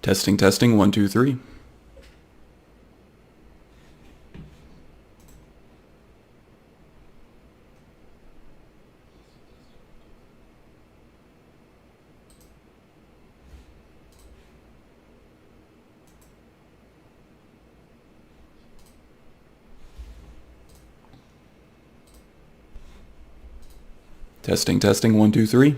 Testing, testing, 1, 2, 3. Testing, testing, 1, 2, 3.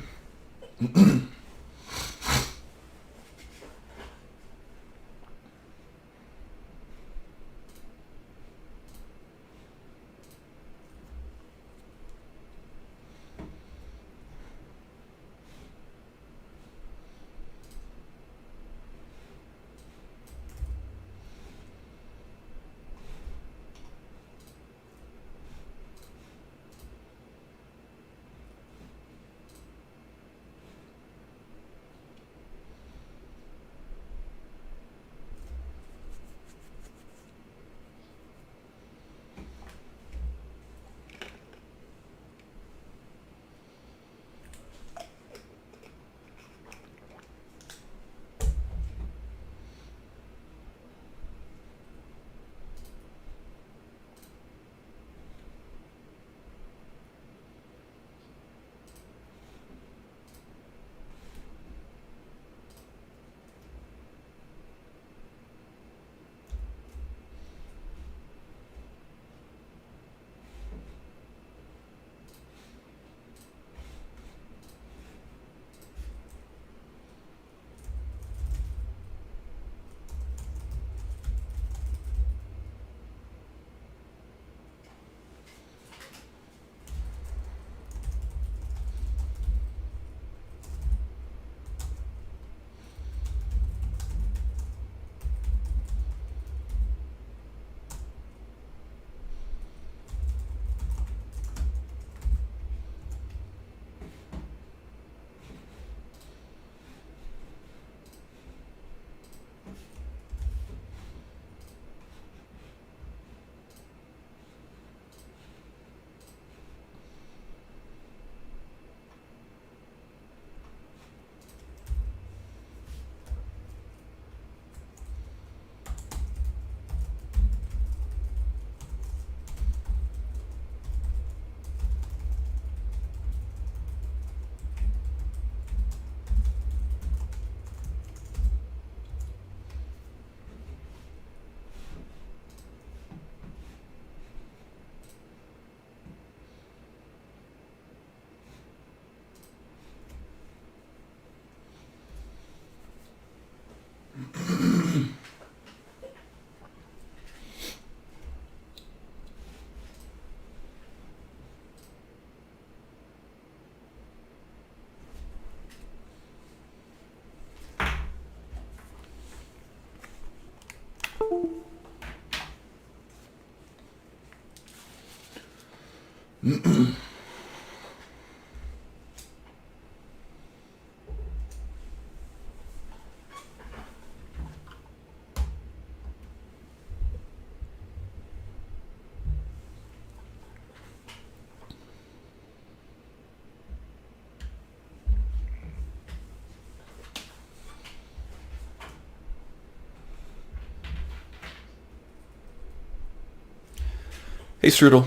Hey Strudel.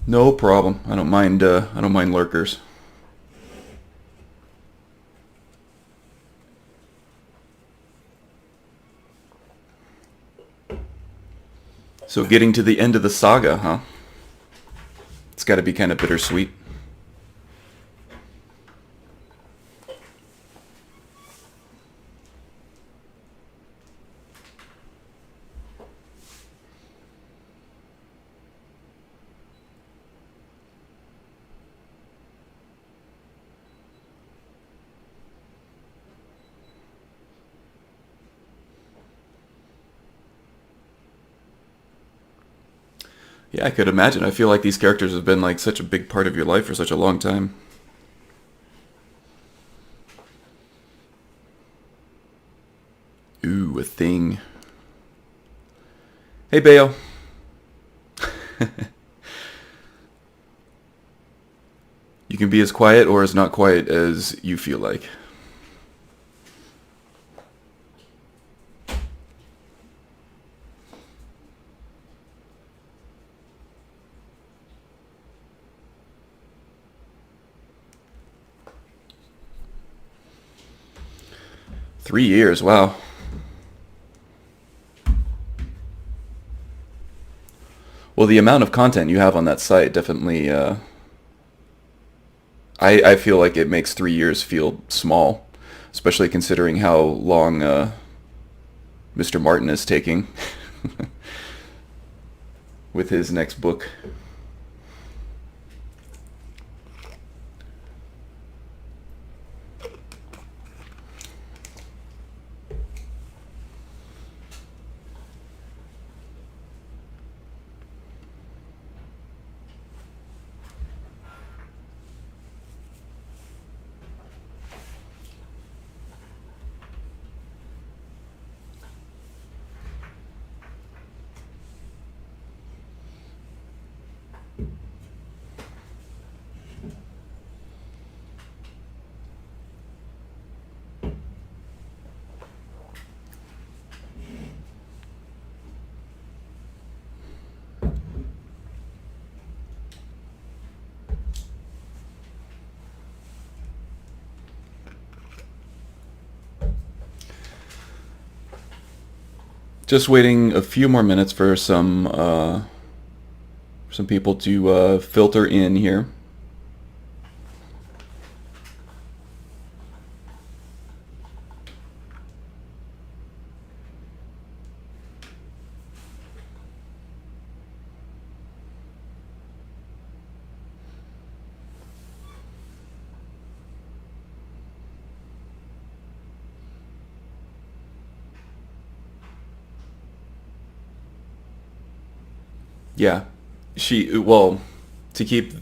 No problem. I don't mind lurkers. So getting to the end of the saga, huh? It's got to be kind of bittersweet. Yeah, I could imagine. I feel like these characters have been like such a big part of your life for such a long time. Ooh, a thing. Hey, Bayo. You can be as quiet or as not quiet as you feel like. 3 years, wow. Well, the amount of content you have on that site definitely, I feel like it makes 3 years feel small, especially considering how long Mr. Martin is taking with his next book. Just waiting a few more minutes for some people to filter in here. Yeah, well, to keep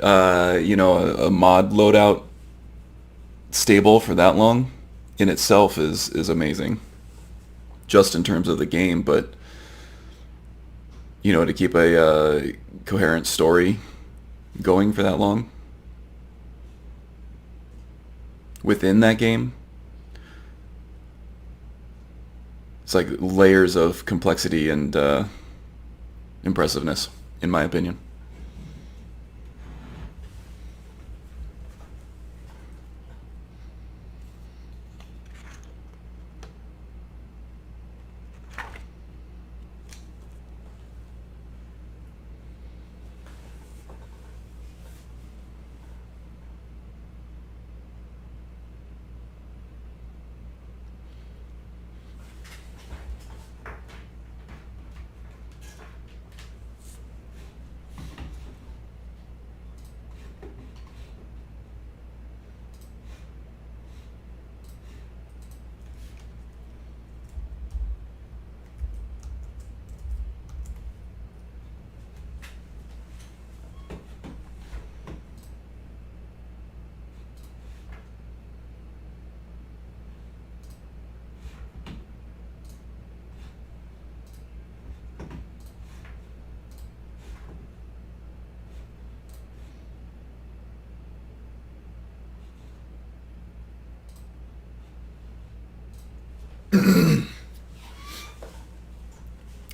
a mod loadout stable for that long in itself is amazing, just in terms of the game. But to keep a coherent story going for that long within that game, it's like layers of complexity and impressiveness, in my opinion.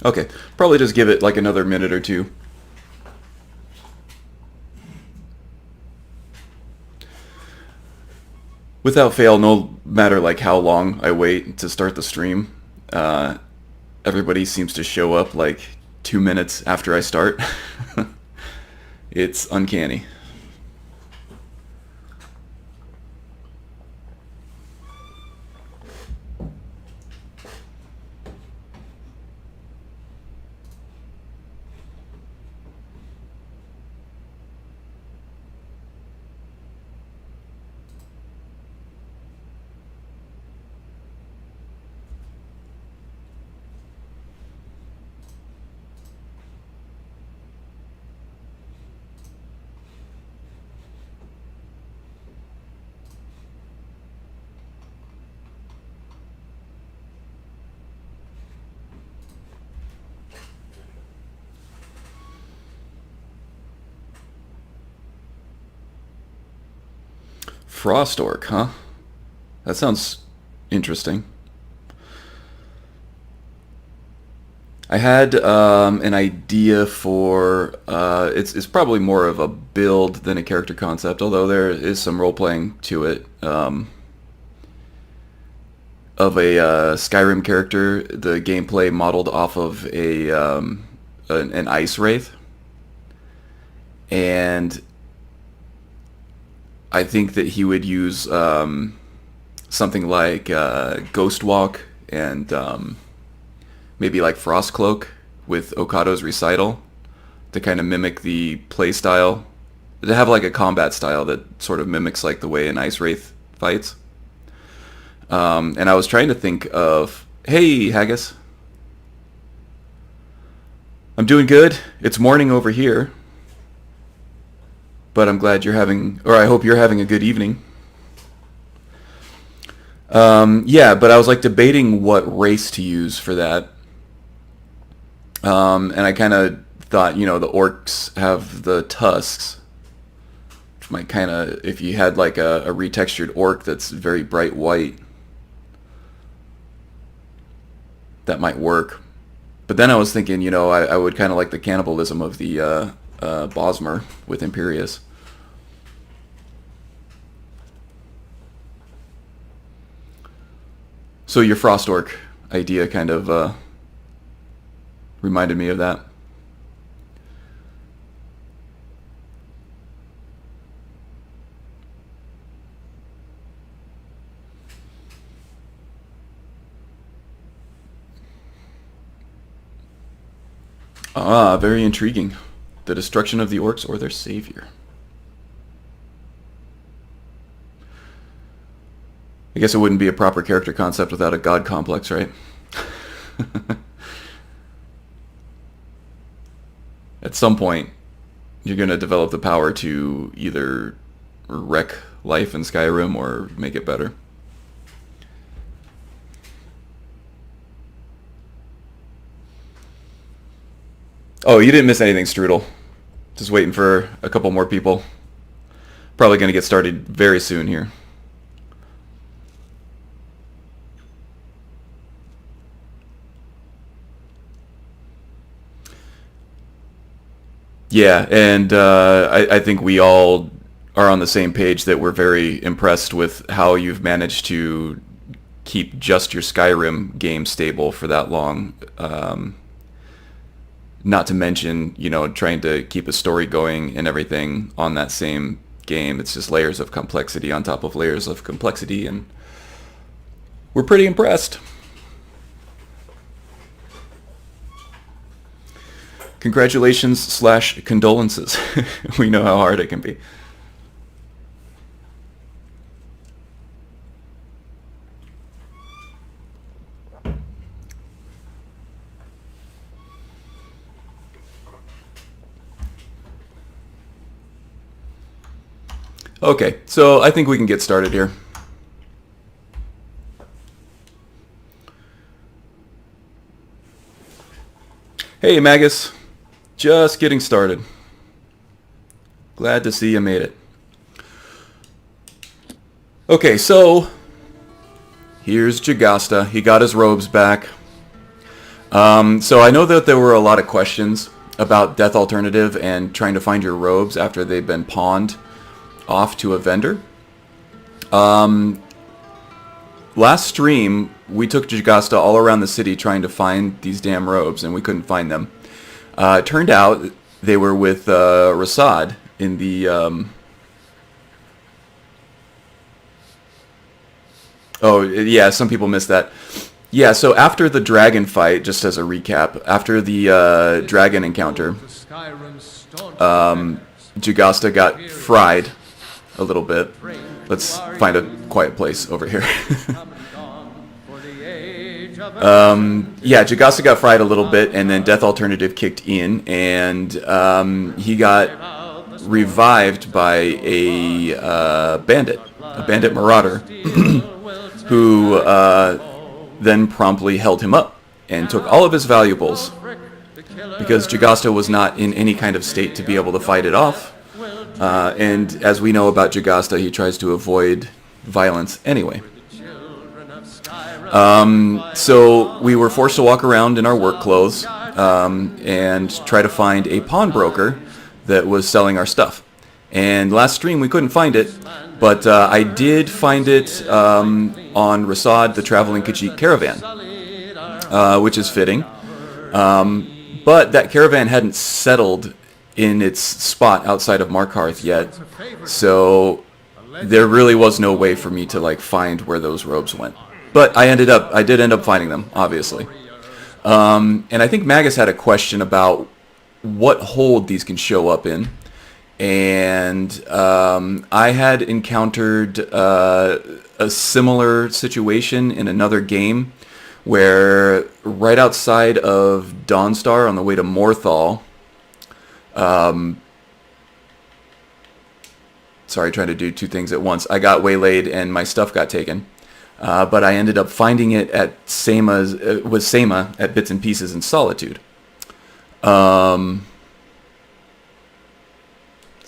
Okay, probably just give it like another minute or two. Without fail, no matter like how long I wait to start the stream, uh, everybody seems to show up like 2 minutes after I start. It's uncanny. Frost Orc, huh? That sounds interesting. I had an idea for it's probably more of a build than a character concept, although there is some role playing to it. of a Skyrim character, the gameplay modeled off of an ice wraith, and I think that he would use something like Ghost Walk and maybe like Frost Cloak with Okado's Recital to kind of mimic the play style, to have like a combat style that sort of mimics like the way an ice wraith fights. And I was trying to think of, hey, Haggis. I'm doing good. It's morning over here. But I'm glad you're having, or I hope you're having a good evening. Yeah, but I was like debating what race to use for that. And I kind of thought, you know, the orcs have the tusks. Which might kind of, if you had like a retextured orc that's very bright white, that might work. But then I was thinking, you know, I would kind of like the cannibalism of the Bosmer with Imperius. So your Frost Orc idea kind of reminded me of that. Ah, very intriguing. The destruction of the orcs or their savior. I guess it wouldn't be a proper character concept without a god complex, right? At some point, you're going to develop the power to either wreck life in Skyrim or make it better. Oh, you didn't miss anything, Strudel. Just waiting for a couple more people. Probably going to get started very soon here. Yeah, and I think we all are on the same page that we're very impressed with how you've managed to keep just your Skyrim game stable for that long. Not to mention, you know, trying to keep a story going and everything on that same game. It's just layers of complexity on top of layers of complexity, and we're pretty impressed. Congratulations / condolences. We know how hard it can be. Okay, so I think we can get started here. Hey, Magus. Just getting started. Glad to see you made it. Okay, so here's Jagasta. He got his robes back. So I know that there were a lot of questions about Death Alternative and trying to find your robes after they've been pawned off to a vendor. Last stream, we took Jagasta all around the city trying to find these damn robes, and we couldn't find them. It turned out they were with Rasad in the... Oh, yeah, some people missed that. Yeah, so after the dragon fight, just as a recap, after the dragon encounter, Jagasta got fried a little bit. Let's find a quiet place over here. Yeah, Jagasta got fried a little bit, and then Death Alternative kicked in, and he got revived by a bandit marauder, who then promptly held him up and took all of his valuables, because Jagasta was not in any kind of state to be able to fight it off. And as we know about Jagasta, he tries to avoid violence anyway. So we were forced to walk around in our work clothes and try to find a pawnbroker that was selling our stuff. And last stream we couldn't find it, but I did find it on Rasad, the traveling Khajiit caravan, which is fitting. But that caravan hadn't settled in its spot outside of Markarth yet, so there really was no way for me to like find where those robes went. But I did end up finding them, obviously. And I think Magus had a question about what hold these can show up in. And I had encountered a similar situation in another game where right outside of Dawnstar on the way to Morthal, sorry, trying to do two things at once. I got waylaid and my stuff got taken. But I ended up finding it at with Sema at Bits and Pieces in Solitude. Is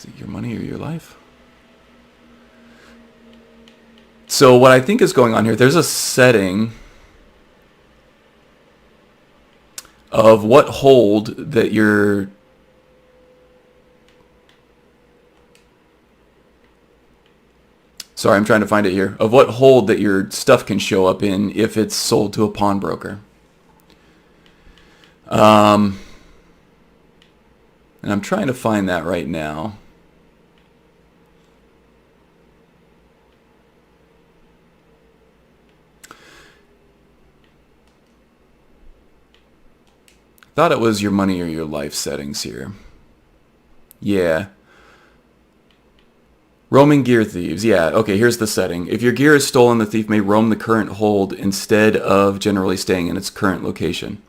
it your money or your life? So what I think is going on here, there's a setting of what hold that you're... Sorry, I'm trying to find it here. Of what hold that your stuff can show up in if it's sold to a pawnbroker. And I'm trying to find that right now. Thought it was your money or your life settings here. Yeah. Roaming gear thieves. Yeah, okay, here's the setting. If your gear is stolen, the thief may roam the current hold instead of generally staying in its current location.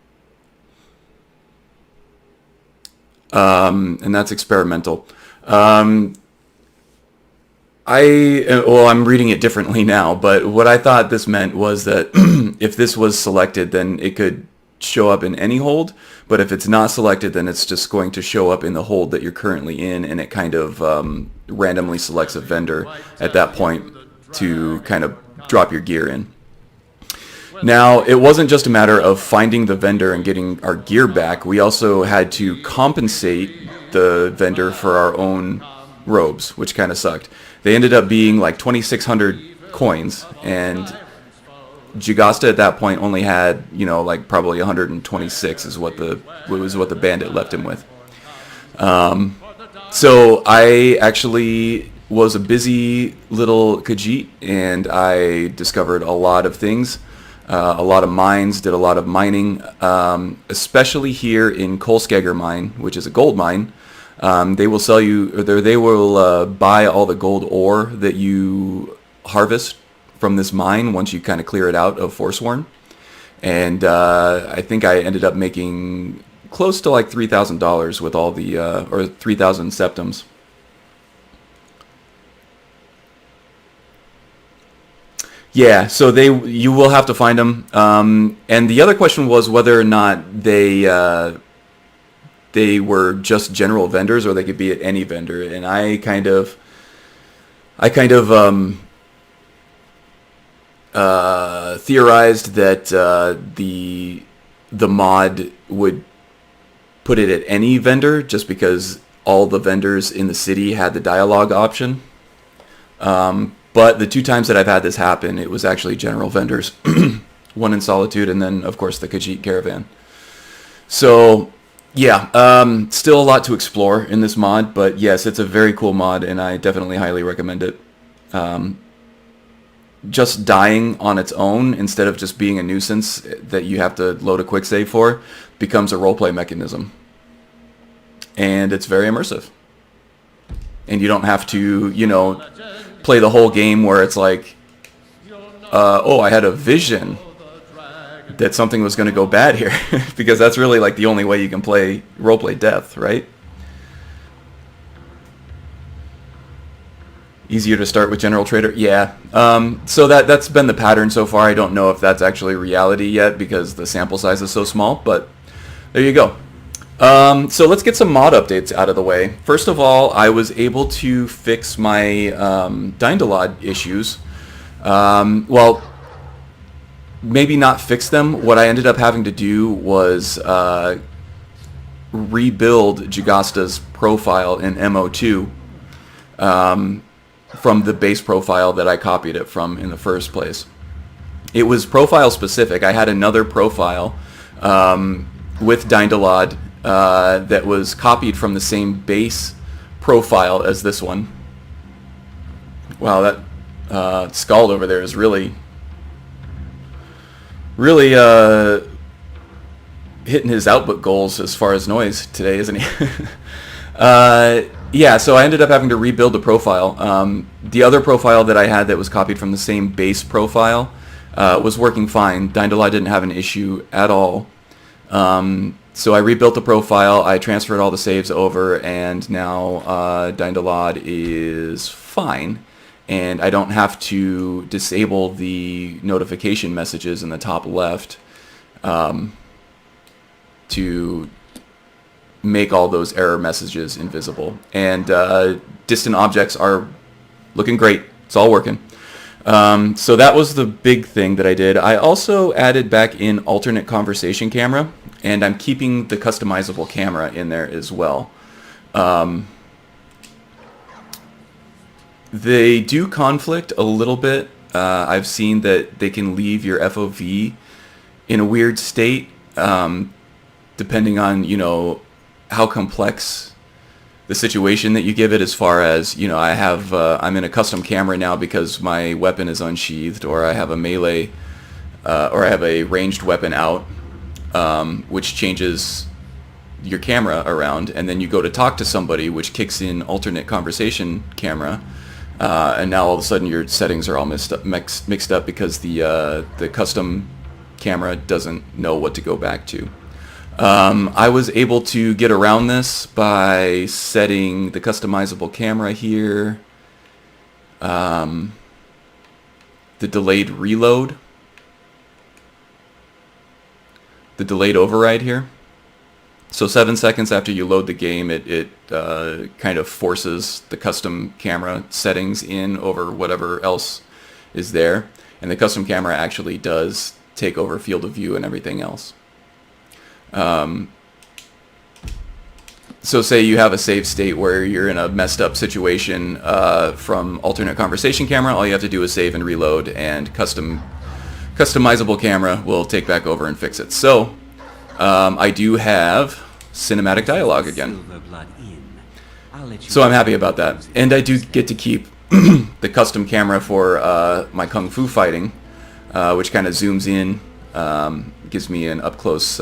And that's experimental. I'm reading it differently now, but what I thought this meant was that if this was selected, then it could show up in any hold, but if it's not selected, then it's just going to show up in the hold that you're currently in, and it kind of randomly selects a vendor at that point to kind of drop your gear in. Now, it wasn't just a matter of finding the vendor and getting our gear back. We also had to compensate the vendor for our own robes, which kind of sucked. They ended up being like 2,600 coins, and Jagasta at that point only had, like probably 126 is what the bandit left him with. So I actually was a busy little Khajiit, and I discovered a lot of things, a lot of mines, did a lot of mining, especially here in Kolskegger mine, which is a gold mine. They will sell you, or they will buy all the gold ore that you harvest from this mine once you kind of clear it out of Foresworn. And I think I ended up making close to like $3,000 with all the, or 3,000 septums. Yeah, so you will have to find them. And the other question was whether or not they were just general vendors or they could be at any vendor. And I kind of theorized that the mod would put it at any vendor just because all the vendors in the city had the dialogue option. But the two times that I've had this happen, it was actually general vendors. One in Solitude and then, of course, the Khajiit caravan. So, yeah, still a lot to explore in this mod, but yes, it's a very cool mod, and I definitely highly recommend it. Just dying on its own, instead of just being a nuisance that you have to load a quick save for, becomes a roleplay mechanism. And it's very immersive. And you don't have to, play the whole game where it's like, oh, I had a vision that something was going to go bad here. Because that's really like the only way you can roleplay death, right? Easier to start with General Trader? Yeah. So that's been the pattern so far. I don't know if that's actually reality yet because the sample size is so small, but there you go. So let's get some mod updates out of the way. First of all, I was able to fix my Dindalod issues. Well, maybe not fix them. What I ended up having to do was rebuild Jagasta's profile in MO2 from the base profile that I copied it from in the first place. It was profile specific. I had another profile with Dindalad that was copied from the same base profile as this one. Wow, that Scald over there is really hitting his output goals as far as noise today, isn't he? Yeah, so I ended up having to rebuild the profile. The other profile that I had that was copied from the same base profile was working fine. Dindalad didn't have an issue at all. So I rebuilt the profile, I transferred all the saves over, and now Dindalad is fine. And I don't have to disable the notification messages in the top left to make all those error messages invisible. And distant objects are looking great. It's all working. So that was the big thing that I did. I also added back in alternate conversation camera, and I'm keeping the customizable camera in there as well. They do conflict a little bit. I've seen that they can leave your FOV in a weird state, depending on, you know, how complex the situation that you give it, as far as, you know, I'm in a custom camera now because my weapon is unsheathed, or I have a melee, or I have a ranged weapon out, which changes your camera around, and then you go to talk to somebody, which kicks in alternate conversation camera, and now all of a sudden your settings are all mixed up because the custom camera doesn't know what to go back to. I was able to get around this by setting the customizable camera here, the delayed reload, the delayed override here. So 7 seconds after you load the game, it kind of forces the custom camera settings in over whatever else is there, and the custom camera actually does take over field of view and everything else. So say you have a save state where you're in a messed up situation from alternate conversation camera, all you have to do is save and reload, and customizable camera will take back over and fix it. So I do have cinematic dialogue again. So I'm happy about that. And I do get to keep the custom camera for my kung fu fighting, which kind of zooms in, gives me an up close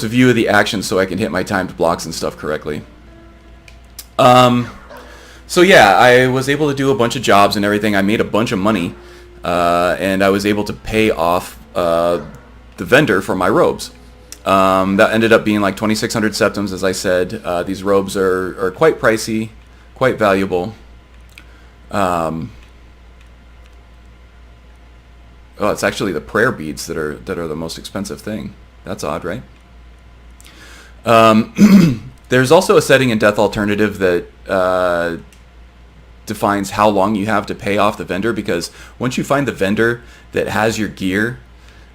view of the action so I can hit my timed blocks and stuff correctly. So yeah, I was able to do a bunch of jobs and everything. I made a bunch of money, and I was able to pay off the vendor for my robes. That ended up being like 2,600 septims, as I said. These robes are quite pricey, quite valuable. Oh, it's actually the prayer beads that are the most expensive thing. That's odd, right? There's also a setting in Death Alternative that defines how long you have to pay off the vendor, because once you find the vendor that has your gear,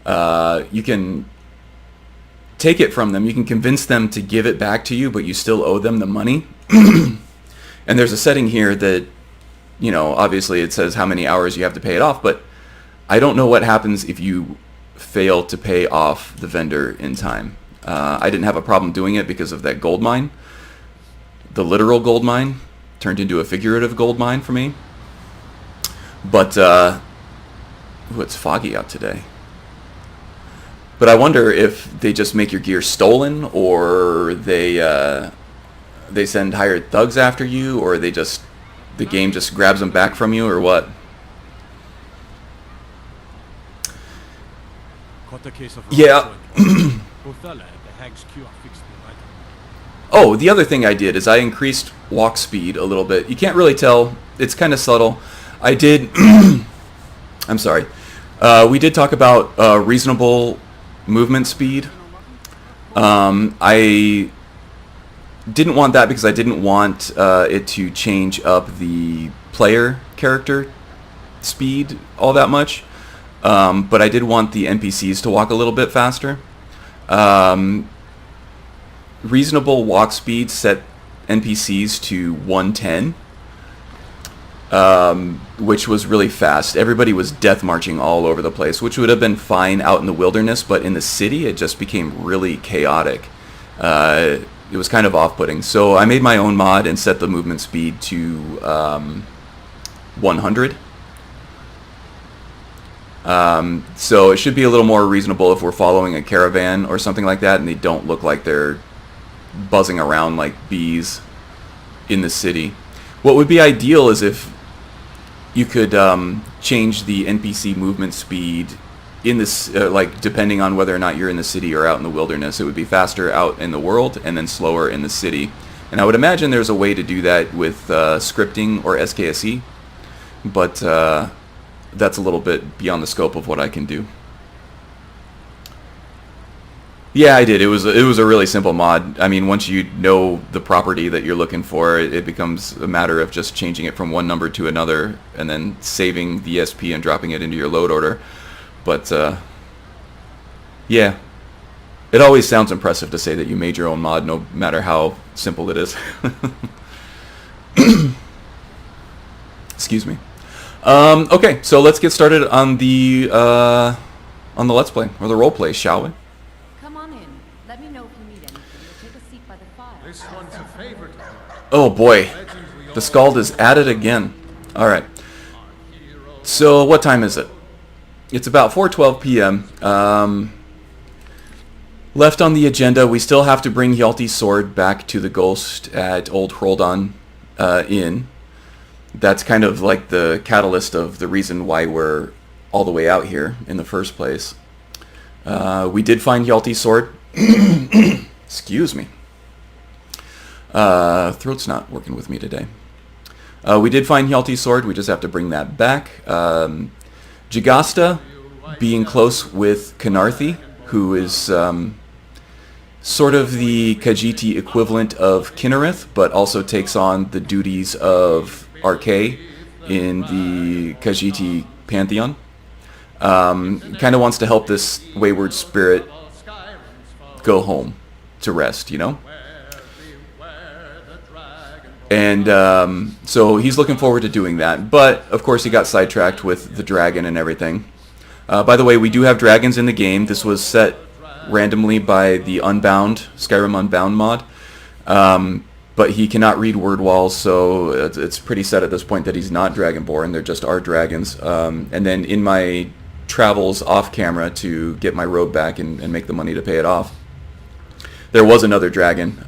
you can take it from them. You can convince them to give it back to you, but you still owe them the money. And there's a setting here that, you know, obviously it says how many hours you have to pay it off, but I don't know what happens if you fail to pay off the vendor in time. I didn't have a problem doing it because of that gold mine. The literal gold mine turned into a figurative gold mine for me. But, ooh, it's foggy out today. But I wonder if they just make your gear stolen, or they send hired thugs after you, or the game just grabs them back from you, or what? Yeah. Oh, the other thing I did is I increased walk speed a little bit. You can't really tell. It's kind of subtle. I did... I'm sorry. We did talk about reasonable movement speed. I didn't want that because I didn't want it to change up the player character speed all that much. But I did want the NPCs to walk a little bit faster. Reasonable walk speed set NPCs to 110. which was really fast. Everybody was death marching all over the place, which would have been fine out in the wilderness, but in the city it just became really chaotic. It was kind of off-putting. So I made my own mod and set the movement speed to 100. So it should be a little more reasonable if we're following a caravan or something like that, and they don't look like they're buzzing around like bees in the city. What would be ideal is if you could change the NPC movement speed in this, like depending on whether or not you're in the city or out in the wilderness. It would be faster out in the world and then slower in the city. And I would imagine there's a way to do that with scripting or SKSE, but that's a little bit beyond the scope of what I can do. Yeah, I did. It was a really simple mod. I mean, once you know the property that you're looking for, it becomes a matter of just changing it from one number to another and then saving the SP and dropping it into your load order. But yeah, it always sounds impressive to say that you made your own mod, no matter how simple it is. Excuse me. Okay, so let's get started on the Let's Play or the role play, shall we? Oh boy, the Scald is at it again. Alright. So what time is it? It's about 4:12 p.m. Left on the agenda, we still have to bring Hjalti's sword back to the Ghost at Old Hroldan Inn. That's kind of like the catalyst of the reason why we're all the way out here in the first place. We did find Hjalti's sword. Excuse me. Throat's not working with me today. We did find Hjalti's sword. We just have to bring that back. Jagasta being close with Canarthi, who is sort of the Khajiiti equivalent of Kinnereth, but also takes on the duties of Archay in the Khajiiti pantheon. Kind of wants to help this wayward spirit go home to rest, you know? And so he's looking forward to doing that. But, of course, he got sidetracked with the dragon and everything. By the way, we do have dragons in the game. This was set randomly by the Unbound, Skyrim Unbound mod. But he cannot read word walls, so it's pretty set at this point that he's not dragonborn. There just are dragons. And then in my travels off camera to get my robe back and make the money to pay it off, there was another dragon.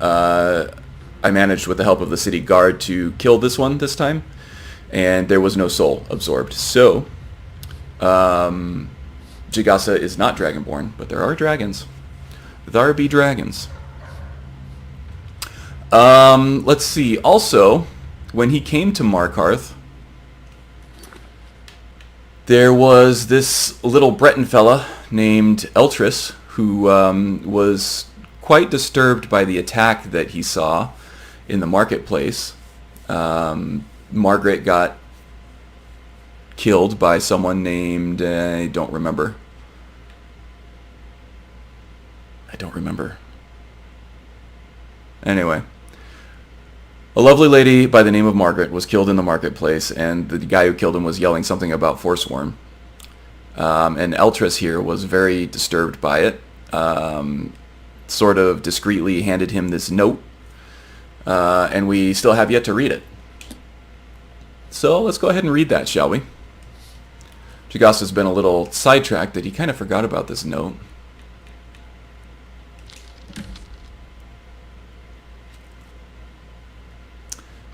I managed, with the help of the city guard, to kill this one this time, and there was no soul absorbed. So, Jagasa is not dragonborn, but there are dragons. There be dragons. Let's see. Also, when he came to Markarth, there was this little Breton fella named Eltris who was quite disturbed by the attack that he saw in the marketplace. Margaret got killed by someone named, I don't remember. Anyway, a lovely lady by the name of Margaret was killed in the marketplace, and the guy who killed him was yelling something about Foresworn. And Eltris here was very disturbed by it. Sort of discreetly handed him this note. And we still have yet to read it. So let's go ahead and read that, shall we? Jagasa's been a little sidetracked that he kind of forgot about this note.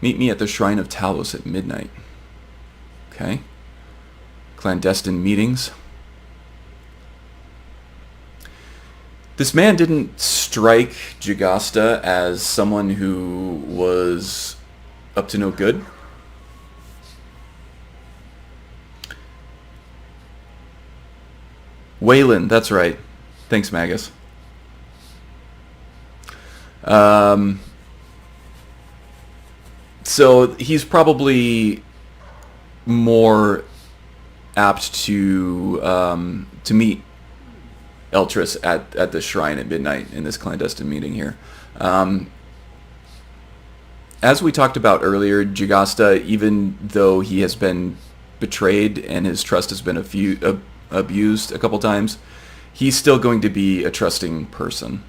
Meet me at the Shrine of Talos at midnight. Okay. Clandestine meetings. This man didn't strike Jagasta as someone who was up to no good. Wayland, that's right. Thanks, Magus. So he's probably more apt to meet Eltris at the shrine at midnight in this clandestine meeting here. as we talked about earlier, Jagasta, even though he has been betrayed and his trust has been abused a couple times, he's still going to be a trusting person.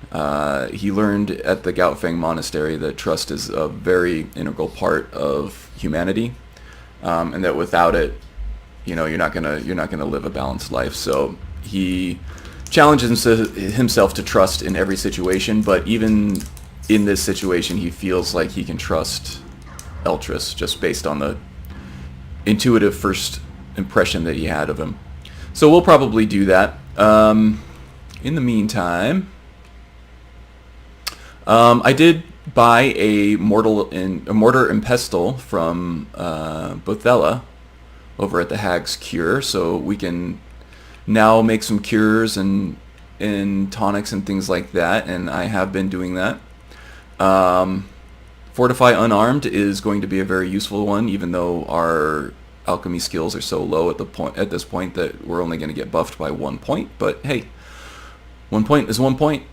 He learned at the Gautfeng Monastery that trust is a very integral part of humanity, and that without it, you're not gonna live a balanced life. So he challenges himself to trust in every situation, but even in this situation, he feels like he can trust Eltrys just based on the intuitive first impression that he had of him. So we'll probably do that. In the meantime, I did buy a mortar and pestle from Bothella over at the Hag's Cure, so we can now make some cures and tonics and things like that, and I have been doing that. Fortify Unarmed is going to be a very useful one, even though our alchemy skills are so low at this point that we're only going to get buffed by 1 point. But hey, 1 point is 1 point.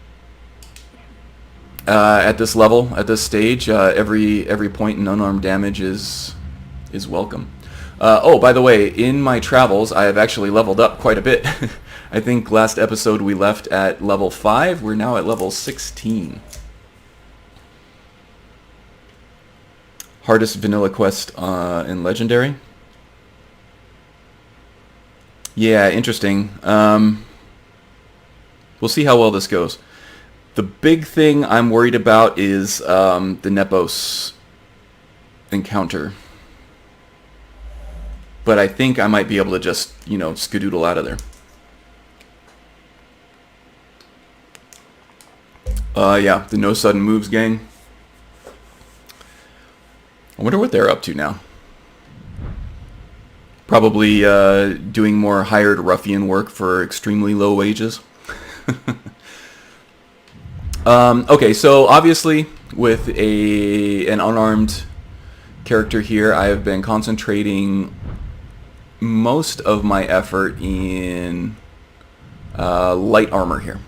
At this level, at this stage, every point in unarmed damage is welcome. Oh, by the way, in my travels, I have actually leveled up quite a bit. I think last episode we left at level 5. We're now at level 16. Hardest vanilla quest in Legendary. Yeah, interesting. We'll see how well this goes. The big thing I'm worried about is the Nepos encounter. But I think I might be able to just, skedoodle out of there. Yeah, the No Sudden Moves gang. I wonder what they're up to now. Probably doing more hired ruffian work for extremely low wages. Okay, so obviously with an unarmed character here, I have been concentrating most of my effort in light armor here.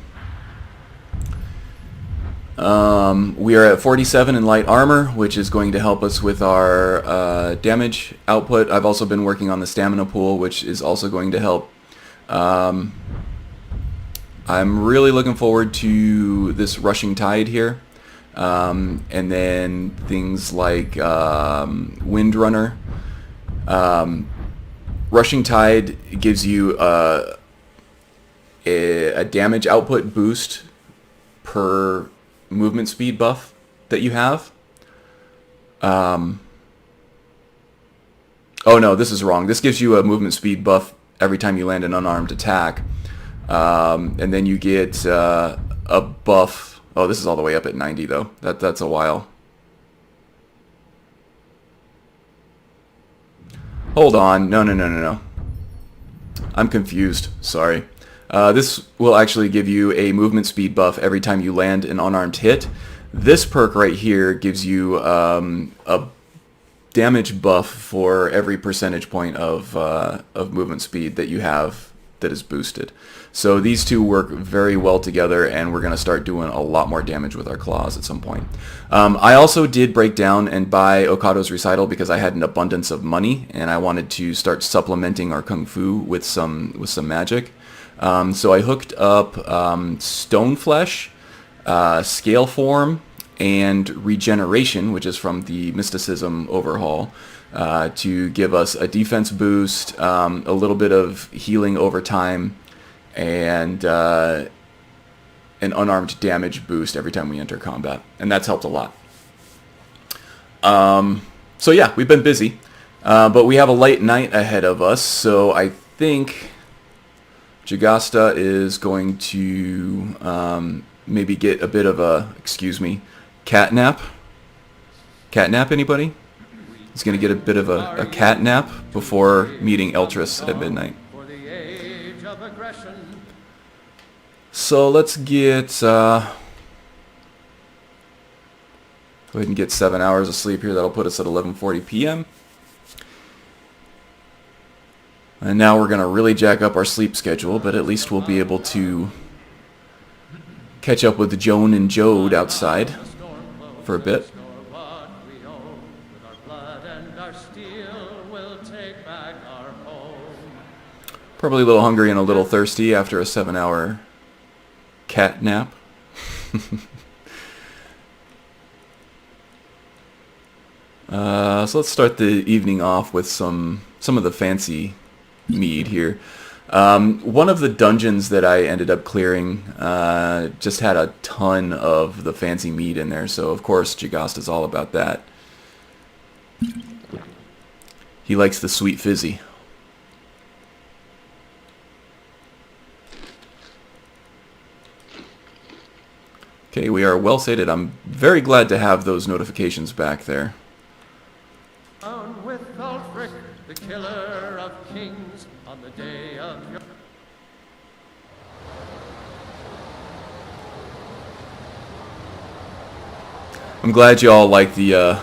We are at 47 in light armor, which is going to help us with our damage output. I've also been working on the stamina pool, which is also going to help. I'm really looking forward to this rushing tide here. And then things like Windrunner. Rushing tide gives you a damage output boost per movement speed buff that you have. Oh no, this is wrong. This gives you a movement speed buff every time you land an unarmed attack. And then you get a buff. Oh, this is all the way up at 90 though. That's a while. Hold on. No. I'm confused. Sorry. This will actually give you a movement speed buff every time you land an unarmed hit. This perk right here gives you a damage buff for every percentage point of movement speed that you have that is boosted. So these two work very well together, and we're going to start doing a lot more damage with our claws at some point. I also did break down and buy Okado's Recital because I had an abundance of money, and I wanted to start supplementing our Kung Fu with some magic. So I hooked up Stone Flesh, Scale Form, and Regeneration, which is from the Mysticism overhaul, to give us a defense boost, a little bit of healing over time, and an unarmed damage boost every time we enter combat. And that's helped a lot. So yeah, we've been busy, but we have a late night ahead of us, so I think Jagasta is going to maybe get a bit of a, cat nap. Cat nap, anybody? He's going to get a bit of a cat nap before meeting Eltrys at midnight. So let's get, go ahead and get 7 hours of sleep here. That'll put us at 11:40 p.m. And now we're going to really jack up our sleep schedule, but at least we'll be able to catch up with Joan and Jode outside for a bit. steel will take back our home. Probably a little hungry and a little thirsty after a 7-hour cat nap. So let's start the evening off with some of the fancy mead here. One of the dungeons that I ended up clearing just had a ton of the fancy mead in there, so of course Jagasta's all about that. He likes the sweet fizzy. Okay, we are well sated. I'm very glad to have those notifications back there. Down with Ulfric, the killer of kings, on the day of your... I'm glad you all like the,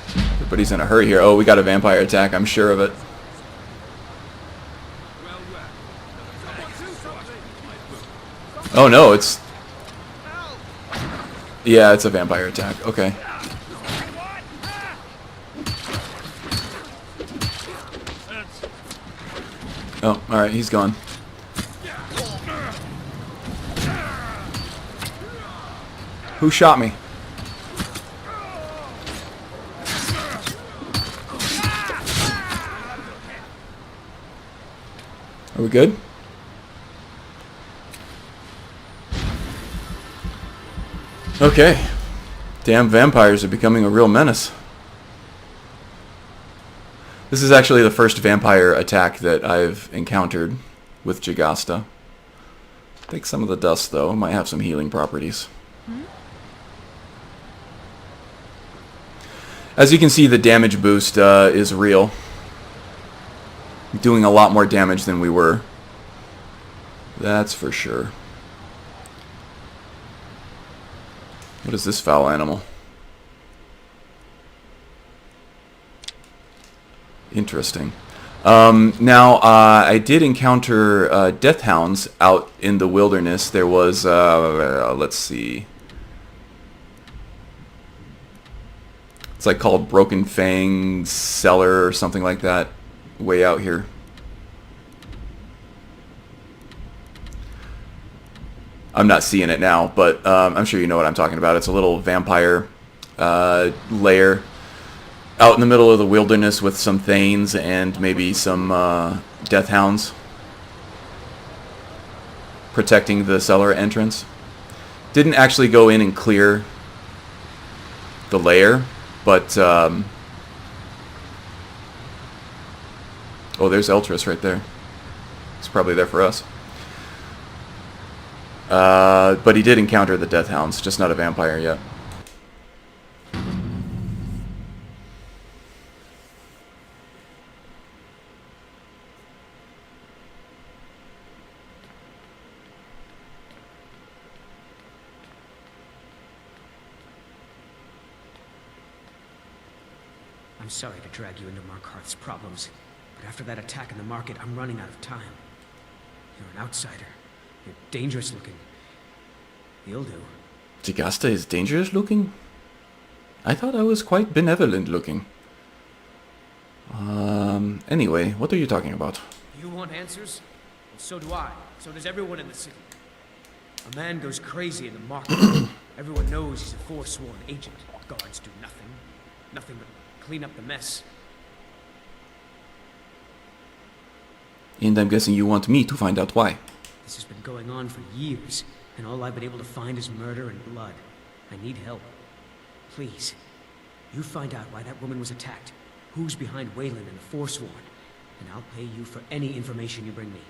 everybody's in a hurry here. Oh, we got a vampire attack, I'm sure of it. Oh no, it's... Yeah, it's a vampire attack. Okay. Oh, alright, he's gone. Who shot me? Are we good? Okay. Damn vampires are becoming a real menace. This is actually the first vampire attack that I've encountered with Jagasta. Take some of the dust, though. It might have some healing properties. As you can see, the damage boost is real. Doing a lot more damage than we were. That's for sure. What is this foul animal? Interesting. Now, I did encounter death hounds out in the wilderness. There was, let's see. It's like called Broken Fang Cellar or something like that. Way out here. I'm not seeing it now, but I'm sure you know what I'm talking about. It's a little vampire lair out in the middle of the wilderness with some thanes and maybe some death hounds protecting the cellar entrance. Didn't actually go in and clear the lair, but oh, there's Eltrus right there. He's probably there for us. But he did encounter the death hounds, just not a vampire yet. I'm sorry to drag you into Markarth's problems, but after that attack in the market, I'm running out of time. You're an outsider. You're dangerous looking. You'll do. Jagasta is dangerous looking? I thought I was quite benevolent looking. Anyway, what are you talking about? You want answers? Well, so do I. So does everyone in the city. A man goes crazy in the market. Everyone knows he's a Foresworn agent. Guards do nothing. Nothing but clean up the mess. And I'm guessing you want me to find out why. This has been going on for years, and all I've been able to find is murder and blood. I need help. Please, you find out why that woman was attacked, who's behind Wayland and Foresworn, and I'll pay you for any information you bring me.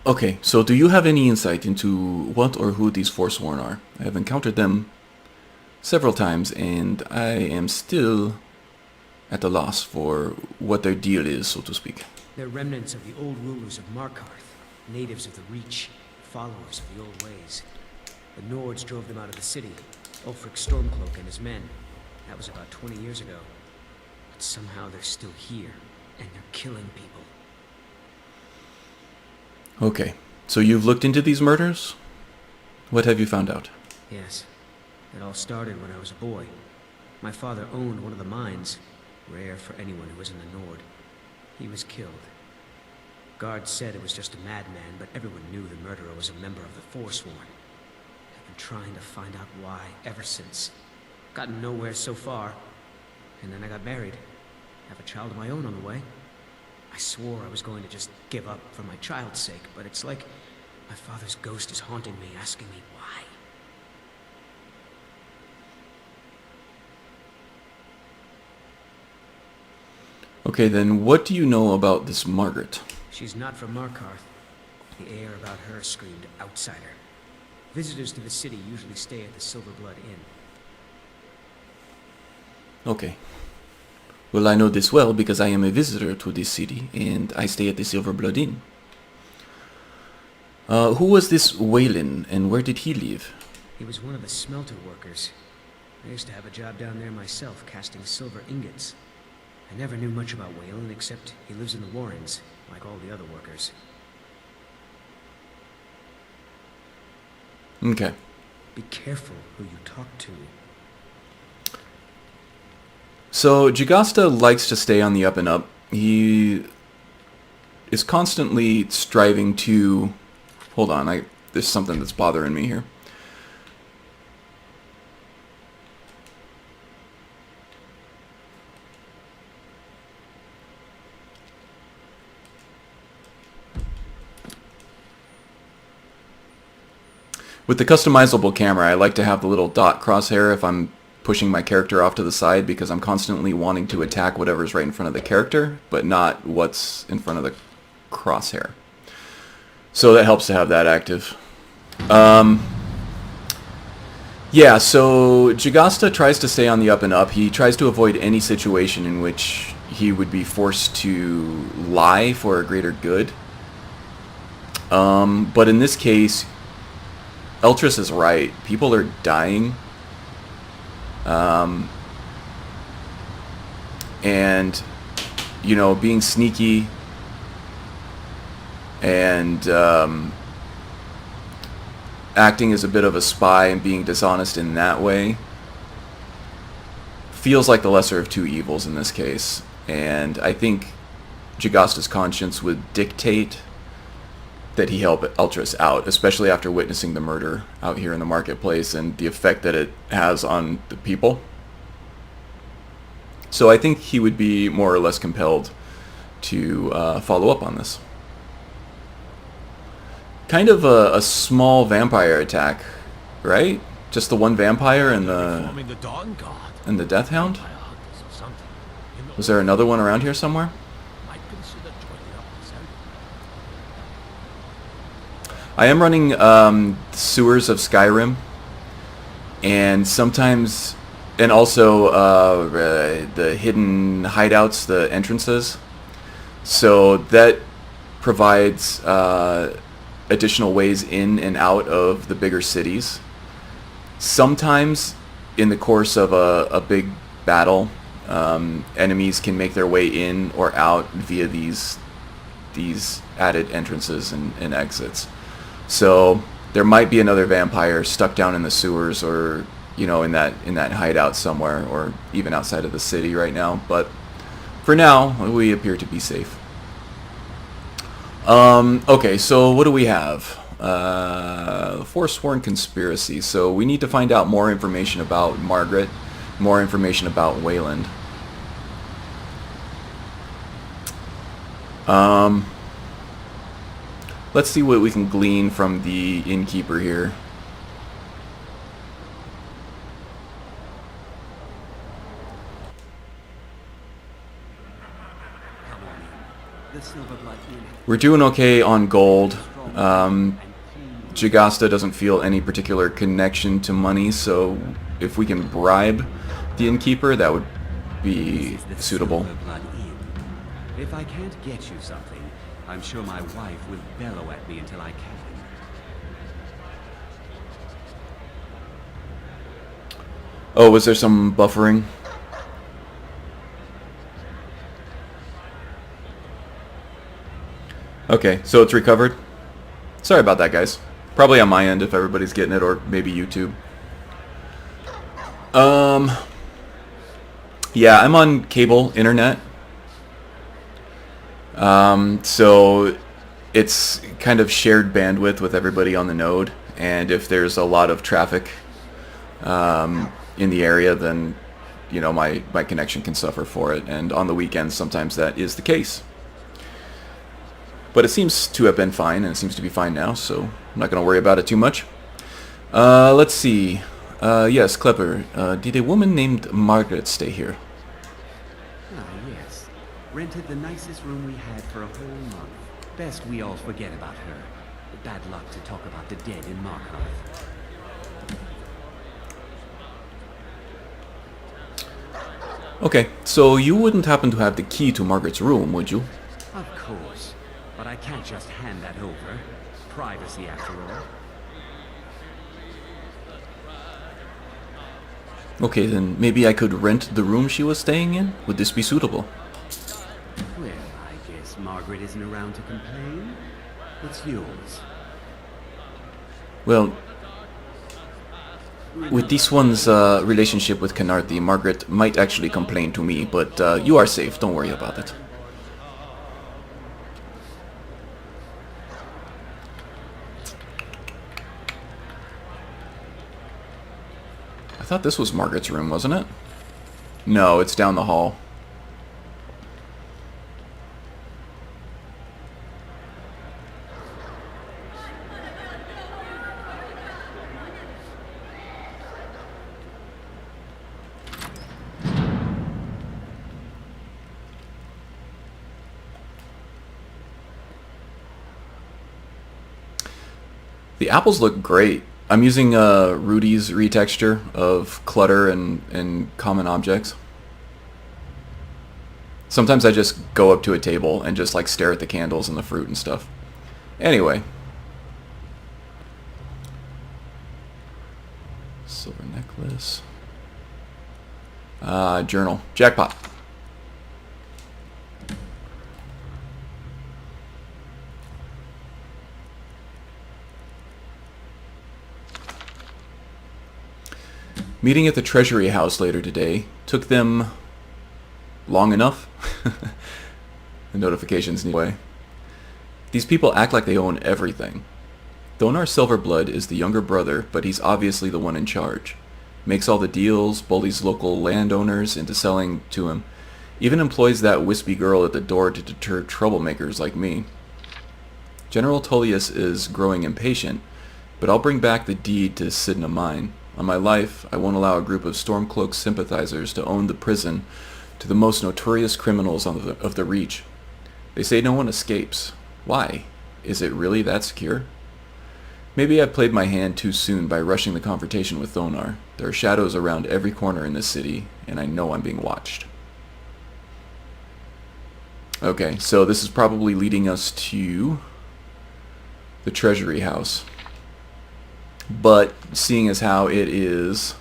Okay, so do you have any insight into what or who these Foresworn are? I have encountered them several times, and I am still at a loss for what their deal is, so to speak. They're remnants of the old rulers of Markarth, natives of the Reach, followers of the old ways. The Nords drove them out of the city, Ulfric Stormcloak and his men. That was about 20 years ago. But somehow they're still here, and they're killing people. Okay, so you've looked into these murders? What have you found out? Yes, It all started when I was a boy. My father owned one of the mines, rare for anyone who isn't a Nord. He was killed. Guards said it was just a madman, but everyone knew the murderer was a member of the Foresworn. I've been trying to find out why ever since. Gotten nowhere so far. And then I got married. Have a child of my own on the way. I swore I was going to just give up for my child's sake, but it's like my father's ghost is haunting me, asking me why. Okay, then what do you know about this Margaret? She's not from Markarth. The air about her screamed outsider. Visitors to the city usually stay at the Silver Blood Inn. Okay. Well, I know this well because I am a visitor to this city, and I stay at the Silver Blood Inn. Who was this Wayland, and where did he live? He was one of the smelter workers. I used to have a job down there myself, casting silver ingots. I never knew much about Wayland, except he lives in the Warrens, like all the other workers. Okay. Be careful who you talk to. So, Jagasta likes to stay on the up and up. He is constantly striving to... Hold on, there's something that's bothering me here. With the customizable camera, I like to have the little dot crosshair if I'm pushing my character off to the side, because I'm constantly wanting to attack whatever's right in front of the character, but not what's in front of the crosshair. So that helps to have that active. Yeah, so Jagasta tries to stay on the up and up. He tries to avoid any situation in which he would be forced to lie for a greater good. But in this case, Eltrus is right. People are dying. And, you know, being sneaky and acting as a bit of a spy and being dishonest in that way feels like the lesser of two evils in this case. And I think Jagasta's conscience would dictate that he help Eltrus out, especially after witnessing the murder out here in the marketplace and the effect that it has on the people. So I think he would be more or less compelled to follow up on this. Kind of a small vampire attack, right? Just the one vampire and the Death Hound? Was there another one around here somewhere? I am running sewers of Skyrim, and sometimes, and also the hidden hideouts, the entrances. So that provides additional ways in and out of the bigger cities. Sometimes, in the course of a big battle, enemies can make their way in or out via these added entrances and exits. So there might be another vampire stuck down in the sewers, or in that hideout somewhere, or even outside of the city right now. But for now, we appear to be safe. Okay, so what do we have? Foresworn conspiracy. So we need to find out more information about Margaret, more information about Wayland. Let's see what we can glean from the innkeeper here. We're doing okay on gold. Jagasta doesn't feel any particular connection to money, so if we can bribe the innkeeper, that would be suitable. If I can't get you something, I'm sure my wife will bellow at me until I can. Oh, was there some buffering? Okay, so it's recovered. Sorry about that, guys. Probably on my end if everybody's getting it, or maybe YouTube. Yeah, I'm on cable internet. So it's kind of shared bandwidth with everybody on the node, and if there's a lot of traffic in the area, then you know my connection can suffer for it, and on the weekends sometimes that is the case. But it seems to have been fine, and it seems to be fine now, so I'm not going to worry about it too much. Let's see. Yes, Clever. Did a woman named Margaret stay here? Ah, yes. Rented the nicest room we had for a whole month. Best we all forget about her. Bad luck to talk about the dead in Markarth. Okay, so you wouldn't happen to have the key to Margaret's room, would you? Of course. But I can't just hand that over. Privacy, after all. Okay, then maybe I could rent the room she was staying in? Would this be suitable? Well, I guess Margaret isn't around to complain. It's yours. Well, with this one's relationship with Khajiiti, Margaret might actually complain to me, but you are safe, don't worry about it. I thought this was Margaret's room, wasn't it? No, it's down the hall. The apples look great. I'm using Rudy's retexture of clutter and common objects. Sometimes I just go up to a table and just like stare at the candles and the fruit and stuff. Anyway. Silver necklace. Journal. Jackpot. Meeting at the Treasury House later today took them long enough. The notifications need way. These people act like they own everything. Thonar Silverblood is the younger brother, but he's obviously the one in charge. Makes all the deals, bullies local landowners into selling to him. Even employs that wispy girl at the door to deter troublemakers like me. General Tullius is growing impatient, but I'll bring back the deed to Sidna Mine. On my life, I won't allow a group of Stormcloak sympathizers to own the prison to the most notorious criminals of the Reach. They say no one escapes. Why? Is it really that secure? Maybe I played my hand too soon by rushing the confrontation with Thonar. There are shadows around every corner in this city, and I know I'm being watched. Okay, so this is probably leading us to the Treasury House. But seeing as how it is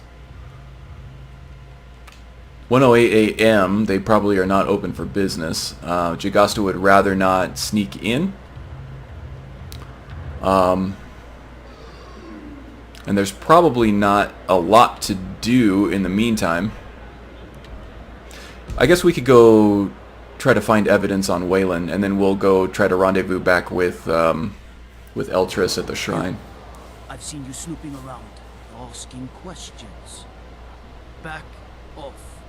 1:08 a.m., they probably are not open for business. Jagasta would rather not sneak in. And there's probably not a lot to do in the meantime. I guess we could go try to find evidence on Wayland, and then we'll go try to rendezvous back with Eltrys at the shrine. I've seen you snooping around, asking questions. Back off.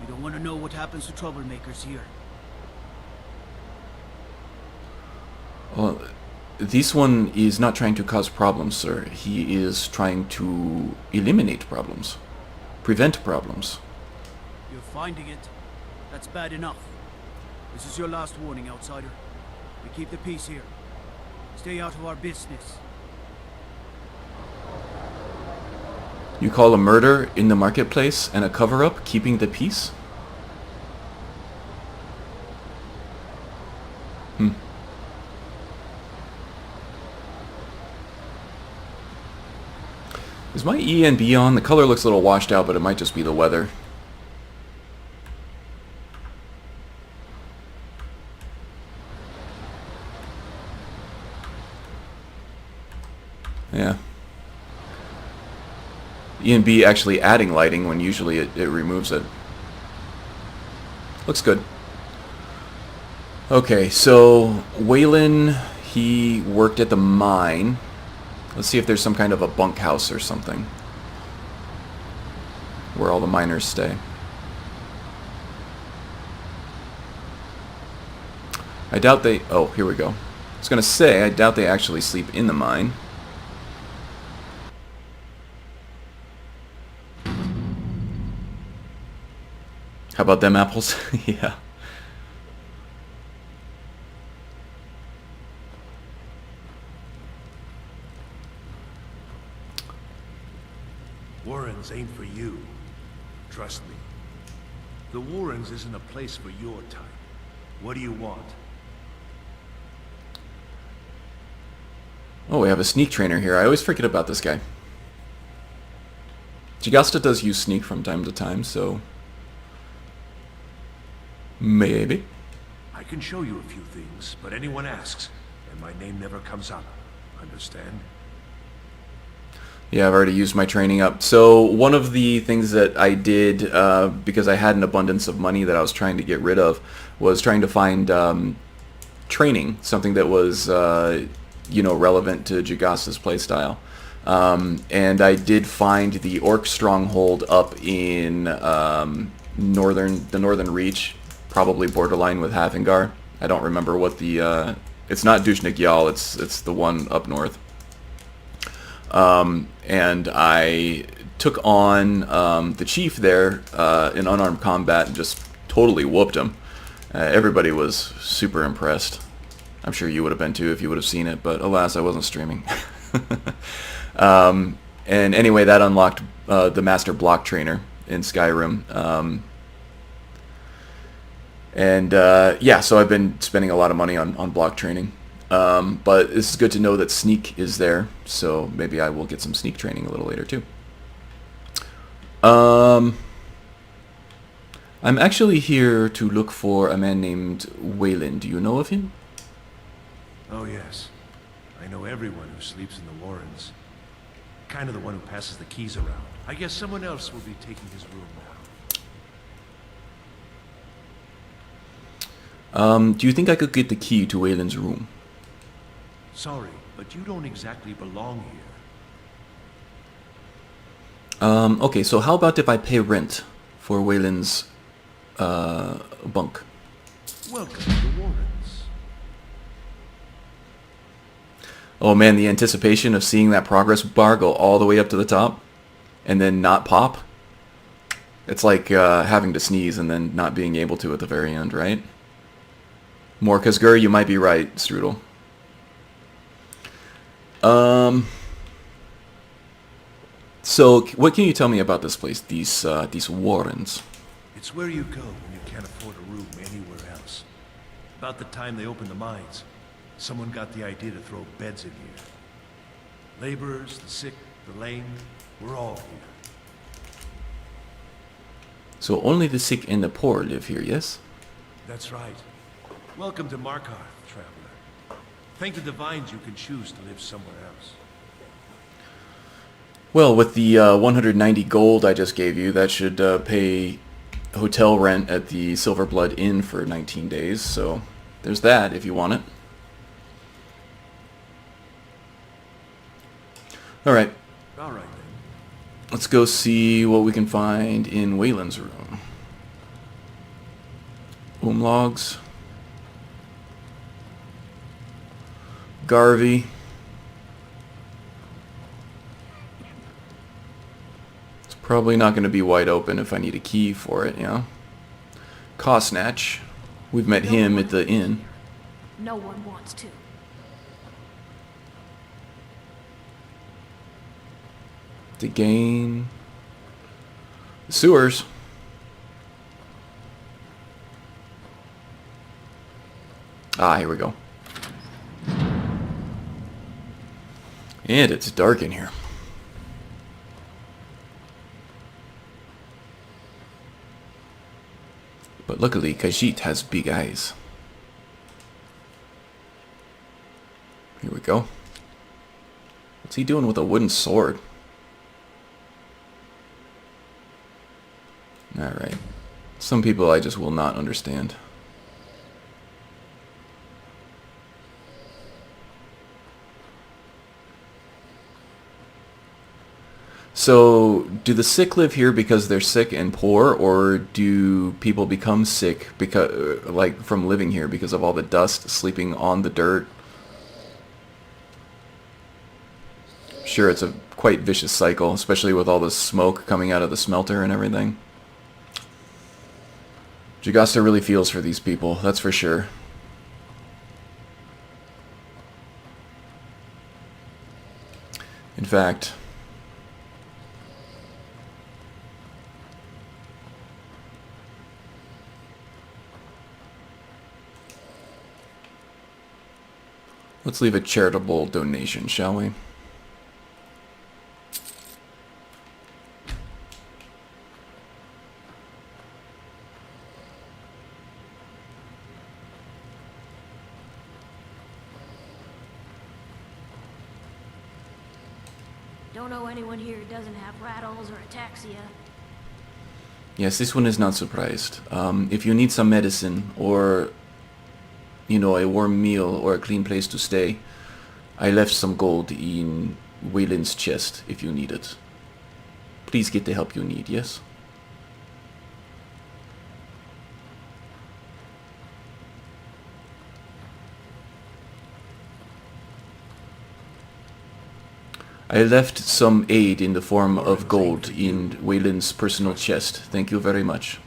You don't want to know what happens to troublemakers here. Well, this one is not trying to cause problems, sir. He is trying to eliminate problems. Prevent problems. You're finding it. That's bad enough. This is your last warning, outsider. We keep the peace here. Stay out of our business. You call a murder in the marketplace and a cover-up keeping the peace? Is my E and B on? The color looks a little washed out, but it might just be the weather. Yeah. E&B actually adding lighting when usually it removes it. Looks good. Okay, so Wayland, he worked at the mine. Let's see if there's some kind of a bunkhouse or something where all the miners stay. I doubt they... Oh, here we go. I was going to say, I doubt they actually sleep in the mine. How about them apples? Yeah. Warrens ain't for you. Trust me. The Warrens isn't a place for your type. What do you want? Oh, we have a sneak trainer here. I always forget about this guy. Jagasta does use sneak from time to time, so... maybe. I can show you a few things, but anyone asks, and my name never comes up. Understand? Yeah, I've already used my training up. So one of the things that I did, because I had an abundance of money that I was trying to get rid of, was trying to find training, something that was, you know, relevant to Jagasta's playstyle. And I did find the Orc Stronghold up in the Northern Reach, probably borderline with Havengar. I don't remember what the... it's not Dushnik Yal, it's the one up north. And I took on the chief there in unarmed combat and just totally whooped him. Everybody was super impressed. I'm sure you would have been too if you would have seen it, but alas, I wasn't streaming. And anyway, that unlocked the Master Block Trainer in Skyrim. Yeah, so I've been spending a lot of money on block training. But it's good to know that sneak is there, so maybe I will get some sneak training a little later too. I'm actually here to look for a man named Wayland. Do you know of him? Oh yes. I know everyone who sleeps in the Warrens. Kind of the one who passes the keys around. I guess someone else will be taking his room now. Do you think I could get the key to Wayland's room? Sorry, but you don't exactly belong here. Okay, so how about if I pay rent for Wayland's bunk? Welcome to the Warrens. Oh man, the anticipation of seeing that progress bar go all the way up to the top and then not pop. It's like having to sneeze and then not being able to at the very end, right? Morkasgur, you might be right, Strudel. So, what can you tell me about this place, these Warrens? It's where you go when you can't afford a room anywhere else. About the time they opened the mines, someone got the idea to throw beds in here. Laborers, the sick, the lame, we're all here. So only the sick and the poor live here, yes? That's right. Welcome to Markarth, traveler. Thank the divines you can choose to live somewhere else. Well, with the 190 gold I just gave you, that should pay hotel rent at the Silverblood Inn for 19 days, so there's that if you want it. Alright. Alright then. Let's go see what we can find in Wayland's room. Logs. Garvey. It's probably not going to be wide open if I need a key for it, yeah. Cosnatch. We've met him at the inn. No one wants to. Degain. Sewers. Ah, here we go. And it's dark in here. But luckily, Khajiiti has big eyes. Here we go. What's he doing with a wooden sword? Some people I just will not understand. So, do the sick live here because they're sick and poor, or do people become sick because, like, from living here because of all the dust, sleeping on the dirt? Sure, it's a quite vicious cycle, especially with all the smoke coming out of the smelter and everything. Jagasta really feels for these people, that's for sure. In fact, let's leave a charitable donation, shall we? Don't know anyone here who doesn't have rattles or ataxia. Yes, this one is not surprised. If you need some medicine or, you know, a warm meal or a clean place to stay, I left some gold in Wayland's chest if you need it. Please get the help you need, yes? I left some aid in the form of gold in Wayland's personal chest. Thank you very much.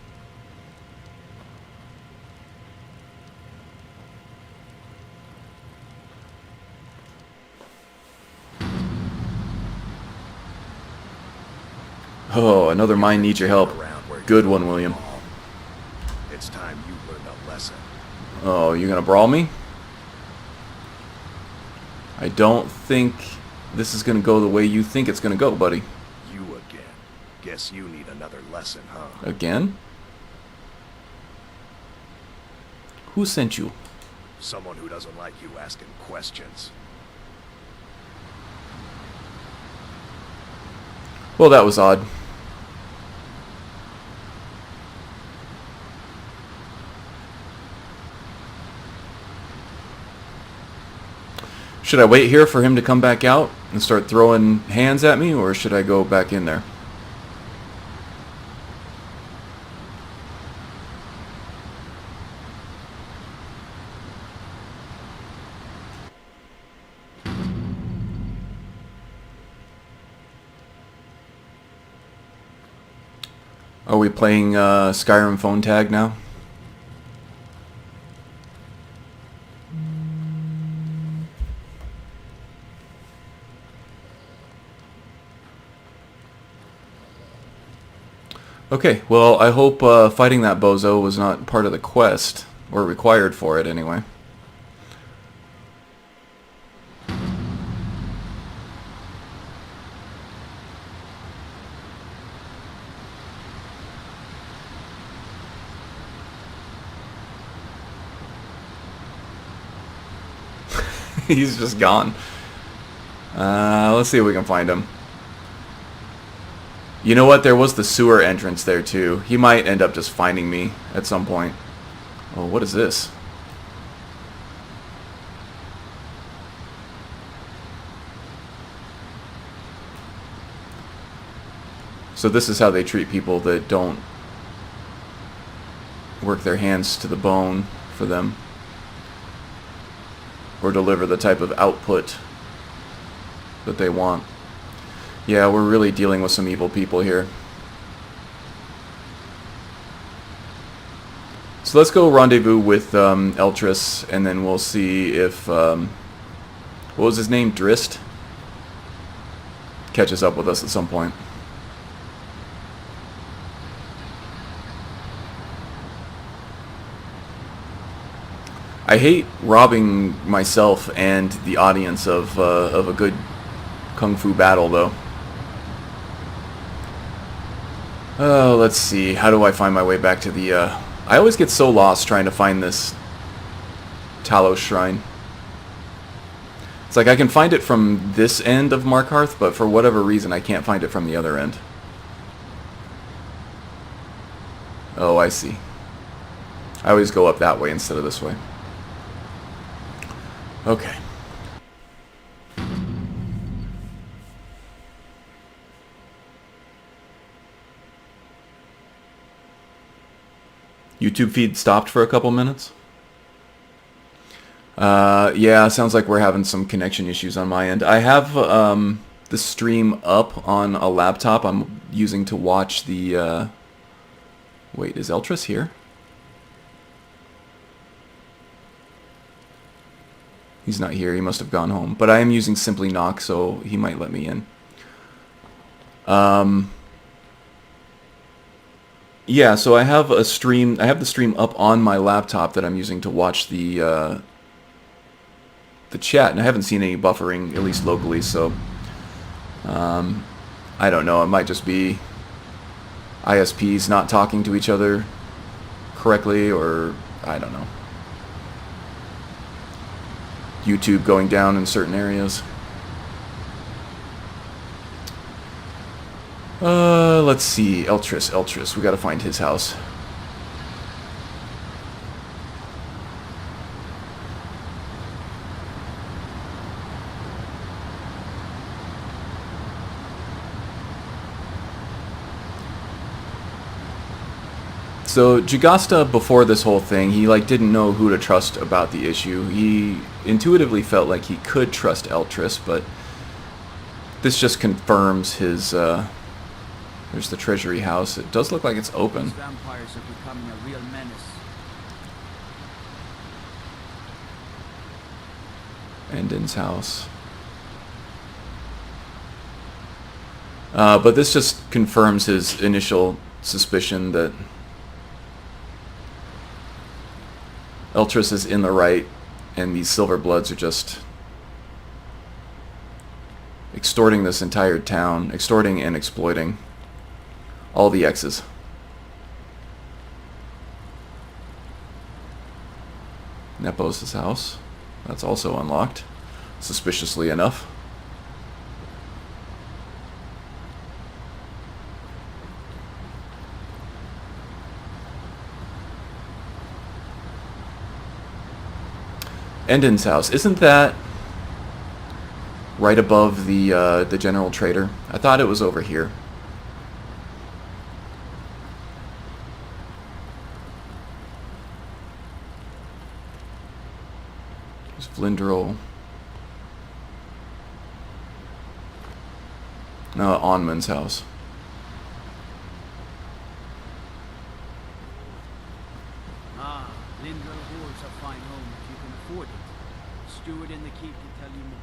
Oh, another mine needs your help. Good one, William. It's time you learned a lesson. Oh, you gonna brawl me? I don't think this is gonna go the way you think it's gonna go, buddy. You again. Guess you need another lesson, huh? Again? Who sent you? Someone who doesn't like you asking questions. Well, that was odd. Should I wait here for him to come back out and start throwing hands at me, or should I go back in there? Are we playing Skyrim phone tag now? Okay, well, I hope fighting that bozo was not part of the quest, or required for it anyway. He's just gone. Let's see if we can find him. You know what? There was the sewer entrance there too. He might end up just finding me at some point. Oh, what is this? So this is how they treat people that don't work their hands to the bone for them, or deliver the type of output that they want. Yeah, we're really dealing with some evil people here. So let's go rendezvous with Eltris, and then we'll see if, what was his name, Drist? Catches up with us at some point. I hate robbing myself and the audience of a good kung fu battle, though. Oh, let's see. How do I find my way back to the... I always get so lost trying to find this Talos Shrine. It's like I can find it from this end of Markarth, but for whatever reason I can't find it from the other end. Oh, I see. I always go up that way instead of this way. Okay. YouTube feed stopped for a couple minutes. Yeah, sounds like we're having some connection issues on my end. I have the stream up on a laptop I'm using to watch the... Wait, is Eltrus here? He's not here. He must have gone home. But I am using Simply Knock, so he might let me in. Yeah, so I have a stream. I have the stream up on my laptop that I'm using to watch the chat, and I haven't seen any buffering, at least locally. So I don't know. It might just be ISPs not talking to each other correctly, or I don't know. YouTube going down in certain areas. Let's see. Eltrus. We gotta find his house. So Jagasta, before this whole thing, he didn't know who to trust about the issue. He intuitively felt like he could trust Eltrus, but this just confirms his. There's the treasury house. It does look like it's open. These vampires are becoming a real menace. Endon's house. But this just confirms his initial suspicion that Eltrus is in the right, and these Silverbloods are just extorting this entire town, extorting and exploiting all the X's. Nepos' house. That's also unlocked, suspiciously enough. Endon's house. Isn't that right above the general trader? I thought it was over here. There's Vlindrel. No, Onman's house. Ah, Lindrel holds a fine home if you can afford it. Steward in the keep can tell you more.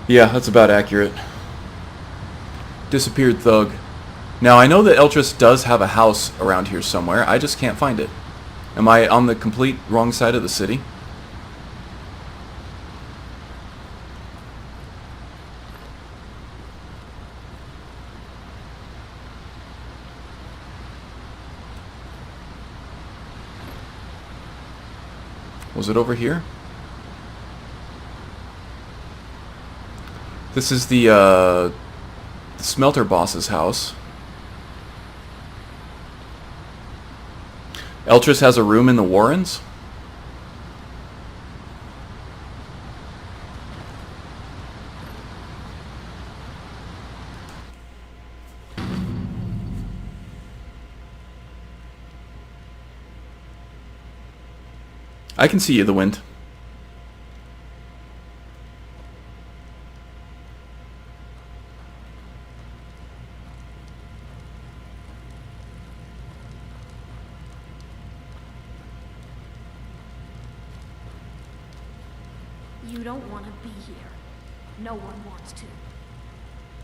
Yeah, that's about accurate. Disappeared thug. Now, I know that Eltrus does have a house around here somewhere. I just can't find it. Am I on the complete wrong side of the city? Was it over here? This is the smelter boss's house. Eltrus has a room in the Warrens. I can see you, the wind. You don't want to be here. No one wants to.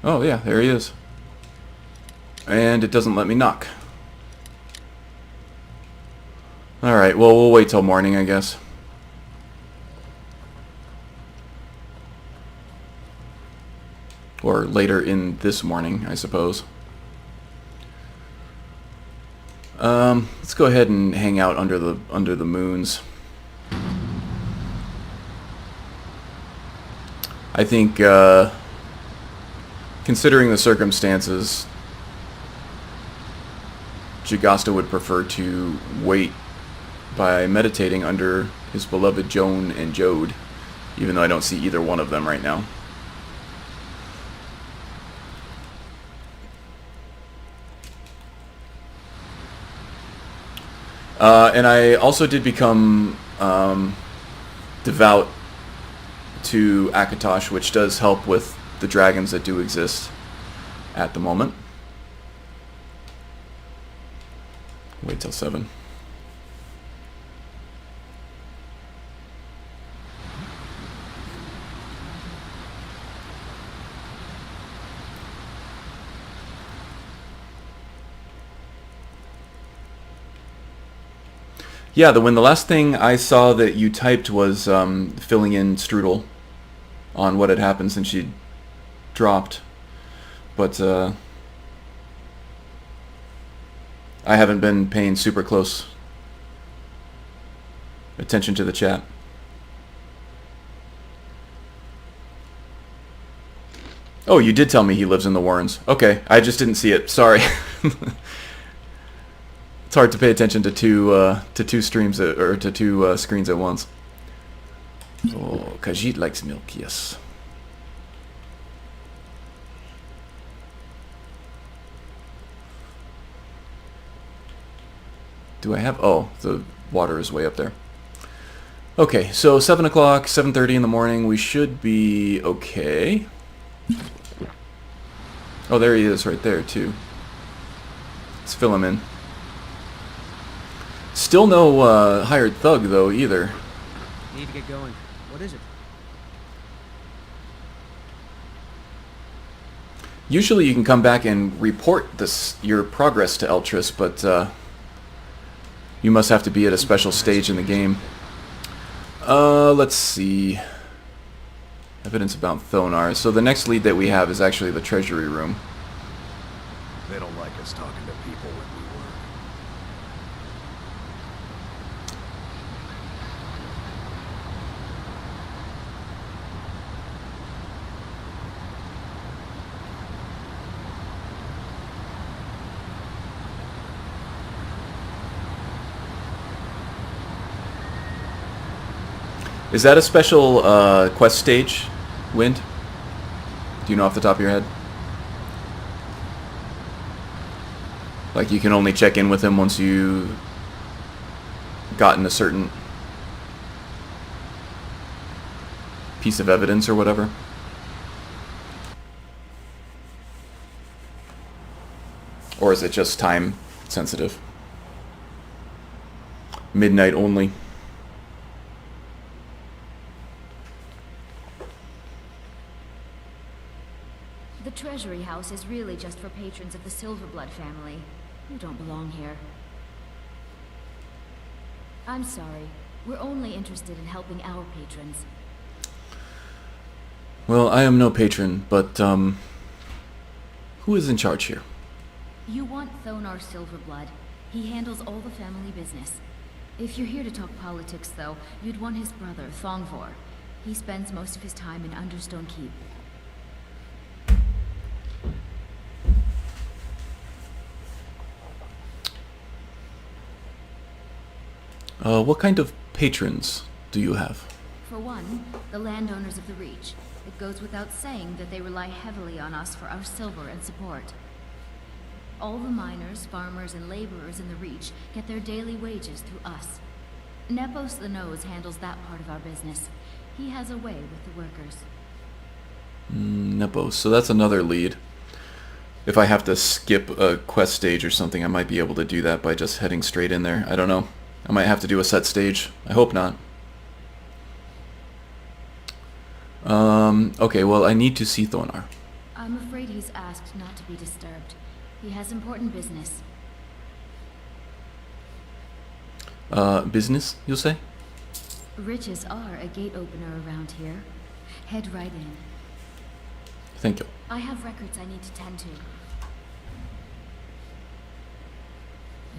Oh yeah, there he is. And it doesn't let me knock. Alright, well, we'll wait till morning, I guess. Or later in this morning, I suppose. Let's go ahead and hang out under the moons. I think, considering the circumstances, Jagasta would prefer to wait by meditating under his beloved Joan and Jode, even though I don't see either one of them right now. And I also did become devout to Akatosh, which does help with the dragons that do exist at the moment. Wait till 7. Yeah, the last thing I saw that you typed was filling in Strudel on what had happened since she dropped. But I haven't been paying super close attention to the chat. Oh, you did tell me he lives in the Warrens. Okay, I just didn't see it. Sorry. It's hard to pay attention to two streams or to two screens at once. Oh, Khajiiti likes milk, yes. Do I have... Oh, the water is way up there. Okay, so 7 o'clock, 7:30 in the morning. We should be okay. Oh, there he is right there, too. Let's fill him in. Still no hired thug, though, either. Need to get going. What is it? Usually you can come back and report your progress to Eltress, but you must have to be at a special stage in the game. Let's see. Evidence about Thonar. So the next lead that we have is actually the treasury room. They don't like us talking to people when we work. Is that a special quest stage, Wind? Do you know off the top of your head? Like you can only check in with him once you've gotten a certain piece of evidence or whatever? Or is it just time sensitive? Midnight only. The Treasury House is really just for patrons of the Silverblood family. You don't belong here. I'm sorry. We're only interested in helping our patrons. Well, I am no patron, but, who is in charge here? You want Thonar Silverblood. He handles all the family business. If you're here to talk politics, though, you'd want his brother, Thongvor. He spends most of his time in Understone Keep. What kind of patrons do you have? For one, the landowners of the Reach. It goes without saying that they rely heavily on us for our silver and support. All the miners, farmers, and laborers in the Reach get their daily wages through us. Nepos the Nose handles that part of our business. He has a way with the workers. Nepos, so that's another lead. If I have to skip a quest stage or something, I might be able to do that by just heading straight in there. I don't know. I might have to do a set stage. I hope not. Okay, well, I need to see Thonar. I'm afraid he's asked not to be disturbed. He has important business. Business, you'll say? Riches are a gate opener around here. Head right in. Thank you. I have records I need to tend to.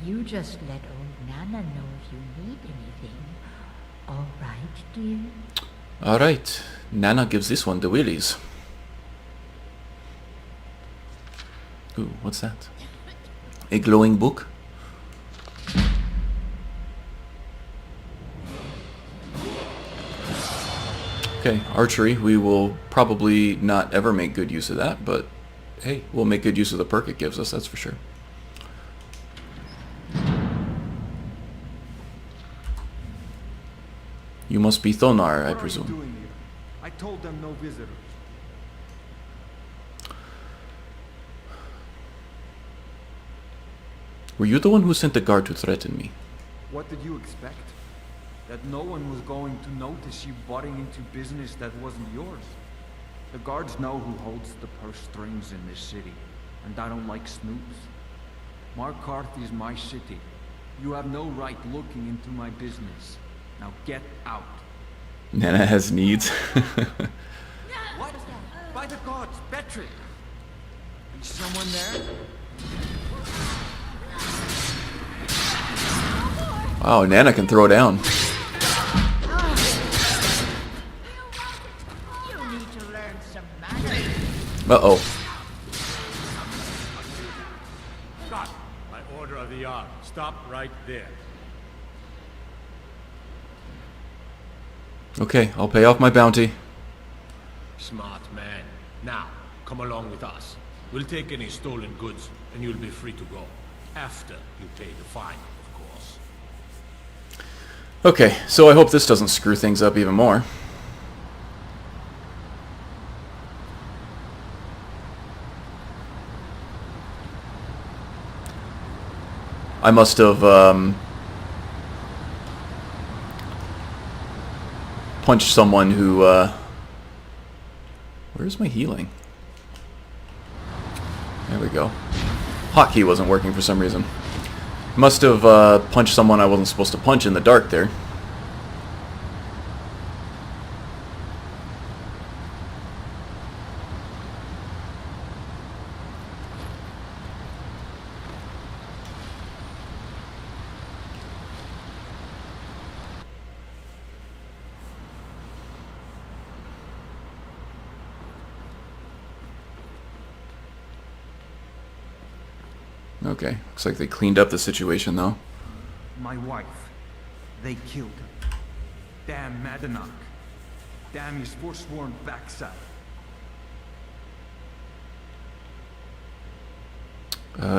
You just let old Nana know if you need anything. All right, dear? Alright, Nana gives this one the willies. Ooh, what's that? A glowing book? Okay, archery. We will probably not ever make good use of that, but hey, we'll make good use of the perk it gives us, that's for sure. You must be Thonar, I presume. What are you doing here? I told them no visitors. Were you the one who sent the guard to threaten me? What did you expect? That no one was going to notice you butting into business that wasn't yours? The guards know who holds the purse strings in this city, and I don't like snoops. Markarth is my city. You have no right looking into my business. Now get out. Nana has needs. What? By the gods, Betrick! Is someone there? Wow, Nana can throw down. You need to learn some manners. Uh-oh. Stop! By order of the Ark. Stop right there. Okay, I'll pay off my bounty. Smart man. Now, come along with us. We'll take any stolen goods, and you'll be free to go. After you pay the fine, of course. Okay, so I hope this doesn't screw things up even more. I must have punched someone who where's my healing? There we go. Hotkey wasn't working for some reason. Must have punched someone I wasn't supposed to punch in the dark there. Okay, looks like they cleaned up the situation though. My wife. They killed her. Damn Madanak. Damn his Foresworn backside.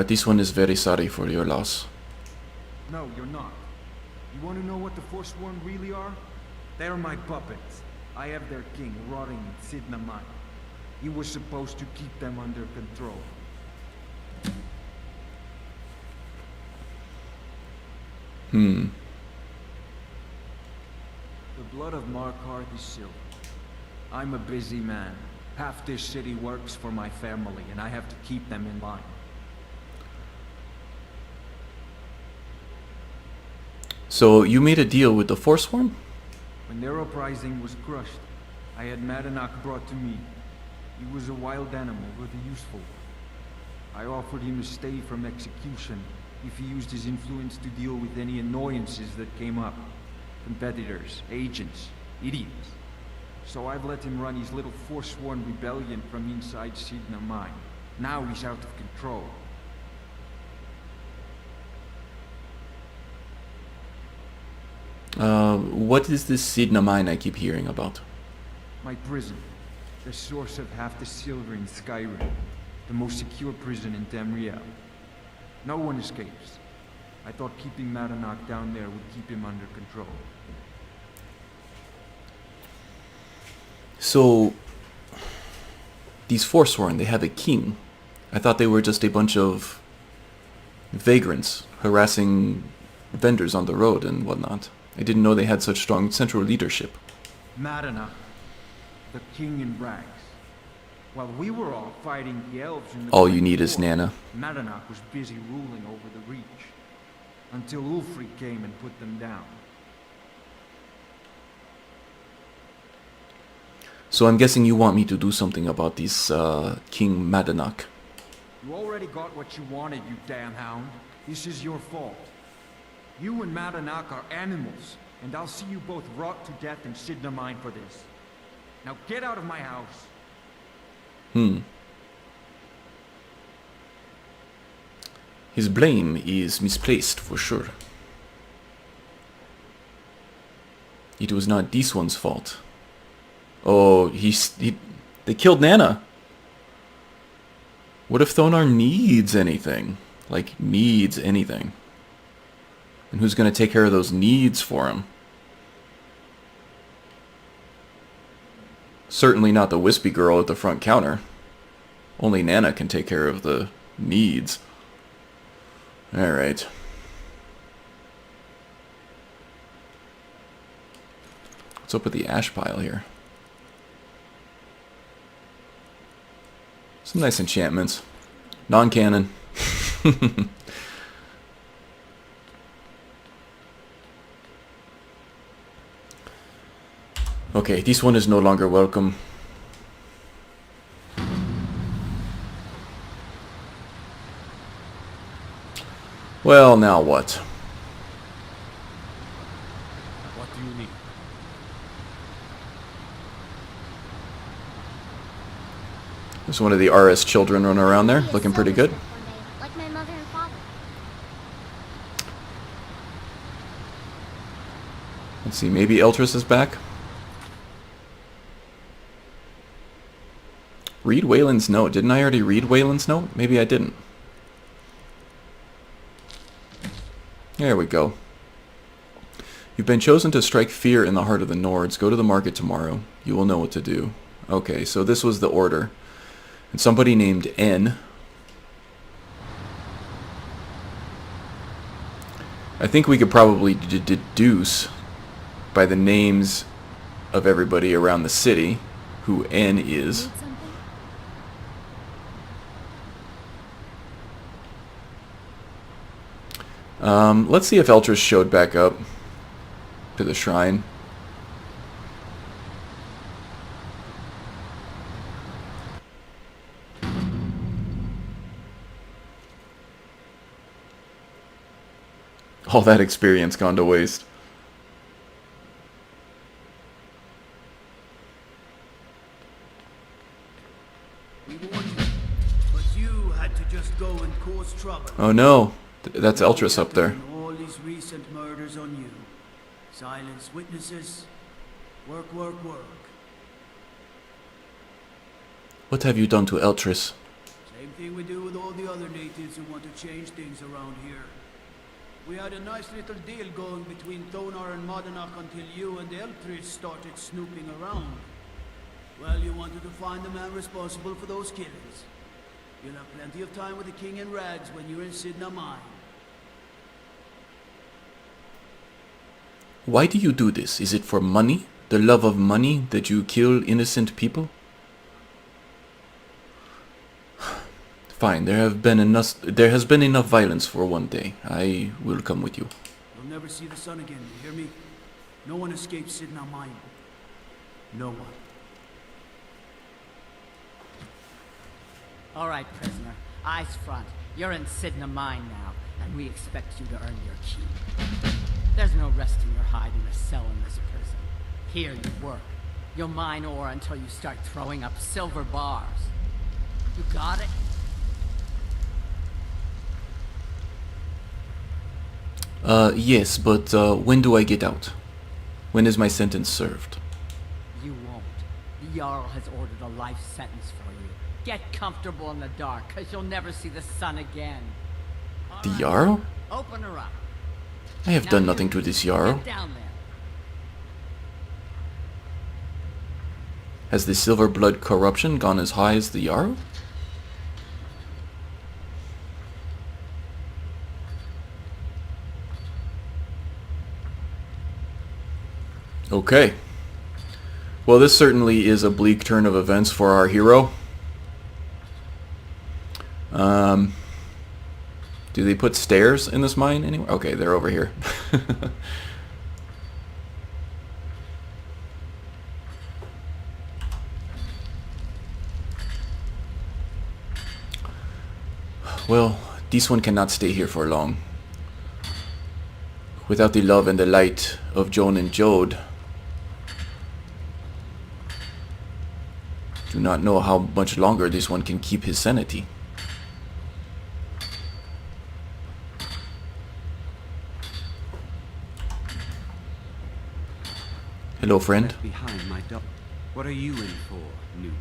This one is very sorry for your loss. No, you're not. You want to know what the Foresworn really are? They're my puppets. I have their king rotting in Sidna Mine. He was supposed to keep them under control. The blood of Markarth is silver. I'm a busy man. Half this city works for my family, and I have to keep them in line. So you made a deal with the Foresworn? When their uprising was crushed, I had Madanak brought to me. He was a wild animal, but a useful one. I offered him a stay from execution if he used his influence to deal with any annoyances that came up. Competitors, agents, idiots. So I've let him run his little Foresworn rebellion from inside Sidna Mine. Now he's out of control. What is this Sidna Mine I keep hearing about? My prison. The source of half the silver in Skyrim. The most secure prison in Tamriel. No one escapes. I thought keeping Madanak down there would keep him under control. So, these Foresworn, they have a king. I thought they were just a bunch of vagrants harassing vendors on the road and whatnot. I didn't know they had such strong central leadership. Madanak, the king in rags. While we were all fighting the elves in the All you need is War, Nana. Madanak was busy ruling over the Reach. Until Ulfric came and put them down. So I'm guessing you want me to do something about this King Madanak. You already got what you wanted, you damn hound. This is your fault. You and Madanak are animals, and I'll see you both rot to death in Sidna Mine for this. Now get out of my house. His blame is misplaced for sure. It was not this one's fault. Oh, they killed Nana. What if Thonar needs anything? Like, needs anything? And who's going to take care of those needs for him? Certainly not the wispy girl at the front counter. Only Nana can take care of the needs. Alright. What's up with the ash pile here? Some nice enchantments. Non-canon. Okay, this one is no longer welcome. Well, now what? What do you need? There's one of the RS children running around there, looking pretty good. Like my mother and father. Let's see, maybe Eltrus is back? Read Wayland's note. Didn't I already read Wayland's note? Maybe I didn't. There we go. You've been chosen to strike fear in the heart of the Nords. Go to the market tomorrow. You will know what to do. Okay, so this was the order. And somebody named N. I think we could probably deduce by the names of everybody around the city who N is. Let's see if Eltrus showed back up to the shrine. All that experience gone to waste. We warned you, but you had to just go and cause trouble. Oh no, that's Eltrus up there. All these recent murders on you. Silence witnesses. Work, work, work. What have you done to Eltrus? Same thing we do with all the other natives who want to change things around here. We had a nice little deal going between Thonar and Madanak until you and Eltrus started snooping around. Well, you wanted to find the man responsible for those killings. You'll have plenty of time with the king in rags when you're in Sidna Mine. Why do you do this? Is it for money? The love of money that you kill innocent people? Fine, there has been enough violence for one day. I will come with you. You'll never see the sun again, you hear me? No one escapes Sidna Mine. No one. All right, prisoner. Eyes front. You're in Sidna Mine now, and we expect you to earn your keep. There's no resting your hide in a cell in this prison. Here you work. You'll mine ore until you start throwing up silver bars. You got it? Yes, but when do I get out? When is my sentence served? You won't. The Jarl has ordered a life sentence for you. Get comfortable in the dark, because you'll never see the sun again. The Jarl? Open her up. I have Now done you nothing to this Jarl. Get down there. Has the silver blood corruption gone as high as the Jarl? Okay. Well, this certainly is a bleak turn of events for our hero. Do they put stairs in this mine anywhere? Okay, they're over here. Well, this one cannot stay here for long. Without the love and the light of Joan and Jode, do not know how much longer this one can keep his sanity. Hello, friend. Left behind my dog. What are you in for, new blood?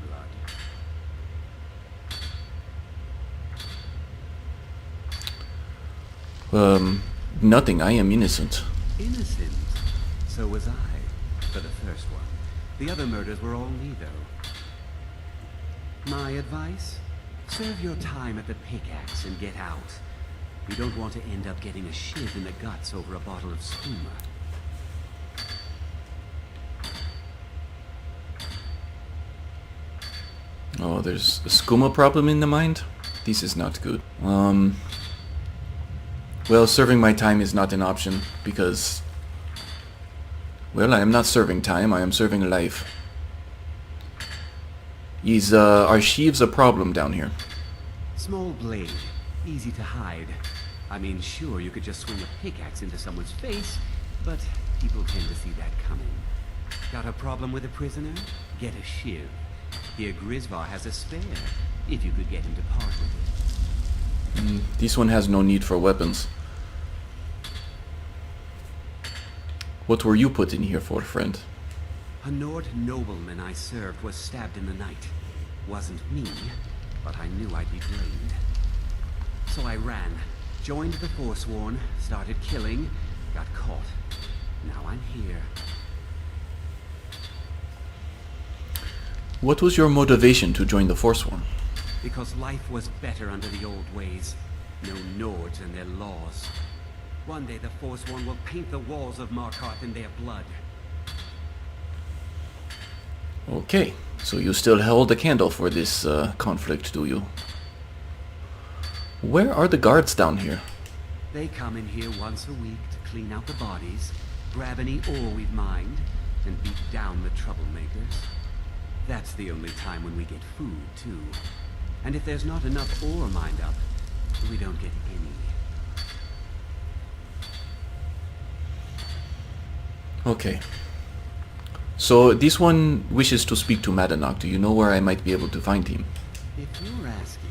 Nothing. I am innocent. Innocent? So was I, for the first one. The other murders were all me, though. My advice? Serve your time at the pickaxe and get out. You don't want to end up getting a shiv in the guts over a bottle of skooma. Oh, there's a skooma problem in the mind? This is not good. Well, serving my time is not an option, because... Well, I am not serving time, I am serving life. Are sheaves a problem down here? Small blade, easy to hide. I mean, sure, you could just swing a pickaxe into someone's face, but people tend to see that coming. Got a problem with a prisoner? Get a shiv. Here Grisvar has a spare, if you could get him to part with it. This one has no need for weapons. What were you put in here for, friend? A Nord nobleman I served was stabbed in the night. Wasn't me, but I knew I'd be blamed. So I ran, joined the Foresworn, started killing, got caught. Now I'm here. What was your motivation to join the Foresworn? Because life was better under the old ways. No Nords and their laws. One day the Foresworn will paint the walls of Markarth in their blood. Okay, so you still held a candle for this conflict, do you? Where are the guards down here? They come in here once a week to clean out the bodies, grab any ore we've mined, and beat down the troublemakers. That's the only time when we get food, too. And if there's not enough ore mined up, we don't get any. Okay. So this one wishes to speak to Madanak. Do you know where I might be able to find him? If you're asking,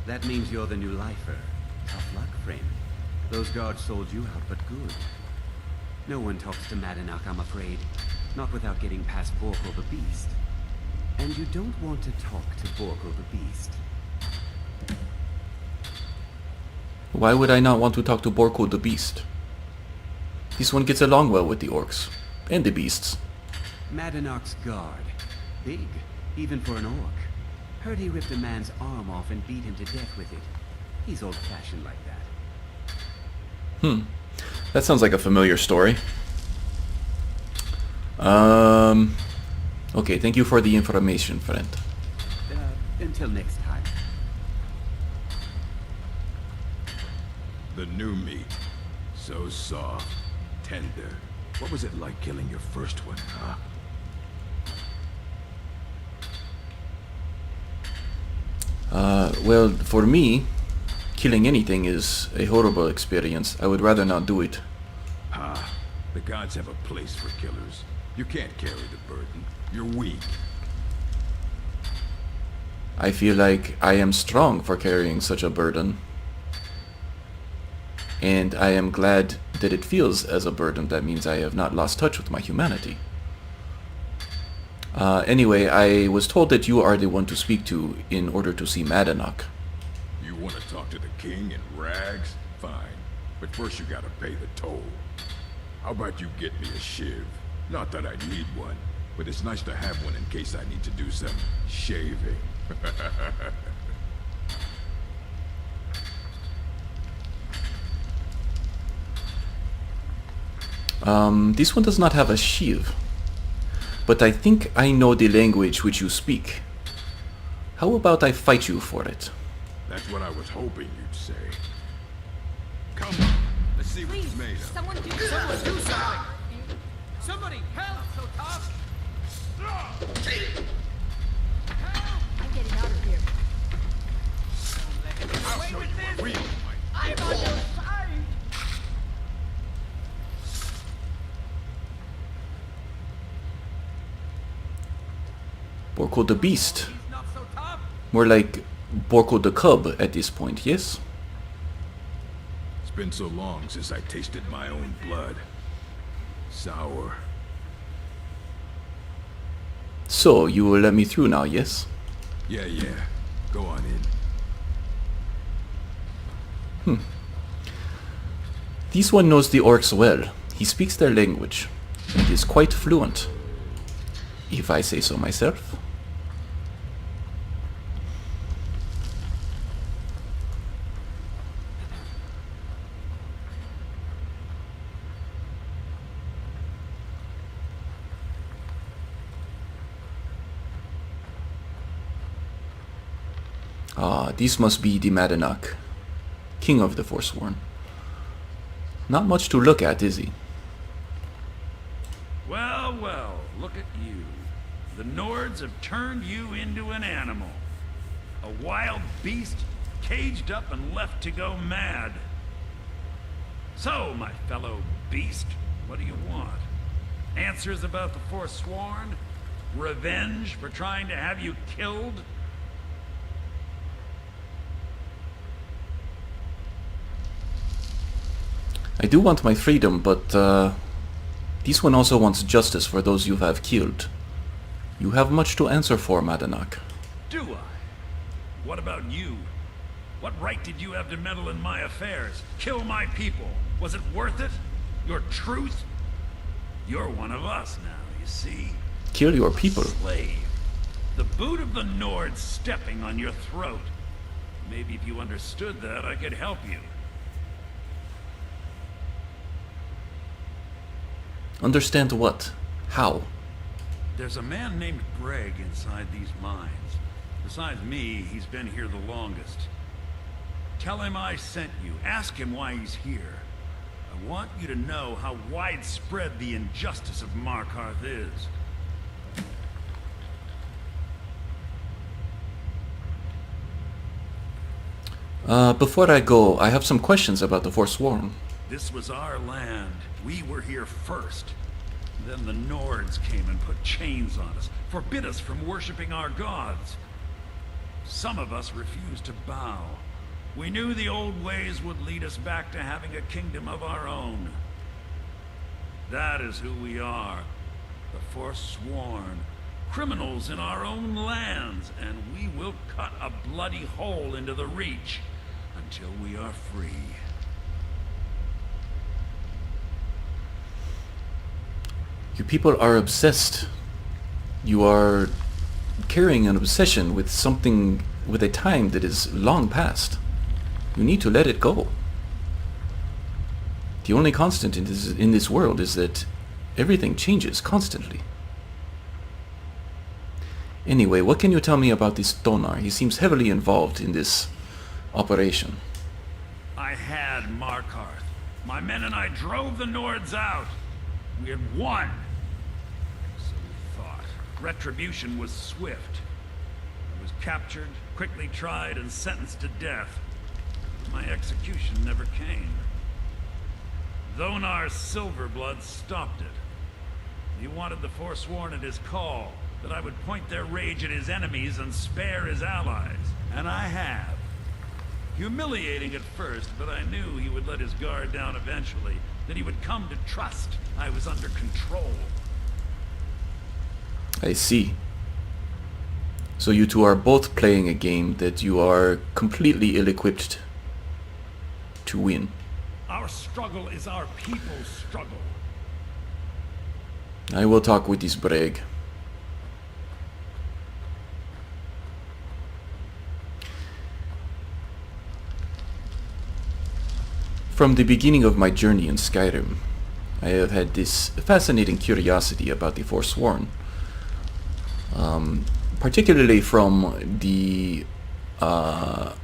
that means you're the new lifer. Tough luck, friend. Those guards sold you out, but good. No one talks to Madanak, I'm afraid. Not without getting past Borkul the Beast. And you don't want to talk to Borkul the Beast. Why would I not want to talk to Borkul the Beast? This one gets along well with the orcs. And the beasts. Madanak's guard. Big, even for an orc. Heard he ripped a man's arm off and beat him to death with it. He's old-fashioned like that. That sounds like a familiar story. Okay, thank you for the information, friend. Until next time. The new meat. So soft, tender. What was it like killing your first one, huh? Well, for me, killing anything is a horrible experience. I would rather not do it. Ah, the gods have a place for killers. You can't carry the burden. You're weak. I feel like I am strong for carrying such a burden. And I am glad that it feels as a burden. That means I have not lost touch with my humanity. Anyway, I was told that you are the one to speak to in order to see Madanak. You want to talk to the king in rags? Fine. But first you gotta pay the toll. How about you get me a shiv? Not that I need one, but it's nice to have one in case I need to do some shaving. This one does not have a shiv. But I think I know the language which you speak. How about I fight you for it? That's what I was hoping you'd say. Come on, let's see what it's made of. Someone do something! Somebody help! So tough! I'm getting out of here. Wait with this! Borko the Beast. More like Borko the Cub at this point, yes? It's been so long since I tasted my own blood. Sour. So, you will let me through now, yes? Yeah. Go on in. This one knows the orcs well. He speaks their language, and is quite fluent, if I say so myself. Ah, this must be the Madanak, king of the Foresworn. Not much to look at, is he? Well, look at you. The Nords have turned you into an animal. A wild beast, caged up and left to go mad. So, my fellow beast, what do you want? Answers about the Foresworn? Revenge for trying to have you killed? I do want my freedom, but this one also wants justice for those you have killed. You have much to answer for, Madanak. Do I? What about you? What right did you have to meddle in my affairs? Kill my people? Was it worth it? Your truth? You're one of us now, you see? Kill your people. Slave. The boot of the Nords stepping on your throat. Maybe if you understood that, I could help you. Understand what? How? There's a man named Greg inside these mines. Besides me, he's been here the longest. Tell him I sent you. Ask him why he's here. I want you to know how widespread the injustice of Markarth is. Before I go, I have some questions about the Foresworn. This was our land. We were here first. Then the Nords came and put chains on us, forbid us from worshipping our gods. Some of us refused to bow. We knew the old ways would lead us back to having a kingdom of our own. That is who we are. The Foresworn. Criminals in our own lands, and we will cut a bloody hole into the Reach until we are free. You people are obsessed. You are carrying an obsession with something, with a time that is long past. You need to let it go. The only constant in this world is that everything changes constantly. Anyway, what can you tell me about this Tonar? He seems heavily involved in this operation. I had Markarth. My men and I drove the Nords out. We had won. So we thought. Retribution was swift. I was captured, quickly tried, and sentenced to death. My execution never came. Thonar's Silverblood stopped it. He wanted the Foresworn at his call, that I would point their rage at his enemies and spare his allies. And I have. Humiliating at first, but I knew he would let his guard down eventually, that he would come to trust I was under control. I see. So you two are both playing a game that you are completely ill-equipped to win. Our struggle is our people's struggle. I will talk with this Breg. From the beginning of my journey in Skyrim, I have had this fascinating curiosity about the Foresworn. Particularly from the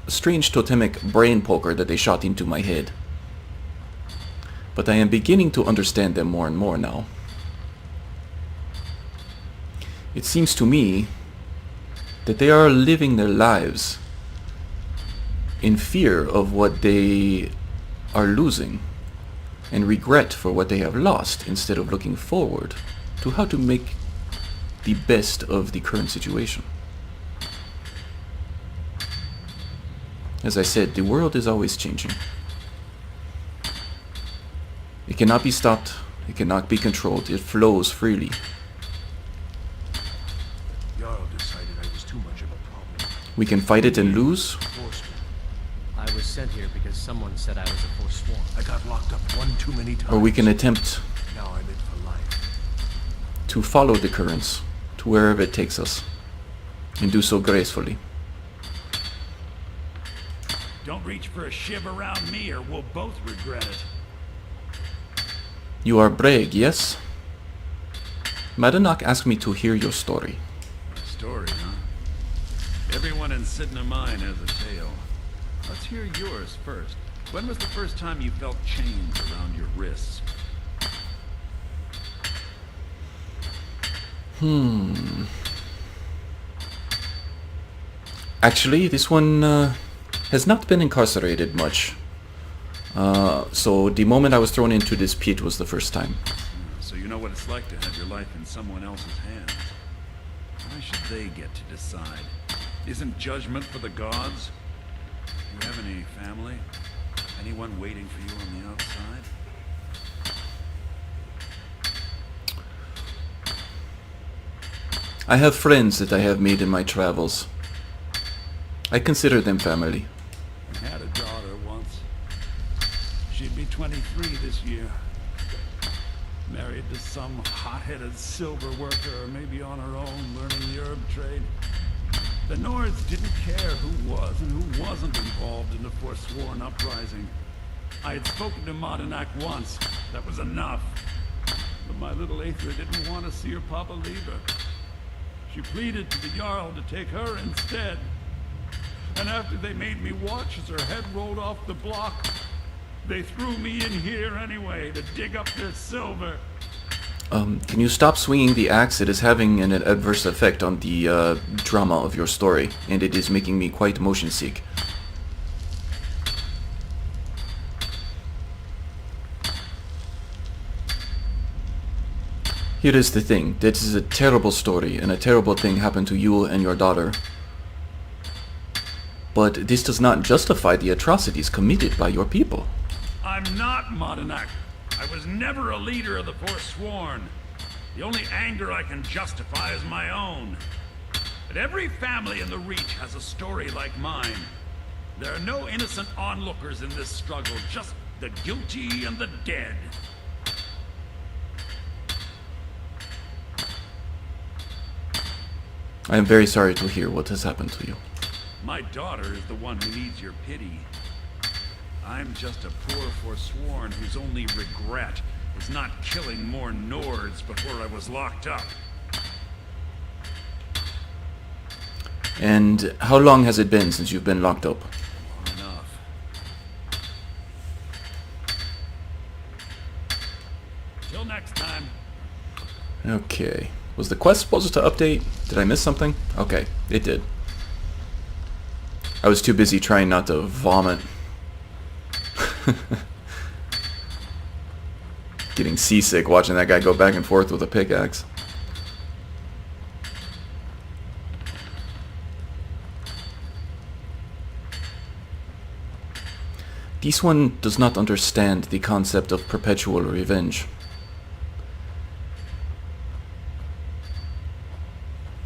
strange totemic brain poker that they shot into my head. But I am beginning to understand them more and more now. It seems to me that they are living their lives in fear of what they are losing and regret for what they have lost, instead of looking forward to how to make the best of the current situation. As I said, the world is always changing. It cannot be stopped, it cannot be controlled, it flows freely. Jarl decided I was too much of a problem. We can fight it and lose, Foresworn. I was sent here because someone said I was a Foresworn. I got locked up one too many times. or we can attempt Now I'm in for life. to follow the currents to wherever it takes us, and do so gracefully. Don't reach for a shiv around me or we'll both regret it. You are Breg, yes? Madanak asked me to hear your story. Story, huh? Everyone in Sidna Mine has a tale. Let's hear yours first. When was the first time you felt chains around your wrists? Actually, this one has not been incarcerated much. So the moment I was thrown into this pit was the first time. So you know what it's like to have your life in someone else's hands. Why should they get to decide? Isn't judgment for the gods? Do you have any family? Anyone waiting for you on the outside? I have friends that I have made in my travels. I consider them family. I had a daughter once. She'd be 23 this year. Married to some hot-headed silver worker, or maybe on her own, learning the herb trade. The Nords didn't care who was and who wasn't involved in the Foresworn uprising. I had spoken to Madanak once. That was enough. But my little Aethra didn't want to see her papa leave her. She pleaded to the Jarl to take her instead. And after they made me watch as her head rolled off the block, they threw me in here anyway to dig up their silver. Can you stop swinging the axe? It is having an adverse effect on the drama of your story, and it is making me quite motion sick. Here is the thing. This is a terrible story, and a terrible thing happened to you and your daughter. But this does not justify the atrocities committed by your people. I'm not Madanak. I was never a leader of the Foresworn. The only anger I can justify is my own. But every family in the Reach has a story like mine. There are no innocent onlookers in this struggle, just the guilty and the dead. I am very sorry to hear what has happened to you. My daughter is the one who needs your pity. I'm just a poor Foresworn whose only regret is not killing more Nords before I was locked up. And how long has it been since you've been locked up? Long enough. Till next time. Okay. Was the quest supposed to update? Did I miss something? Okay, it did. I was too busy trying not to vomit. Getting seasick watching that guy go back and forth with a pickaxe. This one does not understand the concept of perpetual revenge.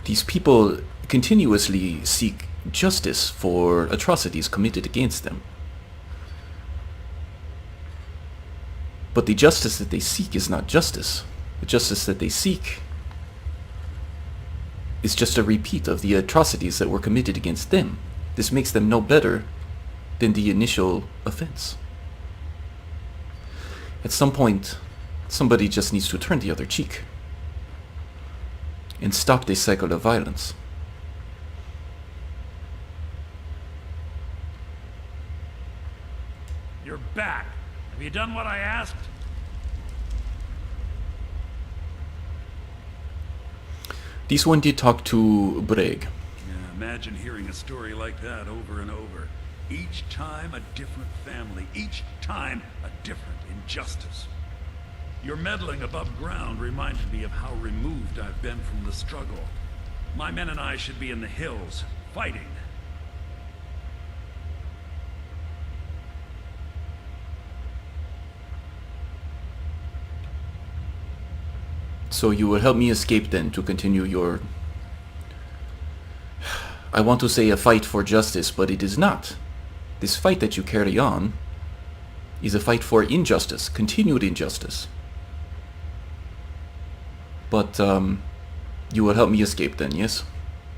These people continuously seek justice for atrocities committed against them. But the justice that they seek is not justice. The justice that they seek is just a repeat of the atrocities that were committed against them. This makes them no better than the initial offense. At some point, somebody just needs to turn the other cheek and stop this cycle of violence. You're back. Have you done what I asked? This one did talk to Breg. Yeah, imagine hearing a story like that over and over. Each time a different family. Each time a different injustice. Your meddling above ground reminded me of how removed I've been from the struggle. My men and I should be in the hills, fighting. So you will help me escape then to continue your... I want to say a fight for justice, but it is not. This fight that you carry on is a fight for injustice, continued injustice. But, you will help me escape then, yes?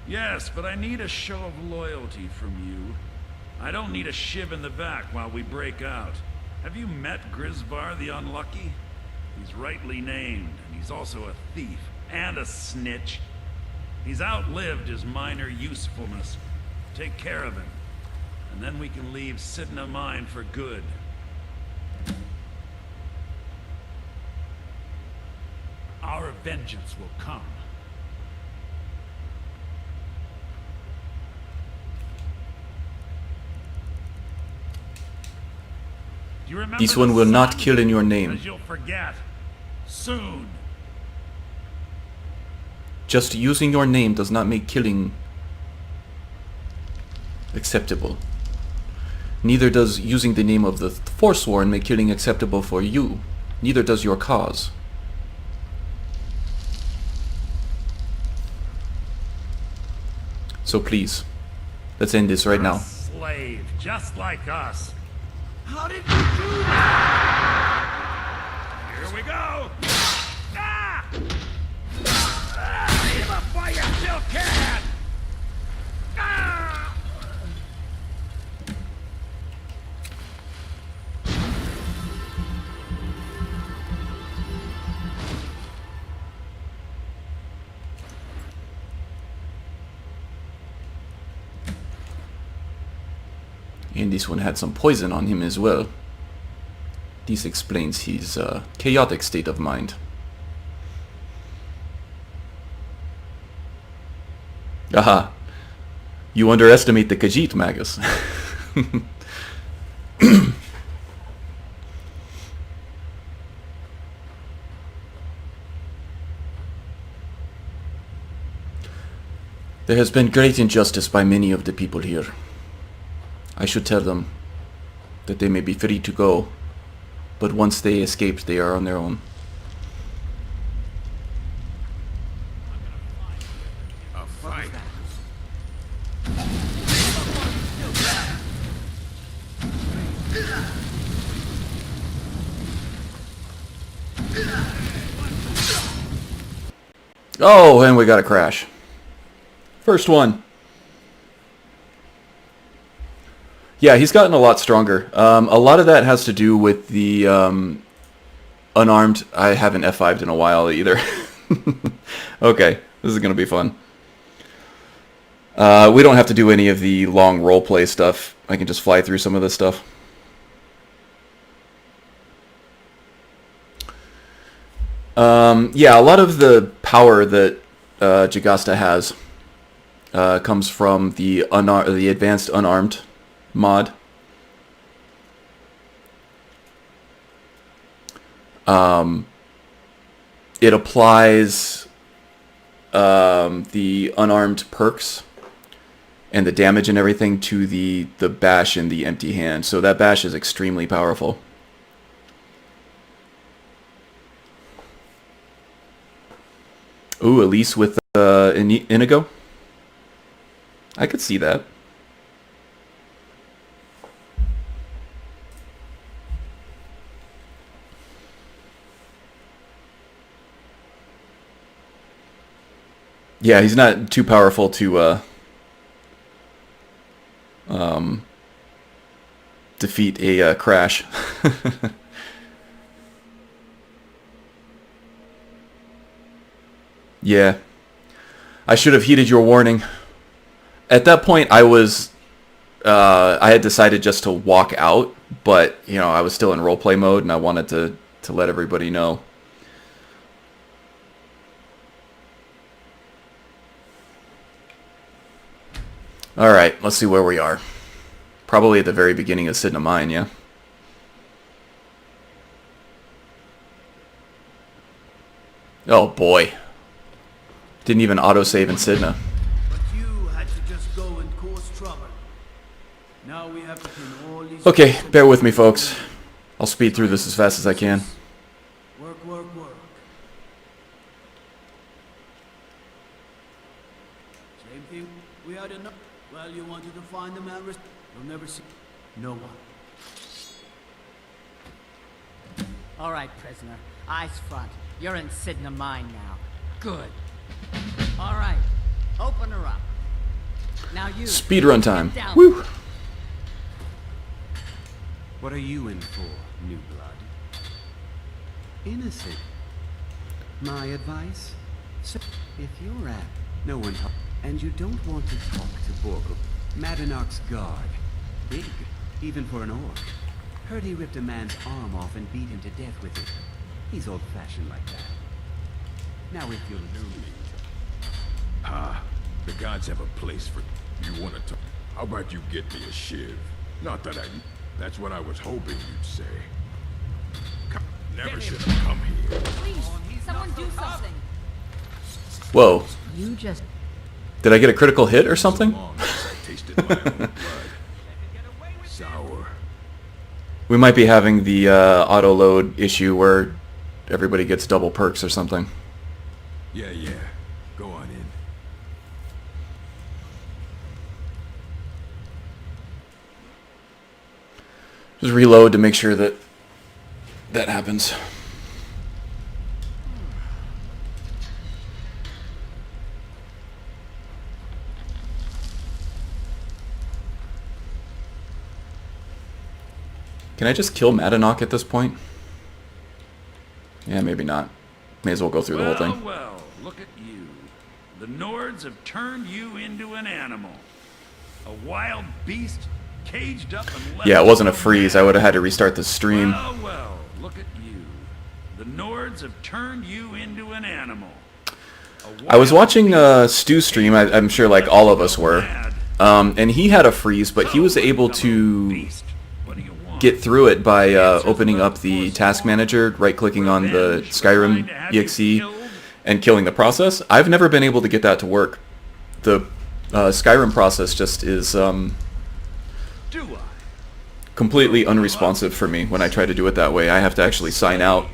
Yes, but I need a show of loyalty from you. I don't need a shiv in the back while we break out. Have you met Grisvar the Unlucky? He's rightly named, and he's also a thief and a snitch. He's outlived his minor usefulness. Take care of him, and then we can leave Sidna Mine for good. Our vengeance will come. Do you remember This one will not kill in your name. Because you'll forget. Soon. Just using your name does not make killing acceptable. Neither does using the name of the Foresworn make killing acceptable for you. Neither does your cause. So please, let's end this right now. Slave, just like us. How did you do that? Here we go. Ah! Give up while you still can. Ah! And this one had some poison on him as well. This explains his chaotic state of mind. Aha! You underestimate the Khajiit, Magus. There has been great injustice by many of the people here. I should tell them that they may be free to go, but once they escaped, they are on their own. A fight. Oh, and we got a crash. First one. Yeah, he's gotten a lot stronger. A lot of that has to do with the unarmed. I haven't F5'd in a while either. Okay, this is going to be fun. We don't have to do any of the long roleplay stuff. I can just fly through some of this stuff. Yeah, a lot of the power that Jagasta has comes from the advanced unarmed mod. It applies the unarmed perks and the damage and everything to the bash and the empty hand. So that bash is extremely powerful. Ooh, Elise with Inigo? I could see that. Yeah, he's not too powerful to defeat a crash. Yeah. I should have heeded your warning. At that point, I had decided just to walk out, but, you know, I was still in roleplay mode, and I wanted to let everybody know. Alright, let's see where we are. Probably at the very beginning of Sidna Mine, yeah? Oh boy. Didn't even autosave in Sidna. But you had to just go and cause trouble. Now we have to pin all these... Okay, bear with me, folks. I'll speed through this as fast as I can. Work, work, work. Same thing. We had enough. Well, you wanted to find the man. You'll never see no one. All right, prisoner. Eyes front. You're in Sidna Mine now. Good. All right. Open her up. Now you... Speedrun time. get down. Woo! What are you in for, new blood? Innocent. My advice? So, if you're at no one and you don't want to talk to Borgel, Madanak's guard. Big, even for an orc. Heard he ripped a man's arm off and beat him to death with it. He's old-fashioned like that. Now if you're lonely... Ah, the gods have a place for you want to talk. How about you get me a shiv? Not that I... That's what I was hoping you'd say. Never should have come here. Please, someone do something. Whoa. You just... Did I get a critical hit or something? Long since I tasted my own blood. Sour. We might be having the auto-load issue where everybody gets double perks or something. Yeah, go on in. Just reload to make sure that that happens. Can I just kill Madanak at this point? Yeah, maybe not. May as well go through the whole thing. Well, look at you. The Nords have turned you into an animal. A wild beast, caged up and left... Yeah, it wasn't a freeze. I would have had to restart the stream. Well, look at you. The Nords have turned you into an animal. I was watching Stu stream, I'm sure like all of us were, and he had a freeze, but he was able to get through it by opening up the task manager, right-clicking on the Skyrim EXE, and killing the process. I've never been able to get that to work. The Skyrim process just is completely unresponsive for me when I try to do it that way. I have to actually sign out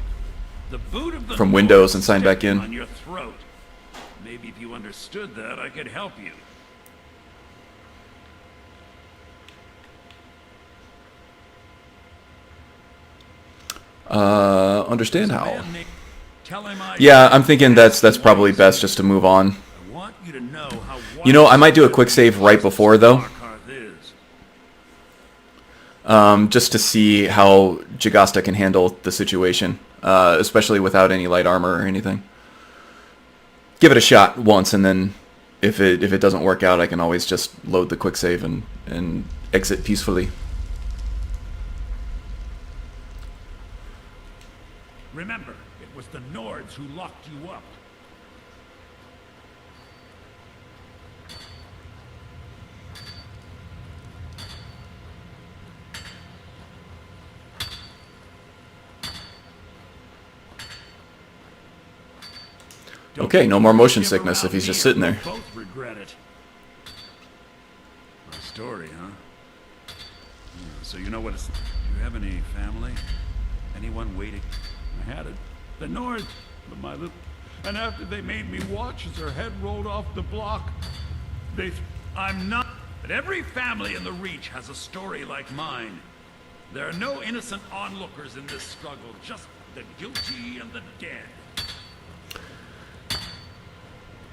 from Windows and sign back in. On your throat. Maybe if you understood that, I could help you. Understand how? Yeah, I'm thinking that's probably best just to move on. You know, I might do a quick save right before though. Just to see how Jagasta can handle the situation, especially without any light armor or anything. Give it a shot once, and then if it doesn't work out, I can always just load the quick save and exit peacefully. Remember, it was the Nords who locked you up. Okay, no more motion sickness if he's just sitting there. Both regret it. My story, huh? So you know what it's... Do you have any family? Anyone waiting? I had it. The North, my little... And after they made me watch as her head rolled off the block, I'm not... But every family in the Reach has a story like mine. There are no innocent onlookers in this struggle, just the guilty and the dead.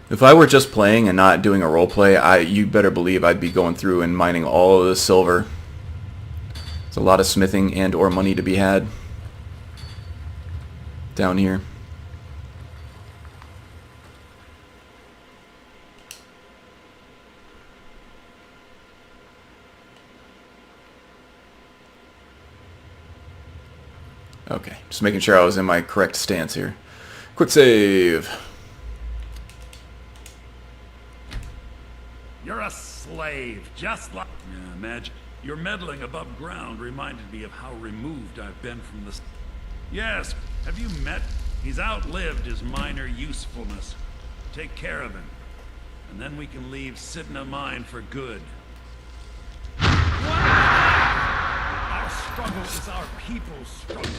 If I were just playing and not doing a roleplay, you better believe I'd be going through and mining all of the silver. There's a lot of smithing and or money to be had down here. Okay, just making sure I was in my correct stance here. Quick save. You're a slave, just like... Yeah, imagine. Your meddling above ground reminded me of how removed I've been from the... Yes, have you met He's outlived his minor usefulness. Take care of him, and then we can leave Sidna Mine for good. Our struggle is our people's struggle.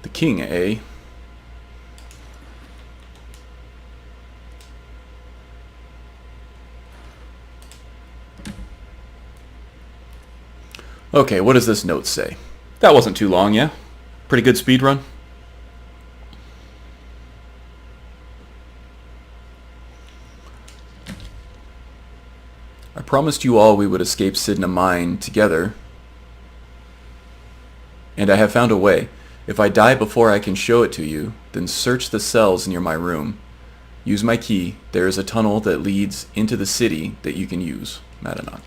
The king, eh? Okay, what does this note say? That wasn't too long, yeah? Pretty good speed run. I promised you all we would escape Sidna Mine together, and I have found a way. If I die before I can show it to you, then search the cells near my room. Use my key. There is a tunnel that leads into the city that you can use. Madanak.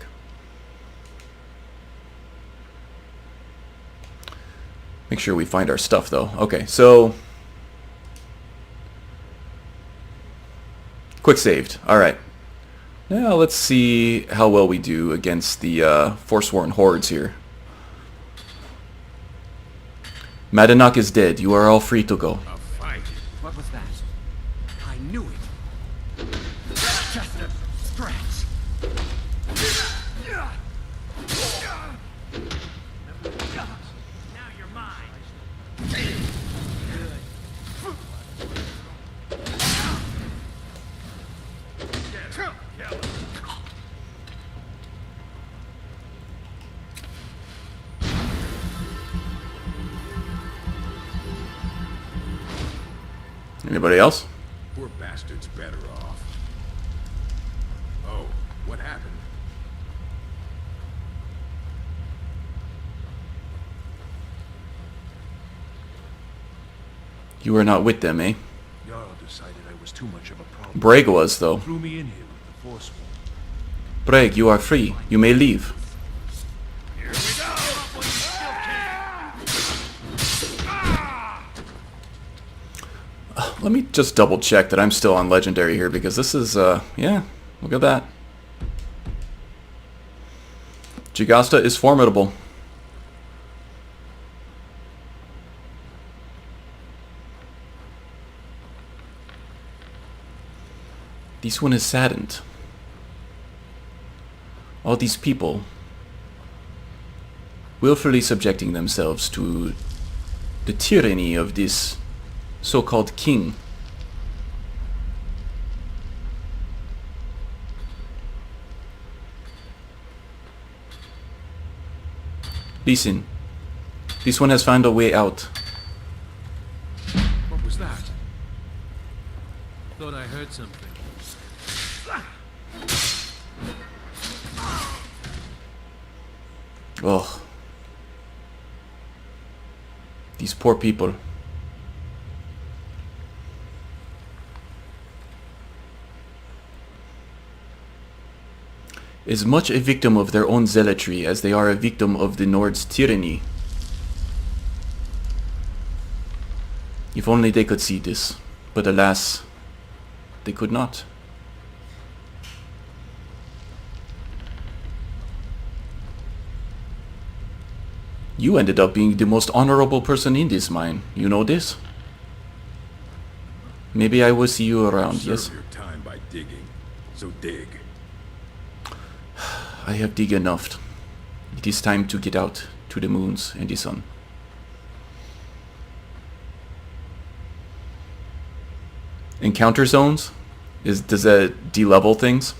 Make sure we find our stuff, though. Okay, so... quick saved. Alright. Now let's see how well we do against the Foresworn hordes here. Madanak is dead. You are all free to go. A fight? What was that? I knew it. Just a scratch. Now you're mine. Anybody else? Poor bastard's better off. Oh, what happened? You were not with them, eh? Jarl decided I was too much of a problem. Brag was, though. Threw me in here with the Foresworn. Brag, you are free. You may leave. Here we go! Let me just double check that I'm still on Legendary here, because this is, yeah, look at that. Jagasta is formidable. This one is saddened. All these people willfully subjecting themselves to the tyranny of this so-called king. Listen, this one has found a way out. What was that? Thought I heard something. Oh, these poor people. As much a victim of their own zealotry as they are a victim of the Nord's tyranny. If only they could see this, but alas, they could not. You ended up being the most honorable person in this mine. You know this? Maybe I will see you around, yes? Serve your time by digging. So dig. I have dig enough. It is time to get out to the moons and the sun. Encounter zones? Does that de-level things?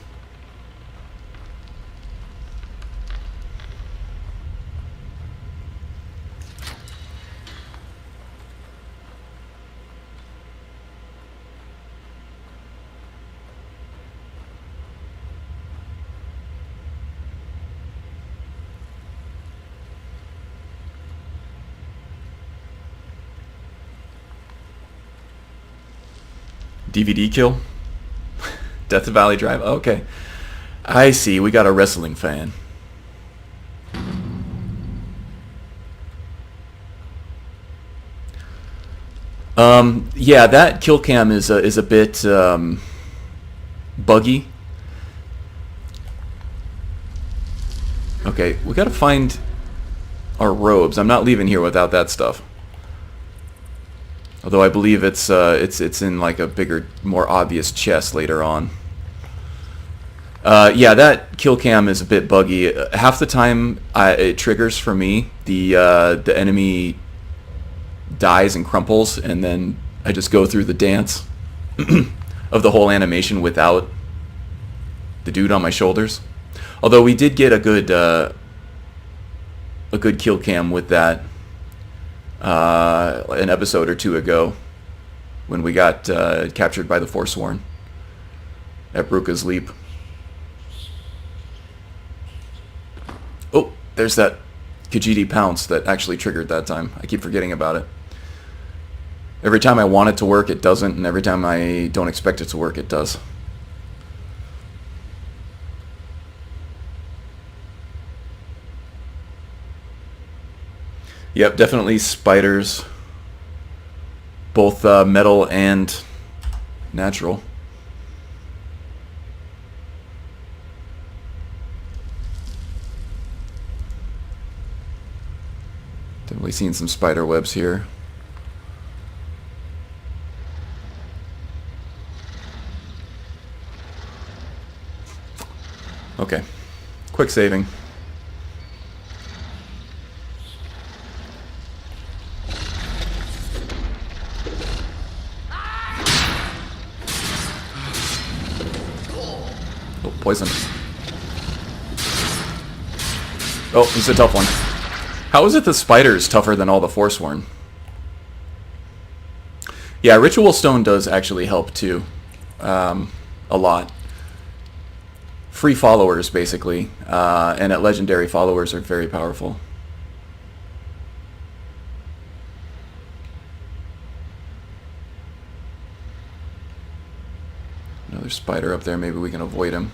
DVD kill? Death Valley Drive? Okay. I see, we got a wrestling fan. Yeah, that kill cam is a bit buggy. Okay, we gotta find our robes. I'm not leaving here without that stuff. Although I believe it's in like a bigger, more obvious chest later on. Yeah, that kill cam is a bit buggy. Half the time it triggers for me. The enemy dies and crumples, and then I just go through the dance of the whole animation without the dude on my shoulders. Although we did get a good kill cam with that an episode or two ago when we got captured by the Foresworn at Bruka's Leap. Oh, there's that Khajiiti pounce that actually triggered that time. I keep forgetting about it. Every time I want it to work, it doesn't, and every time I don't expect it to work, it does. Yep, definitely spiders. Both metal and natural. Definitely seen some spider webs here. Okay. Quick saving. Oh, poison. Oh, he's a tough one. How is it the spider's tougher than all the Foresworn? Yeah, Ritual Stone does actually help too. A lot. Free followers, basically. And at Legendary, followers are very powerful. Another spider up there. Maybe we can avoid him.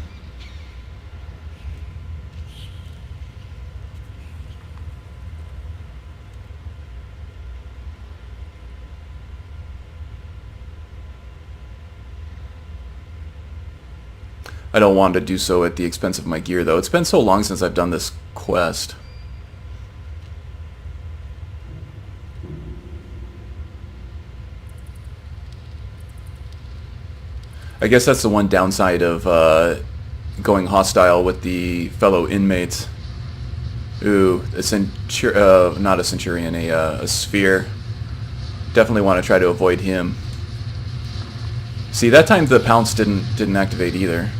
I don't want to do so at the expense of my gear, though. It's been so long since I've done this quest. I guess that's the one downside of going hostile with the fellow inmates. Ooh, not a centurion, a sphere. Definitely want to try to avoid him. See, that time the pounce didn't activate either.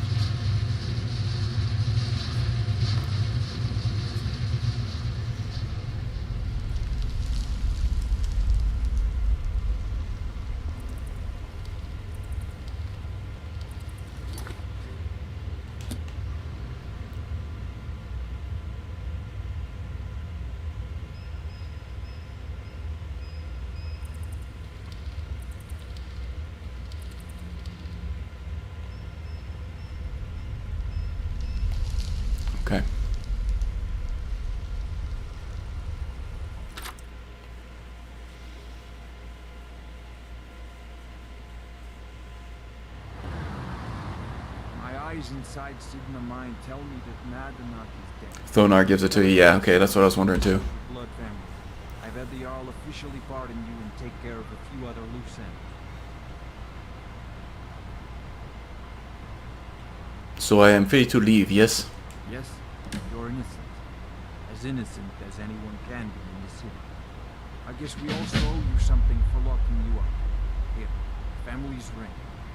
Okay. My eyes inside Sigma Mind tell me that Madanak is dead. Thonar gives it to you. Yeah, okay, that's what I was wondering too. Blood family. I've had the Jarl officially pardon you and take care of a few other loose ends. So I am free to leave, yes? Yes, you're innocent. As innocent as anyone can be in the city. I guess we also owe you something for locking you up. Here, family's ring,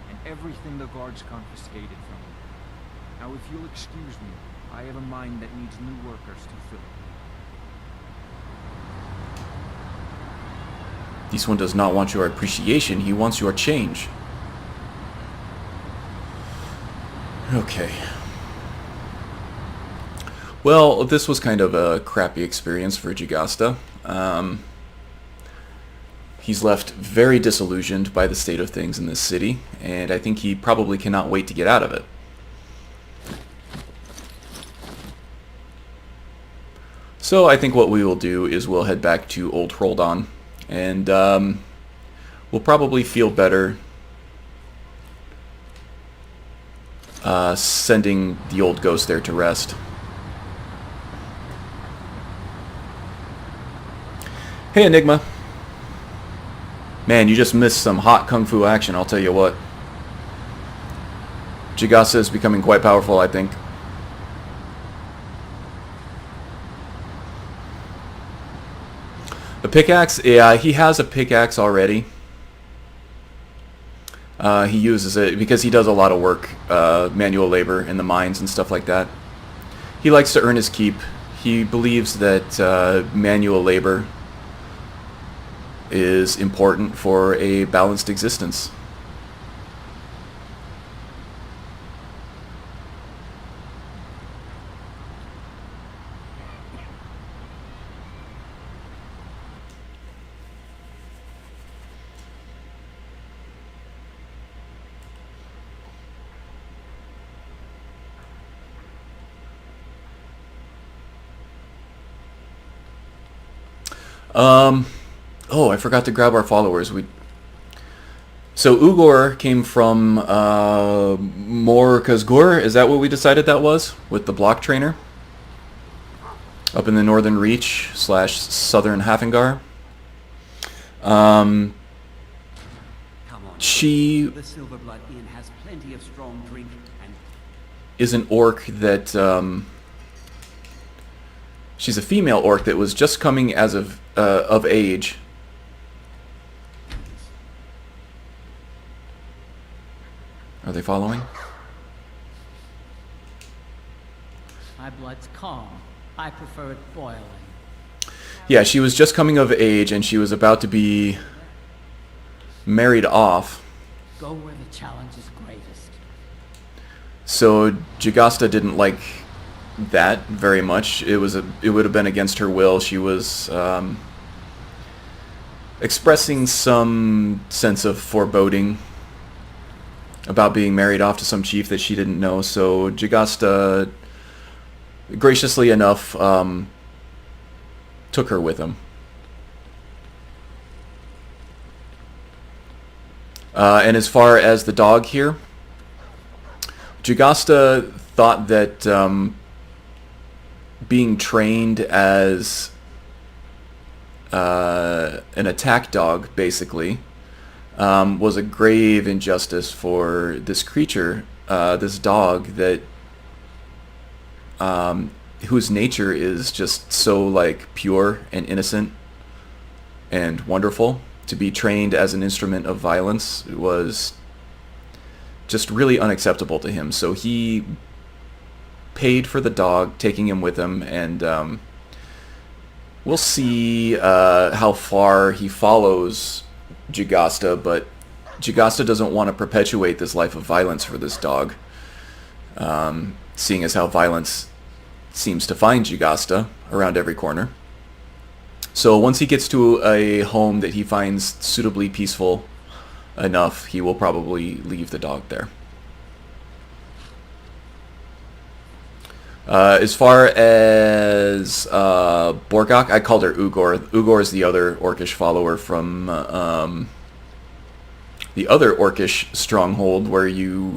and everything the guards confiscated from you. Now if you'll excuse me, I have a mine that needs new workers to fill. This one does not want your appreciation, he wants your change. Okay. Well, this was kind of a crappy experience for Jagasta. He's left very disillusioned by the state of things in this city, and I think he probably cannot wait to get out of it. So I think what we will do is we'll head back to Old Hroldon, and we'll probably feel better sending the old ghost there to rest. Hey, Enigma. Man, you just missed some hot kung fu action, I'll tell you what. Jagasta is becoming quite powerful, I think. A pickaxe? Yeah, he has a pickaxe already. He uses it because he does a lot of work, manual labor in the mines and stuff like that. He likes to earn his keep. He believes that manual labor is important for a balanced existence. Oh, I forgot to grab our followers. So Ugor came from Morkazgur. Is that what we decided that was? With the block trainer? Up in the Northern Reach / Southern Hafingar. She The Silverblood Inn has plenty of strong drink and is an orc that she's a female orc that was just coming as of age. Are they following? My blood's calm. I prefer it boiling. Yeah, she was just coming of age and she was about to be married off. Go where the challenge is greatest. So Jagasta didn't like that very much. It would have been against her will. She was expressing some sense of foreboding about being married off to some chief that she didn't know. So Jagasta, graciously enough, took her with him. And as far as the dog here, Jagasta thought that being trained as an attack dog, basically, was a grave injustice for this creature, this dog that whose nature is just so like pure and innocent and wonderful. To be trained as an instrument of violence was just really unacceptable to him. So he paid for the dog, taking him with him, and we'll see how far he follows Jagasta, but Jagasta doesn't want to perpetuate this life of violence for this dog, seeing as how violence seems to find Jagasta around every corner. So once he gets to a home that he finds suitably peaceful enough, he will probably leave the dog there. As far as Borgak, I called her Ugor. Ugor is the other orcish follower from the other orcish stronghold where you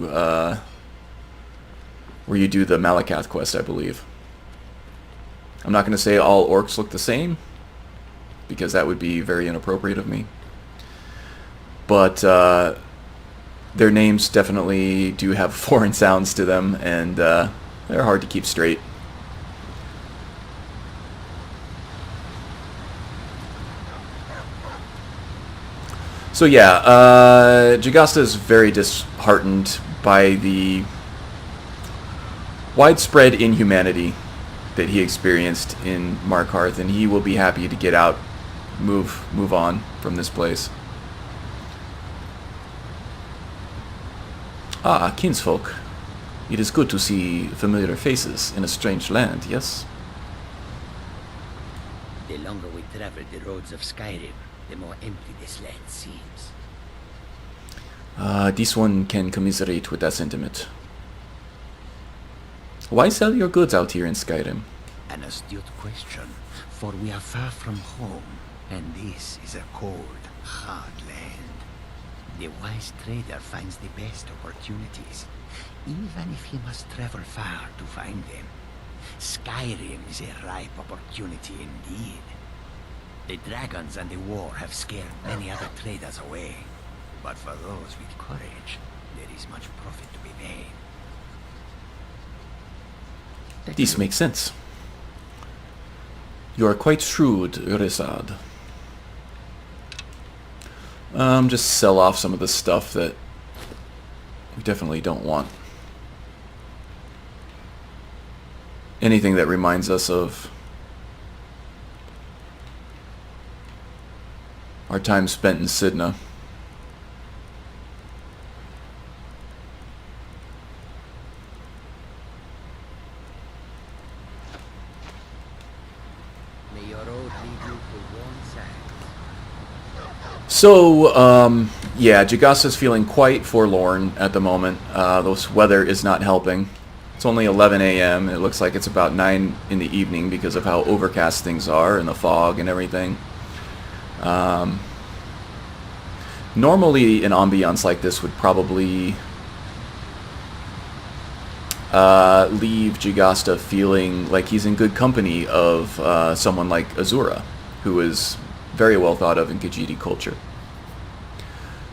do the Malakath quest, I believe. I'm not going to say all orcs look the same, because that would be very inappropriate of me. But their names definitely do have foreign sounds to them, and they're hard to keep straight. So yeah, Jagasta is very disheartened by the widespread inhumanity that he experienced in Markarth, and he will be happy to get out, move on from this place. Ah, kinsfolk. It is good to see familiar faces in a strange land, yes? The longer we travel the roads of Skyrim, the more empty this land seems. This one can commiserate with that sentiment. Why sell your goods out here in Skyrim? An astute question, for we are far from home, and this is a cold, hard land. The wise trader finds the best opportunities, even if he must travel far to find them. Skyrim is a ripe opportunity indeed. The dragons and the war have scared many other traders away. But for those with courage, there is much profit to be made. This makes sense. You are quite shrewd, Urizad. Just sell off some of the stuff that we definitely don't want. Anything that reminds us of our time spent in Sidna. May your road lead you to warm sands. So, yeah, Jagasta's feeling quite forlorn at the moment. This weather is not helping. It's only 11 a.m. It looks like it's about 9 in the evening because of how overcast things are and the fog and everything. Normally, an ambiance like this would probably leave Jagasta feeling like he's in good company of someone like Azura, who is very well thought of in Khajiiti culture.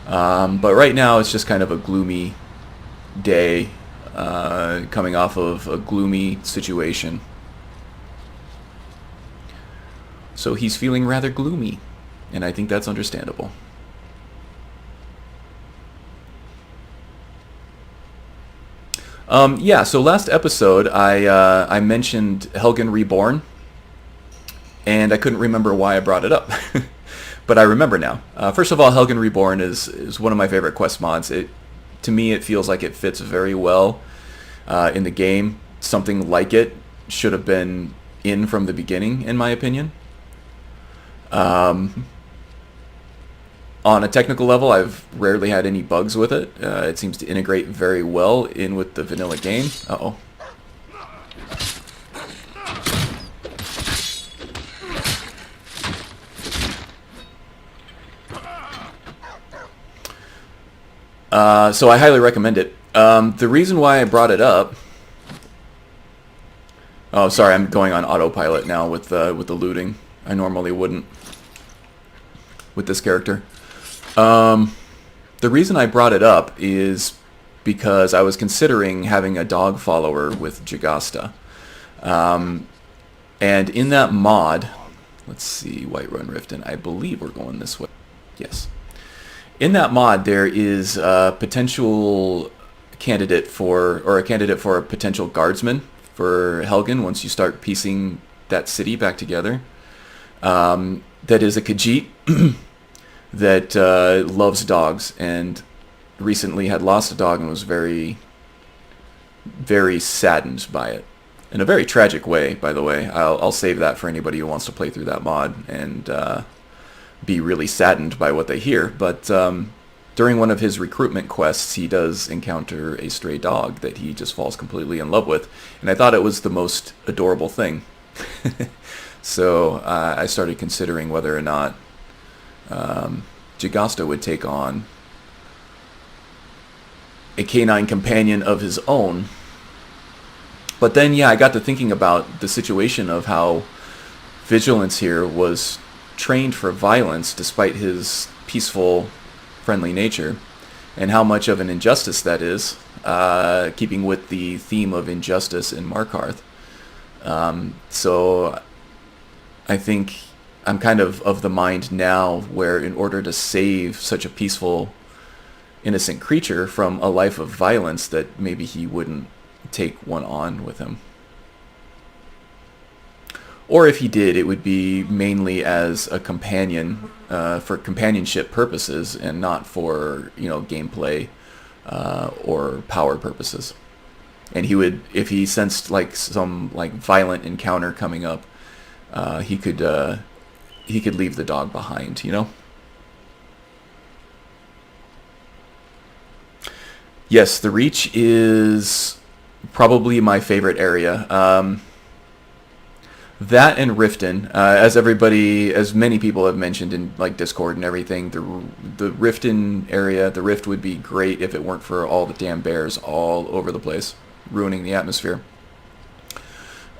But right now, it's just kind of a gloomy day, coming off of a gloomy situation. So he's feeling rather gloomy, and I think that's understandable. Yeah, so last episode I mentioned Helgen Reborn, and I couldn't remember why I brought it up, but I remember now. First of all, Helgen Reborn is one of my favorite quest mods. To me, it feels like it fits very well in the game. Something like it should have been in from the beginning, in my opinion. On a technical level, I've rarely had any bugs with it. It seems to integrate very well in with the vanilla game. Uh-oh. So I highly recommend it. The reason why I brought it up... Oh, sorry, I'm going on autopilot now with the looting. I normally wouldn't with this character. The reason I brought it up is because I was considering having a dog follower with Jagasta. And in that mod, let's see, Whiterun Riften, I believe we're going this way. Yes. In that mod, there is a potential candidate for, or a candidate for a potential guardsman for Helgen once you start piecing that city back together. That is a Khajiit that loves dogs and recently had lost a dog and was very, very saddened by it. In a very tragic way, by the way. I'll save that for anybody who wants to play through that mod and be really saddened by what they hear. But during one of his recruitment quests, he does encounter a stray dog that he just falls completely in love with. And I thought it was the most adorable thing. So I started considering whether or not Jagasta would take on a canine companion of his own. But then, yeah, I got to thinking about the situation of how Vigilance here was trained for violence despite his peaceful, friendly nature, and how much of an injustice that is, keeping with the theme of injustice in Markarth. So I think I'm kind of the mind now where in order to save such a peaceful, innocent creature from a life of violence, that maybe he wouldn't take one on with him. Or if he did, it would be mainly as a companion, for companionship purposes, and not for, gameplay or power purposes. And he would, if he sensed some violent encounter coming up, he could leave the dog behind, Yes, the Reach is probably my favorite area. That and Riften, as many people have mentioned in Discord and everything, the Riften area, the Rift would be great if it weren't for all the damn bears all over the place, ruining the atmosphere.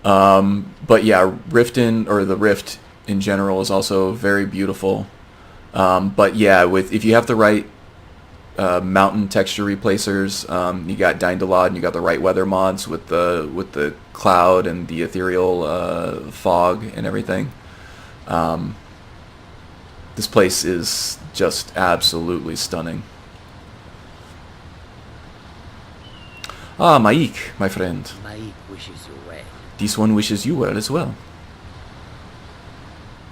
But yeah, Riften, or the Rift, in general is also very beautiful. But yeah, if you have the right mountain texture replacers, you got Daindalod and you got the right weather mods with the cloud and the ethereal fog and everything. This place is just absolutely stunning. Ah, Maik, my friend. Maik wishes you well. This one wishes you well as well.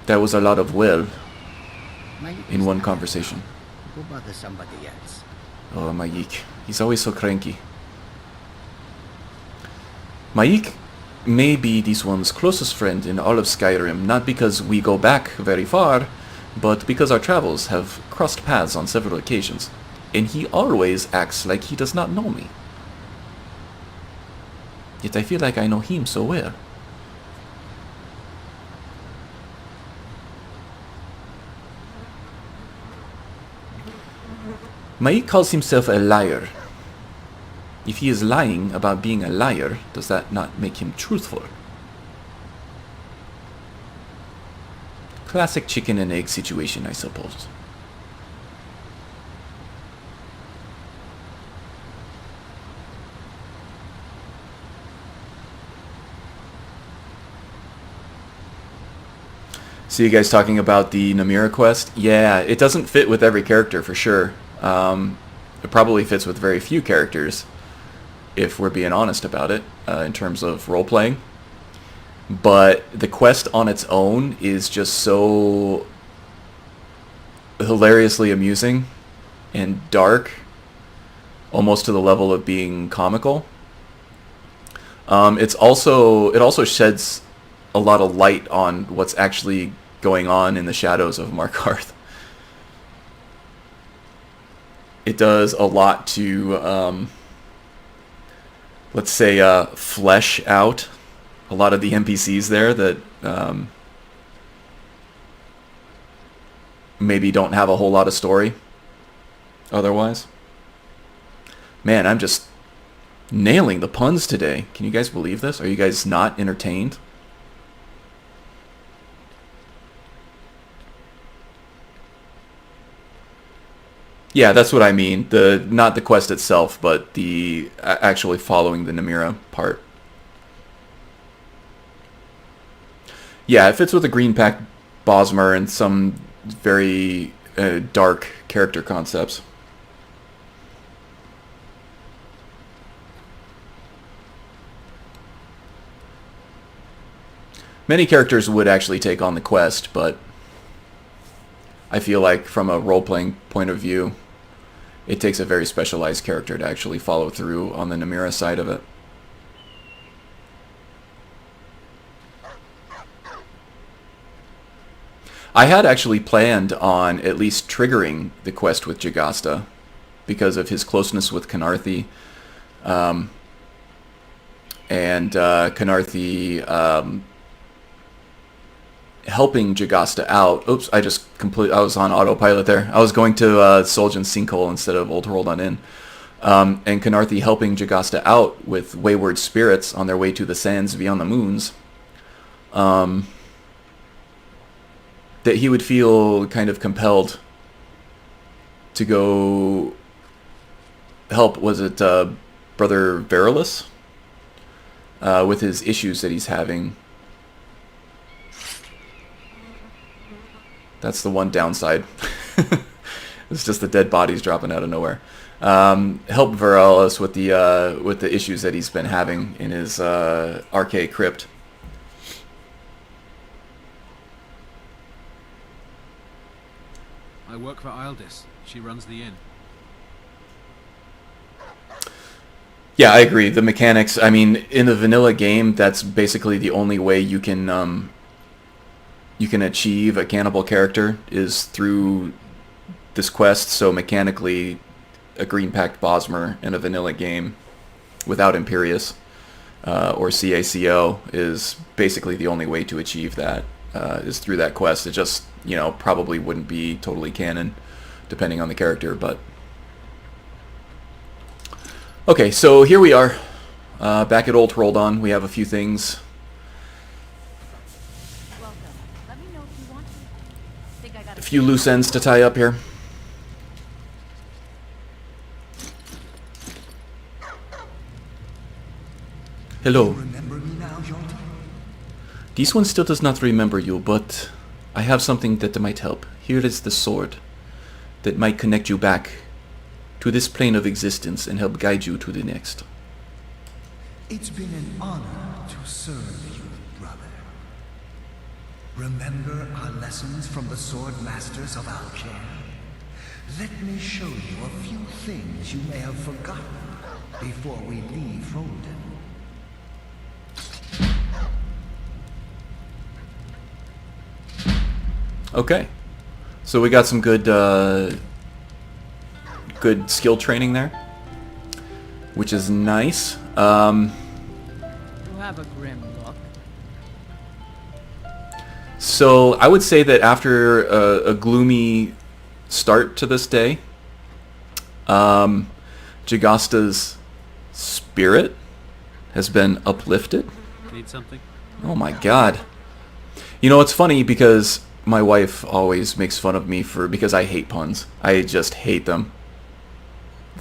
That was a lot of well in one conversation. Go bother somebody else. Oh, Maik. He's always so cranky. Maik may be this one's closest friend in all of Skyrim, not because we go back very far, but because our travels have crossed paths on several occasions, and he always acts like he does not know me. Yet I feel like I know him so well. Maik calls himself a liar. If he is lying about being a liar, does that not make him truthful? Classic chicken and egg situation, I suppose. See you guys talking about the Namira quest? Yeah, it doesn't fit with every character for sure. It probably fits with very few characters, if we're being honest about it, in terms of role-playing. But the quest on its own is just so hilariously amusing and dark, almost to the level of being comical. It also sheds a lot of light on what's actually going on in the shadows of Markarth. It does a lot to, let's say, flesh out a lot of the NPCs there that maybe don't have a whole lot of story otherwise. Man, I'm just nailing the puns today. Can you guys believe this? Are you guys not entertained? Yeah, that's what I mean. Not the quest itself, but the actually following the Namira part. Yeah, it fits with the Green Pact Bosmer and some very dark character concepts. Many characters would actually take on the quest, but I feel like from a role-playing point of view, it takes a very specialized character to actually follow through on the Namira side of it. I had actually planned on at least triggering the quest with Jagasta because of his closeness with Khanarthi, and Khanarthi helping Jagasta out. Oops, I was on autopilot there. I was going to Soljan Sinkhole instead of Old World on In. And Khanarthi helping Jagasta out with wayward spirits on their way to the sands beyond the moons. That he would feel kind of compelled to go help, was it Brother Verilus? With his issues that he's having. That's the one downside. It's just the dead bodies dropping out of nowhere. Help Verilus with the issues that he's been having in his archaic crypt. I work for Ildis. She runs the inn. Yeah, I agree. The mechanics, I mean, in the vanilla game, that's basically the only way you can achieve a cannibal character is through this quest. So mechanically, a Green Pact Bosmer in a vanilla game without Imperius or CACO is basically the only way to achieve that, is through that quest. It just, probably wouldn't be totally canon depending on the character, but... Okay, so here we are, back at Old Roldon. We have a few things. Welcome. Let me know if a few loose ends to tie up here. Hello. This one still does not remember you, but I have something that might help. Here is the sword that might connect you back to this plane of existence and help guide you to the next. It's been an honor to serve you, brother. Remember our lessons from the sword masters of Alcare? Let me show you a few things you may have forgotten before we leave Roldan. Okay, so we got some good good skill training there, which is nice. You have a grim look. So I would say that after a gloomy start to this day, Jagasta's spirit has been uplifted. Need something? Oh my god. You know, it's funny because my wife always makes fun of me because I hate puns. I just hate them.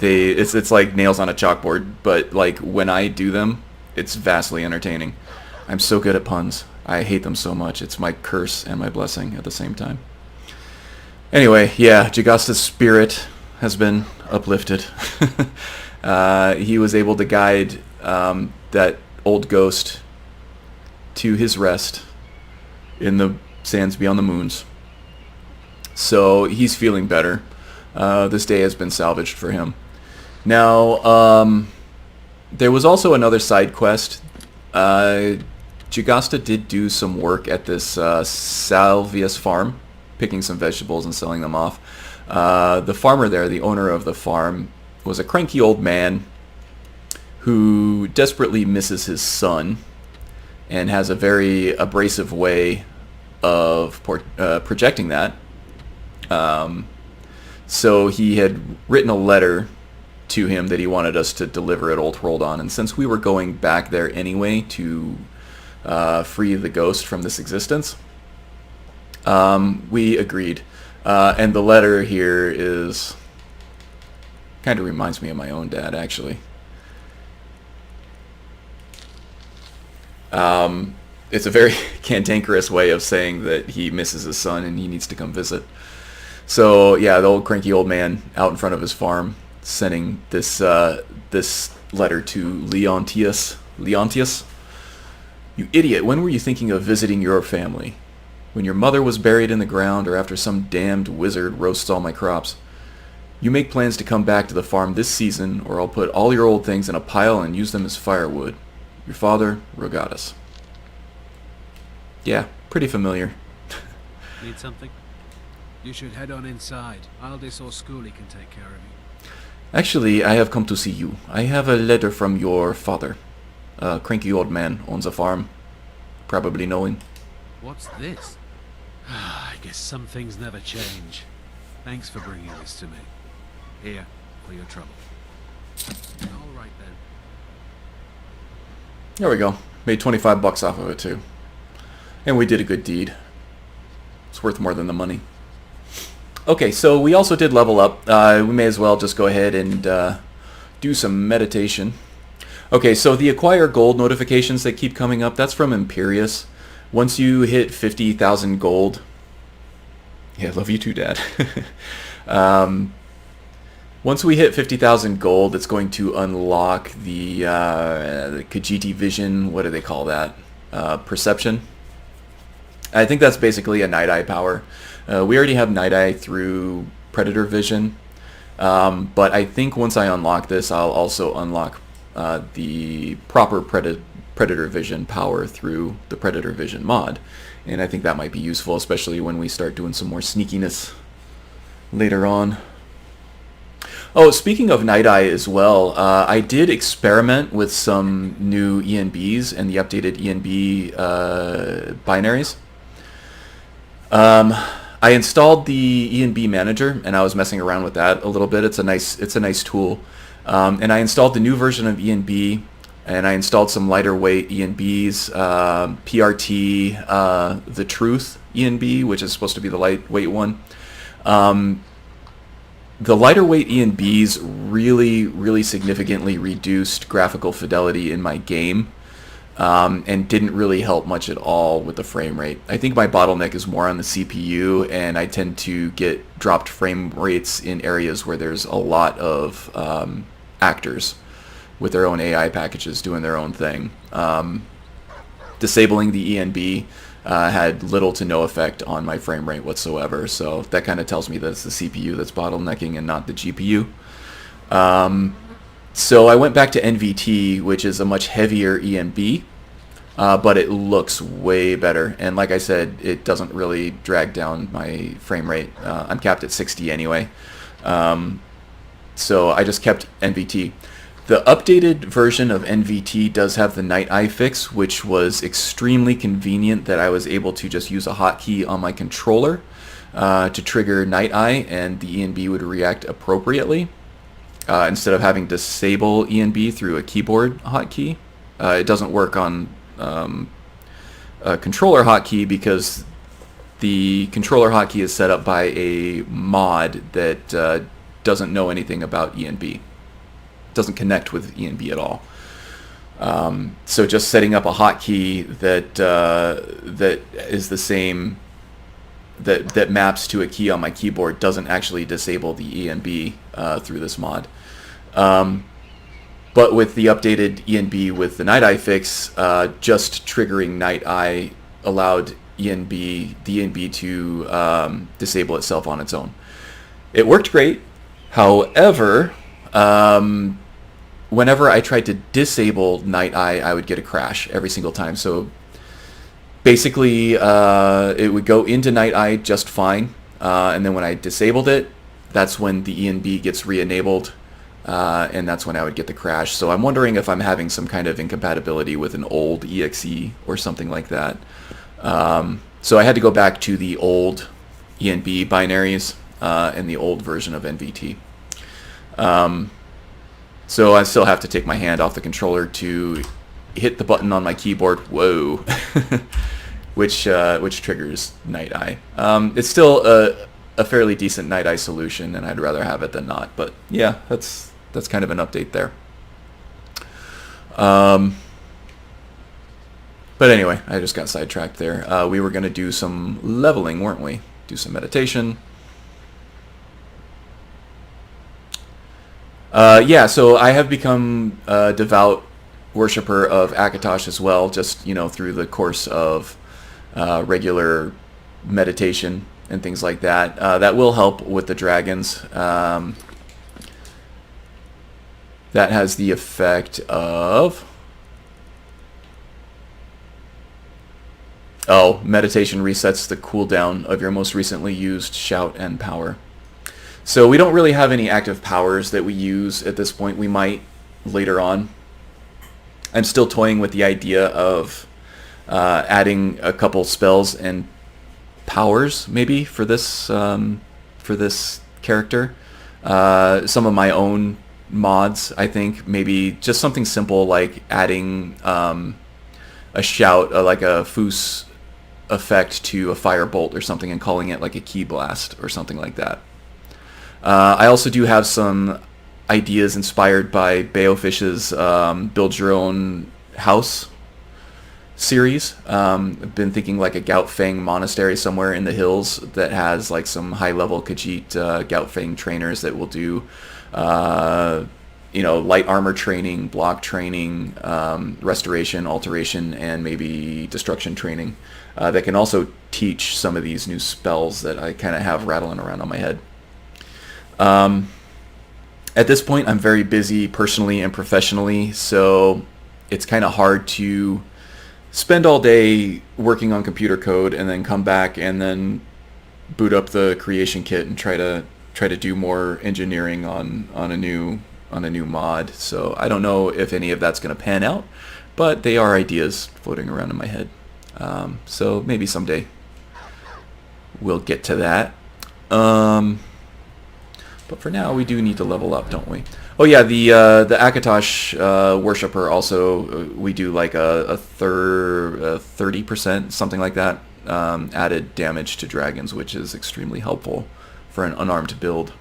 It's like nails on a chalkboard, but like when I do them, it's vastly entertaining. I'm so good at puns. I hate them so much. It's my curse and my blessing at the same time. Anyway, yeah, Jagasta's spirit has been uplifted. He was able to guide that old ghost to his rest in the sands beyond the moons. So he's feeling better. This day has been salvaged for him. Now, there was also another side quest. Jagasta did do some work at this Salvius farm, picking some vegetables and selling them off. The farmer there, the owner of the farm, was a cranky old man who desperately misses his son and has a very abrasive way of projecting that. So he had written a letter to him that he wanted us to deliver at Old Roldan, and since we were going back there anyway to free the ghost from this existence, we agreed. And the letter here is kind of reminds me of my own dad, actually. It's a very cantankerous way of saying that he misses his son and he needs to come visit. So yeah, the old cranky old man out in front of his farm sending this this letter to Leontius. Leontius, you idiot! When were you thinking of visiting your family? When your mother was buried in the ground, or after some damned wizard roasts all my crops? You make plans to come back to the farm this season, or I'll put all your old things in a pile and use them as firewood. Your father, Rogatus. Yeah, pretty familiar. Need something? You should head on inside. Aldis or Schooley can take care of you. Actually, I have come to see you. I have a letter from your father. A cranky old man owns a farm. Probably know him. What's this? I guess some things never change. Thanks for bringing this to me. Here, for your trouble. All right then. There we go. Made 25 bucks off of it too. And we did a good deed. It's worth more than the money. Okay, so we also did level up. We may as well just go ahead and do some meditation. Okay, so the acquire gold notifications that keep coming up, that's from Imperius. Once you hit 50,000 gold... Yeah, love you too, Dad. Once we hit 50,000 gold, it's going to unlock the Khajiiti vision. What do they call that? Perception. I think that's basically a Night Eye power. We already have Night Eye through Predator Vision, but I think once I unlock this, I'll also unlock the proper Predator Vision power through the Predator Vision mod, and I think that might be useful, especially when we start doing some more sneakiness later on. Oh, speaking of Night Eye as well, I did experiment with some new ENBs and the updated ENB binaries. I installed the ENB manager and I was messing around with that a little bit. It's a nice tool. And I installed the new version of ENB and I installed some lighter weight ENBs, PRT, the Truth ENB, which is supposed to be the lightweight one. The lighter weight ENBs really significantly reduced graphical fidelity in my game, and didn't really help much at all with the frame rate. I think my bottleneck is more on the CPU, and I tend to get dropped frame rates in areas where there's a lot of actors with their own AI packages doing their own thing. Disabling the ENB had little to no effect on my frame rate whatsoever, so that kind of tells me that it's the CPU that's bottlenecking and not the GPU. So I went back to NVT, which is a much heavier ENB, but it looks way better, and like I said, it doesn't really drag down my frame rate. I'm capped at 60 anyway, so I just kept NVT. The updated version of NVT does have the Night Eye fix, which was extremely convenient that I was able to just use a hotkey on my controller to trigger Night Eye, and the ENB would react appropriately. Instead of having to disable ENB through a keyboard hotkey. It doesn't work on a controller hotkey because the controller hotkey is set up by a mod that doesn't know anything about ENB. Doesn't connect with ENB at all. So just setting up a hotkey that is the same, that maps to a key on my keyboard doesn't actually disable the ENB through this mod. But with the updated ENB with the Night Eye fix, just triggering Night Eye allowed the ENB to disable itself on its own. It worked great. However, whenever I tried to disable Night Eye, I would get a crash every single time. So basically, it would go into Night Eye just fine, and then when I disabled it, that's when the ENB gets re-enabled, and that's when I would get the crash. So I'm wondering if I'm having some kind of incompatibility with an old EXE or something like that. So I had to go back to the old ENB binaries and the old version of NVT. So I still have to take my hand off the controller to hit the button on my keyboard, whoa, which triggers Night Eye. It's still a fairly decent Night Eye solution, and I'd rather have it than not. But yeah, that's kind of an update there. But anyway, I just got sidetracked there. We were going to do some leveling, weren't we? Do some meditation. Yeah, so I have become a devout worshiper of Akatosh as well, just, you know, through the course of regular meditation and things like that. That will help with the dragons. That has the effect of... Oh, meditation resets the cooldown of your most recently used shout and power. So we don't really have any active powers that we use at this point. We might later on. I'm still toying with the idea of adding a couple spells and powers maybe for this character. Some of my own mods, I think. Maybe just something simple like adding a shout, like a Foos effect to a firebolt or something, and calling it like a key blast or something like that. I also do have some ideas inspired by Baofish's Build Your Own House series. I've been thinking like a Gautfang monastery somewhere in the hills that has like some high-level Khajiit Gautfang trainers that will do, you know, light armor training, block training, restoration, alteration, and maybe destruction training that can also teach some of these new spells that I kind of have rattling around on my head. At this point, I'm very busy personally and professionally, so it's kind of hard to spend all day working on computer code and then come back and then boot up the creation kit and try to do more engineering on a new mod. So I don't know if any of that's going to pan out, but they are ideas floating around in my head. So maybe someday we'll get to that. But for now, we do need to level up, don't we? Oh yeah, the Akatosh Worshipper also, we do like a 30%, something like that, added damage to dragons, which is extremely helpful for an unarmed build.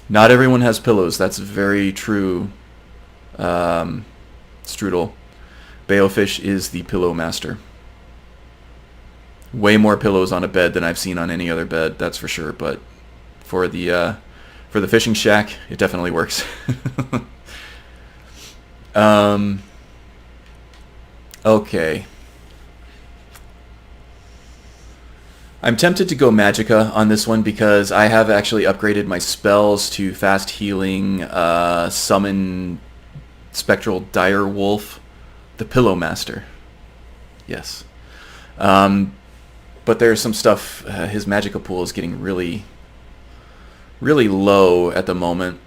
Not everyone has pillows. That's very true, Strudel. Baofish is the pillow master. Way more pillows on a bed than I've seen on any other bed, that's for sure. But for the fishing shack, it definitely works. Okay. I'm tempted to go Magicka on this one because I have actually upgraded my spells to fast healing, summon Spectral Dire Wolf, the Pillow Master. Yes. But there's some stuff, his Magicka pool is getting really low at the moment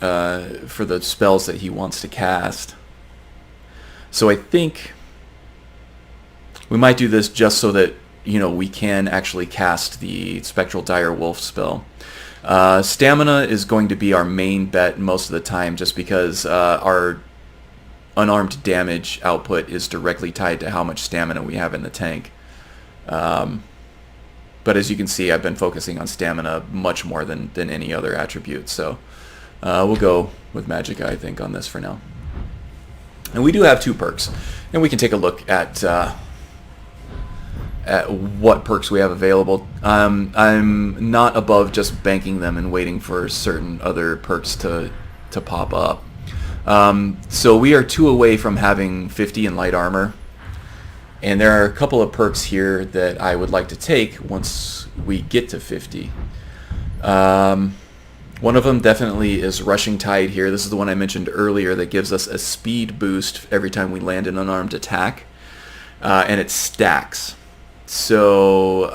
for the spells that he wants to cast. So I think we might do this just so that, you know, we can actually cast the Spectral Dire Wolf spell. Stamina is going to be our main bet most of the time, just because our unarmed damage output is directly tied to how much stamina we have in the tank. But as you can see, I've been focusing on stamina much more than any other attribute, so we'll go with Magicka, I think, on this for now. And we do have 2 perks, and we can take a look at what perks we have available. I'm not above just banking them and waiting for certain other perks to pop up. So we are 2 away from having 50 in light armor, and there are a couple of perks here that I would like to take once we get to 50. One of them definitely is Rushing Tide here. This is the one I mentioned earlier that gives us a speed boost every time we land an unarmed attack, and it stacks. So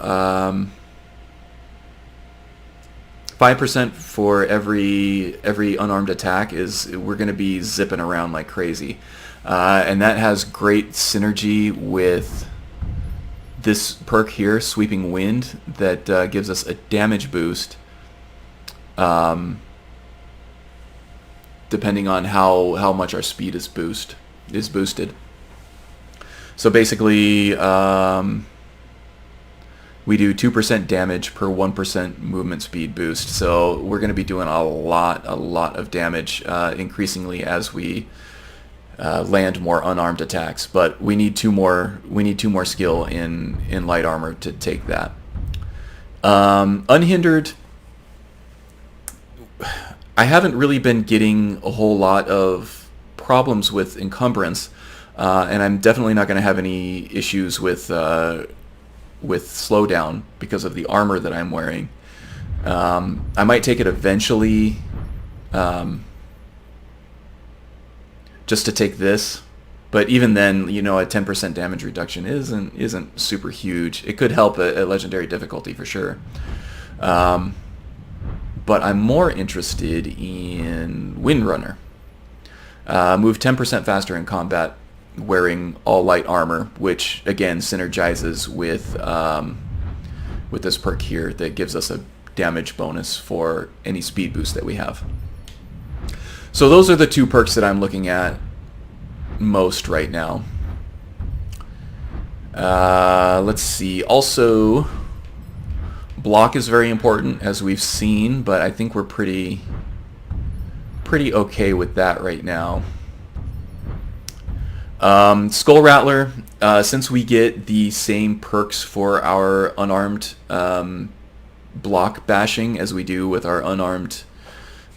5% for every unarmed attack is, we're going to be zipping around like crazy, and that has great synergy with this perk here, Sweeping Wind, that gives us a damage boost, depending on how much our speed is boosted. So basically, we do 2% damage per 1% movement speed boost. So we're going to be doing a lot of damage increasingly as we land more unarmed attacks. But we need 2 more skill in light armor to take that. Unhindered, I haven't really been getting a whole lot of problems with encumbrance, and I'm definitely not going to have any issues with slowdown because of the armor that I'm wearing. I might take it eventually, just to take this, but even then, you know, a 10% damage reduction isn't super huge. It could help at legendary difficulty for sure. But I'm more interested in Windrunner. Move 10% faster in combat wearing all light armor, which again synergizes with this perk here that gives us a damage bonus for any speed boost that we have. So those are the 2 perks that I'm looking at most right now. Let's see. Also, block is very important, as we've seen, but I think we're pretty okay with that right now. Skull Rattler, since we get the same perks for our unarmed block bashing as we do with our unarmed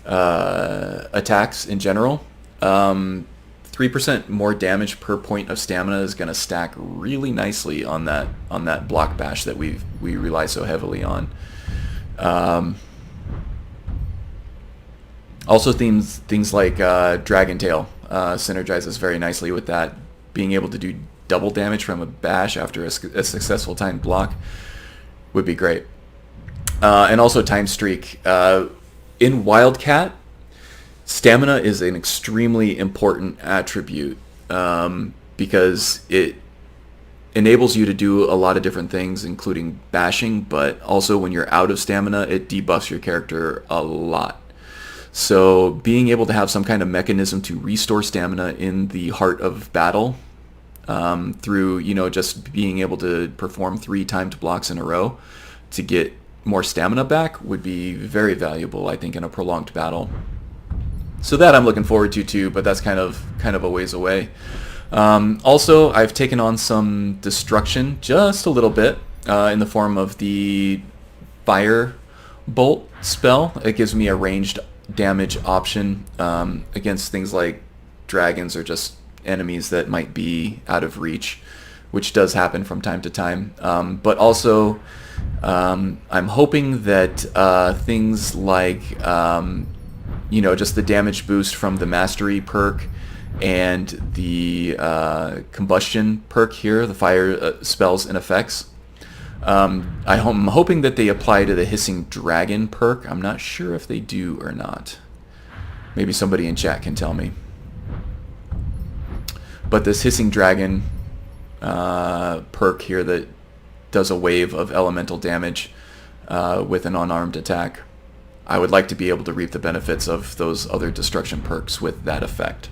attacks in general, 3% more damage per point of stamina is going to stack really nicely on that block bash that we rely so heavily on. Also, things like Dragon Tail synergizes very nicely with that. Being able to do double damage from a bash after a successful timed block would be great. And also Time Streak. In Wildcat, stamina is an extremely important attribute, because it enables you to do a lot of different things, including bashing, but also when you're out of stamina, it debuffs your character a lot. So being able to have some kind of mechanism to restore stamina in the heart of battle, through, you know, just being able to perform 3 timed blocks in a row to get more stamina back would be very valuable, I think, in a prolonged battle. So that I'm looking forward to too, but that's kind of a ways away. Also, I've taken on some destruction, just a little bit, in the form of the Fire Bolt spell. It gives me a ranged damage option against things like dragons or just enemies that might be out of reach, which does happen from time to time. But also, I'm hoping that things like, you know, just the damage boost from the Mastery perk and the Combustion perk here, the fire spells and effects, I'm hoping that they apply to the Hissing Dragon perk. I'm not sure if they do or not. Maybe somebody in chat can tell me. But this Hissing Dragon perk here that does a wave of elemental damage with an unarmed attack, I would like to be able to reap the benefits of those other destruction perks with that effect.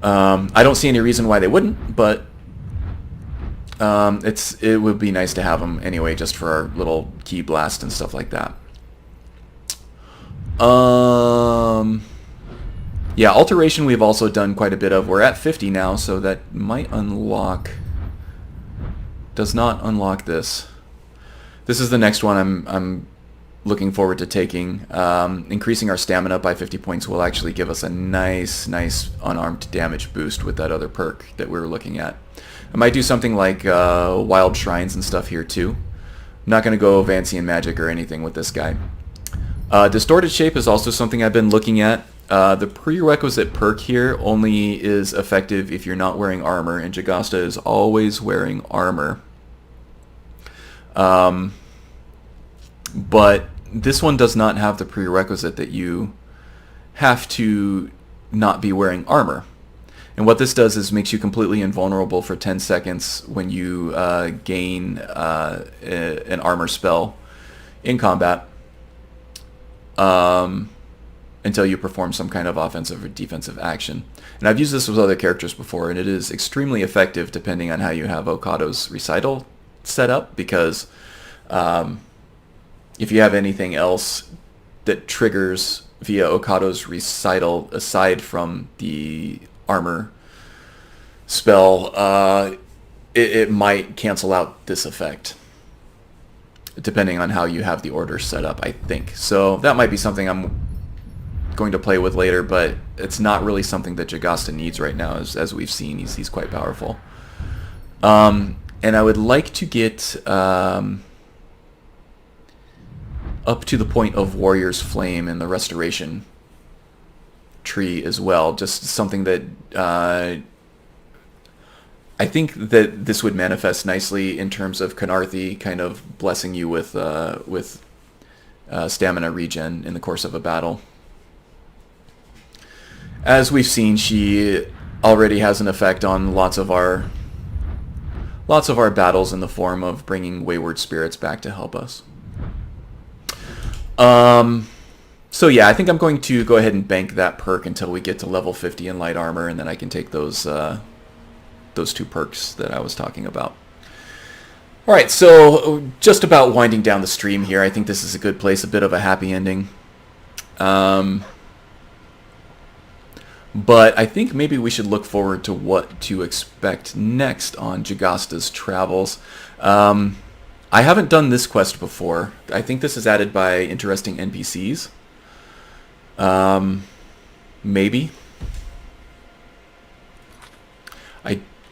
I don't see any reason why they wouldn't, but it would be nice to have them anyway, just for our little key blast and stuff like that. Yeah, alteration we've also done quite a bit of. We're at 50 now, so that might unlock... Does not unlock this. This is the next one I'm looking forward to taking. Increasing our stamina by 50 points will actually give us a nice unarmed damage boost with that other perk that we were looking at. I might do something like Wild Shrines and stuff here too. I'm not going to go fancy in magic or anything with this guy. Distorted Shape is also something I've been looking at. The prerequisite perk here only is effective if you're not wearing armor, and Jagasta is always wearing armor. But this one does not have the prerequisite that you have to not be wearing armor. And what this does is makes you completely invulnerable for 10 seconds when you gain an armor spell in combat. Until you perform some kind of offensive or defensive action. And I've used this with other characters before, and it is extremely effective depending on how you have Okado's Recital set up, because if you have anything else that triggers via Okado's Recital aside from the armor spell, it might cancel out this effect, depending on how you have the order set up, I think. So that might be something I'm going to play with later, but it's not really something that Jagasta needs right now. As we've seen, he's quite powerful. And I would like to get up to the point of Warrior's Flame in the Restoration tree as well. Just something that I think that this would manifest nicely in terms of Khanarthi kind of blessing you with stamina regen in the course of a battle. As we've seen, she already has an effect on lots of our battles in the form of bringing wayward spirits back to help us. So yeah, I think I'm going to go ahead and bank that perk until we get to level 50 in light armor, and then I can take those 2 perks that I was talking about. Alright, so just about winding down the stream here. I think this is a good place, a bit of a happy ending. But I think maybe we should look forward to what to expect next on Jagasta's travels. I haven't done this quest before. I think this is added by interesting NPCs. Maybe.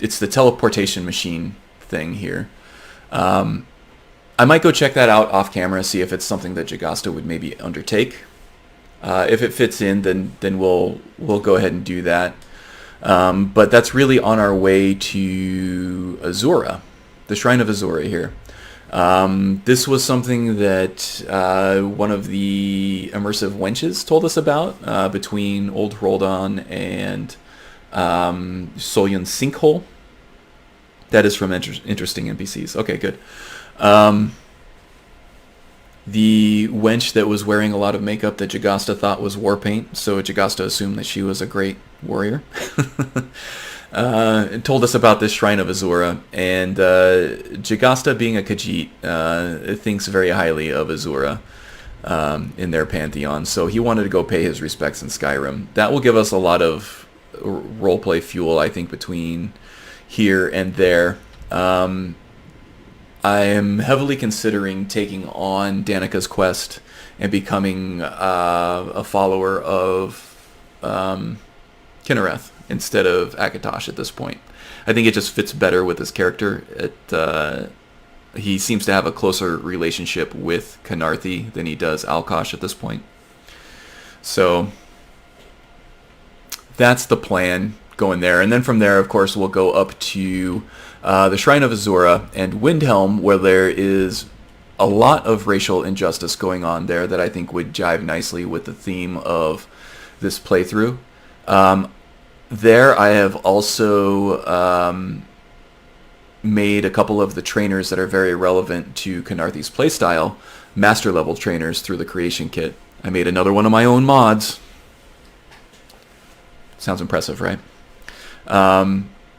It's the teleportation machine thing here. I might go check that out off camera, see if it's something that Jagasta would maybe undertake. If it fits in, then we'll go ahead and do that. But that's really on our way to Azura, the Shrine of Azura here. This was something that one of the immersive wenches told us about between Old Roldan and Solyan Sinkhole. That is from interesting NPCs. Okay, good. The wench that was wearing a lot of makeup that Jagasta thought was war paint, so Jagasta assumed that she was a great warrior. Told us about this Shrine of Azura, and Jagasta, being a Khajiit, thinks very highly of Azura in their pantheon, so he wanted to go pay his respects in Skyrim. That will give us a lot of roleplay fuel, I think, between here and there. I am heavily considering taking on Danika's quest and becoming a follower of Kinnereth instead of Akatosh at this point. I think it just fits better with his character. He seems to have a closer relationship with Khenarthi than he does Alkosh at this point. So that's the plan, going there. And then from there, of course, we'll go up to the Shrine of Azura and Windhelm, where there is a lot of racial injustice going on there that I think would jive nicely with the theme of this playthrough. There I have also made a couple of the trainers that are very relevant to Khenarthi's playstyle, master level trainers, through the creation kit. I made another one of my own mods. Sounds impressive, right?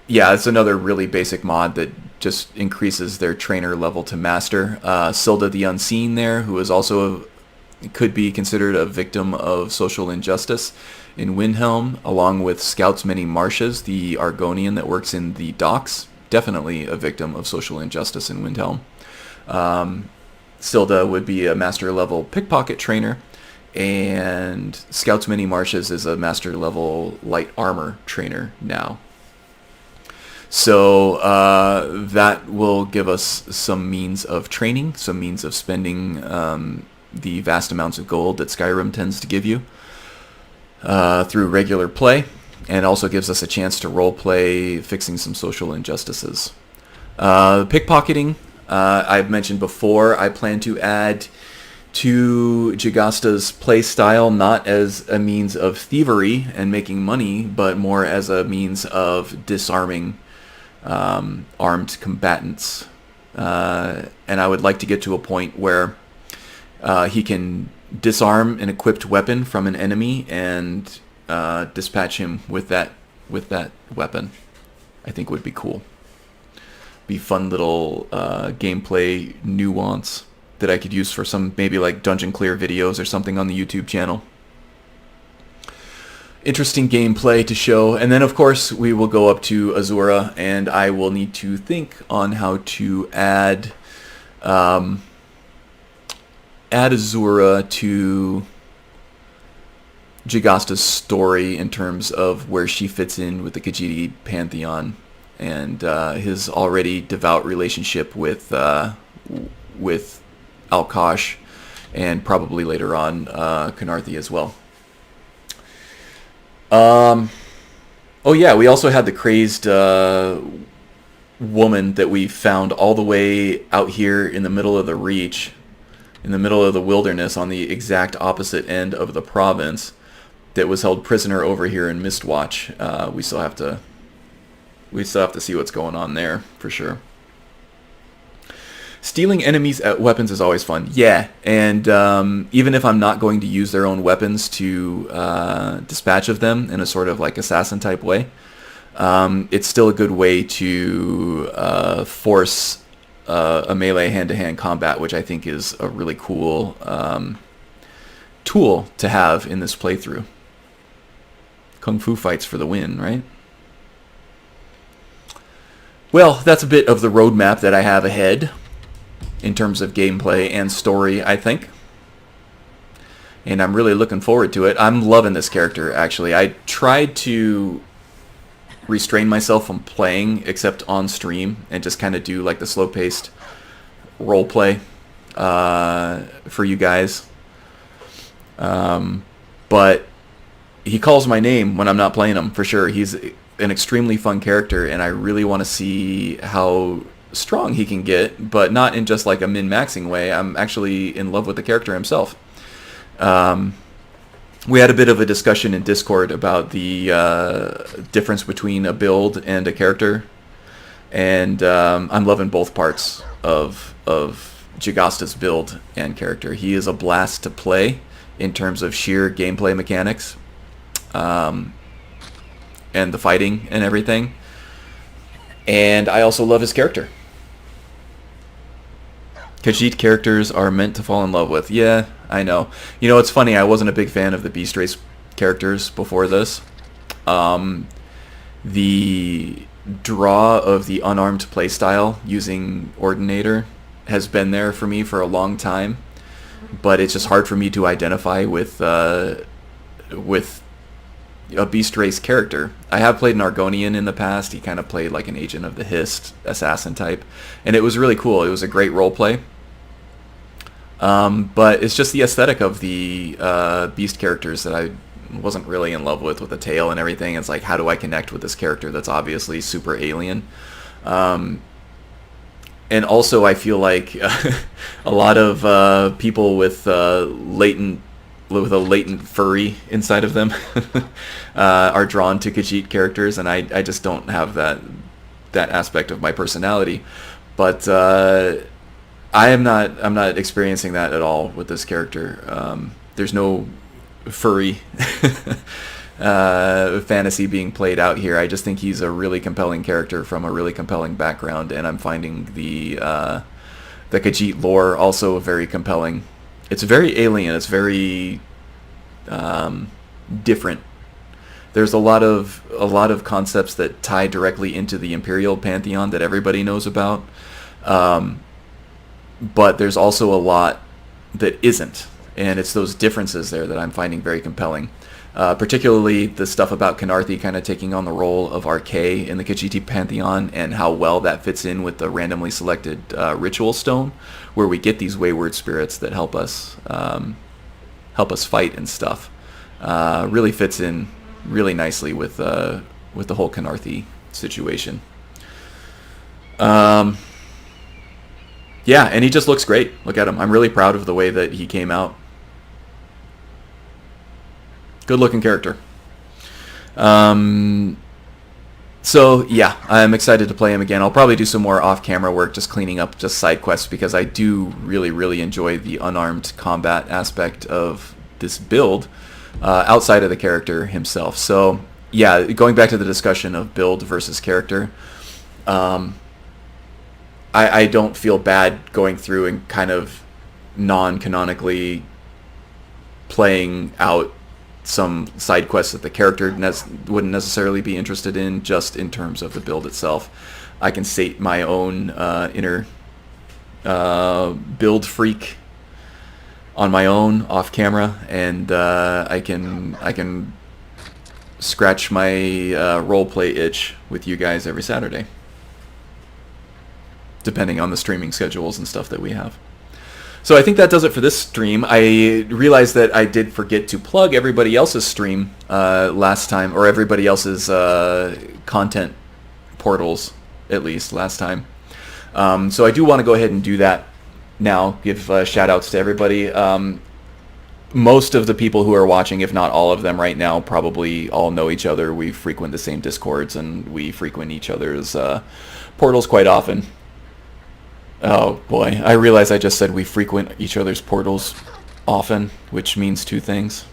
Yeah, it's another really basic mod that just increases their trainer level to master. Silda the Unseen there, who is also could be considered a victim of social injustice in Windhelm, along with Scouts Many Marshes, the Argonian that works in the docks, definitely a victim of social injustice in Windhelm. Silda would be a master level pickpocket trainer, and Scouts Many Marshes is a master level light armor trainer now. So that will give us some means of training, some means of spending the vast amounts of gold that Skyrim tends to give you through regular play, and also gives us a chance to roleplay fixing some social injustices. Pickpocketing, I've mentioned before, I plan to add to Jagasta's play style, not as a means of thievery and making money, but more as a means of disarming armed combatants. And I would like to get to a point where he can disarm an equipped weapon from an enemy and dispatch him with that weapon. I think would be cool. Be fun little gameplay nuance that I could use for some maybe like dungeon clear videos or something on the YouTube channel. Interesting gameplay to show. And then of course we will go up to Azura, and I will need to think on how to add Azura to Jagasta's story in terms of where she fits in with the Khajiiti pantheon and his already devout relationship with Alkosh, and probably later on Khenarthi as well. Oh yeah, we also had the crazed woman that we found all the way out here in the middle of the Reach, in the middle of the wilderness, on the exact opposite end of the province, that was held prisoner over here in Mistwatch. We still have to see what's going on there for sure. Stealing enemies' weapons is always fun. Yeah, and even if I'm not going to use their own weapons to dispatch of them in a sort of like assassin type way, it's still a good way to force a melee hand-to-hand combat, which I think is a really cool tool to have in this playthrough. Kung Fu fights for the win, right? Well, that's a bit of the roadmap that I have ahead in terms of gameplay and story, I think. And I'm really looking forward to it. I'm loving this character, actually. I tried to restrain myself from playing except on stream and just kind of do like the slow-paced roleplay for you guys. But he calls my name when I'm not playing him, for sure. He's an extremely fun character, and I really want to see how strong he can get, but not in just like a min-maxing way. I'm actually in love with the character himself. We had a bit of a discussion in Discord about the difference between a build and a character and I'm loving both parts of Jagasta's build and character. He is a blast to play in terms of sheer gameplay mechanics, and the fighting and everything. And I also love his character. Khajiit characters are meant to fall in love with. Yeah, I know. You know, it's funny, I wasn't a big fan of the Beast Race characters before this. The draw of the unarmed playstyle using Ordinator has been there for me for a long time, but it's just hard for me to identify with a Beast Race character. I have played an Argonian in the past. He kind of played like an Agent of the Hist assassin type, and it was really cool. It was a great role play. But it's just the aesthetic of the Beast characters that I wasn't really in love with the tail and everything. It's like, how do I connect with this character that's obviously super alien? And also, I feel like a lot of people with a latent furry inside of them are drawn to Khajiit characters, and I just don't have that aspect of my personality. But I'm not experiencing that at all with this character. There's no furry fantasy being played out here. I just think he's a really compelling character from a really compelling background, and I'm finding the Khajiit lore also very compelling. It's very alien. It's very different. There's a lot of concepts that tie directly into the Imperial pantheon that everybody knows about, but there's also a lot that isn't, and it's those differences there that I'm finding very compelling. Particularly the stuff about Khanarthi kind of taking on the role of Arche in the Khajiiti pantheon, and how well that fits in with the randomly selected ritual stone, where we get these wayward spirits that help us fight and stuff. Really fits in really nicely with the whole Khanarthi situation. Yeah, and he just looks great. Look at him. I'm really proud of the way that he came out. Good looking character. So yeah, I'm excited to play him again. I'll probably do some more off-camera work, just cleaning up just side quests, because I do really enjoy the unarmed combat aspect of this build, outside of the character himself. So yeah, going back to the discussion of build versus character, I don't feel bad going through and kind of non-canonically playing out some side quests that the character wouldn't necessarily be interested in, just in terms of the build itself. I can sate my own inner build freak on my own off camera, and I can scratch my roleplay itch with you guys every Saturday, depending on the streaming schedules and stuff that we have. So I think that does it for this stream. I realized that I did forget to plug everybody else's stream last time, or everybody else's content portals, at least last time. So I do want to go ahead and do that now, give shout-outs to everybody. Most of the people who are watching, if not all of them right now, probably all know each other. We frequent the same Discords, and we frequent each other's portals quite often. Oh boy, I realize I just said we frequent each other's portals often, which means two things.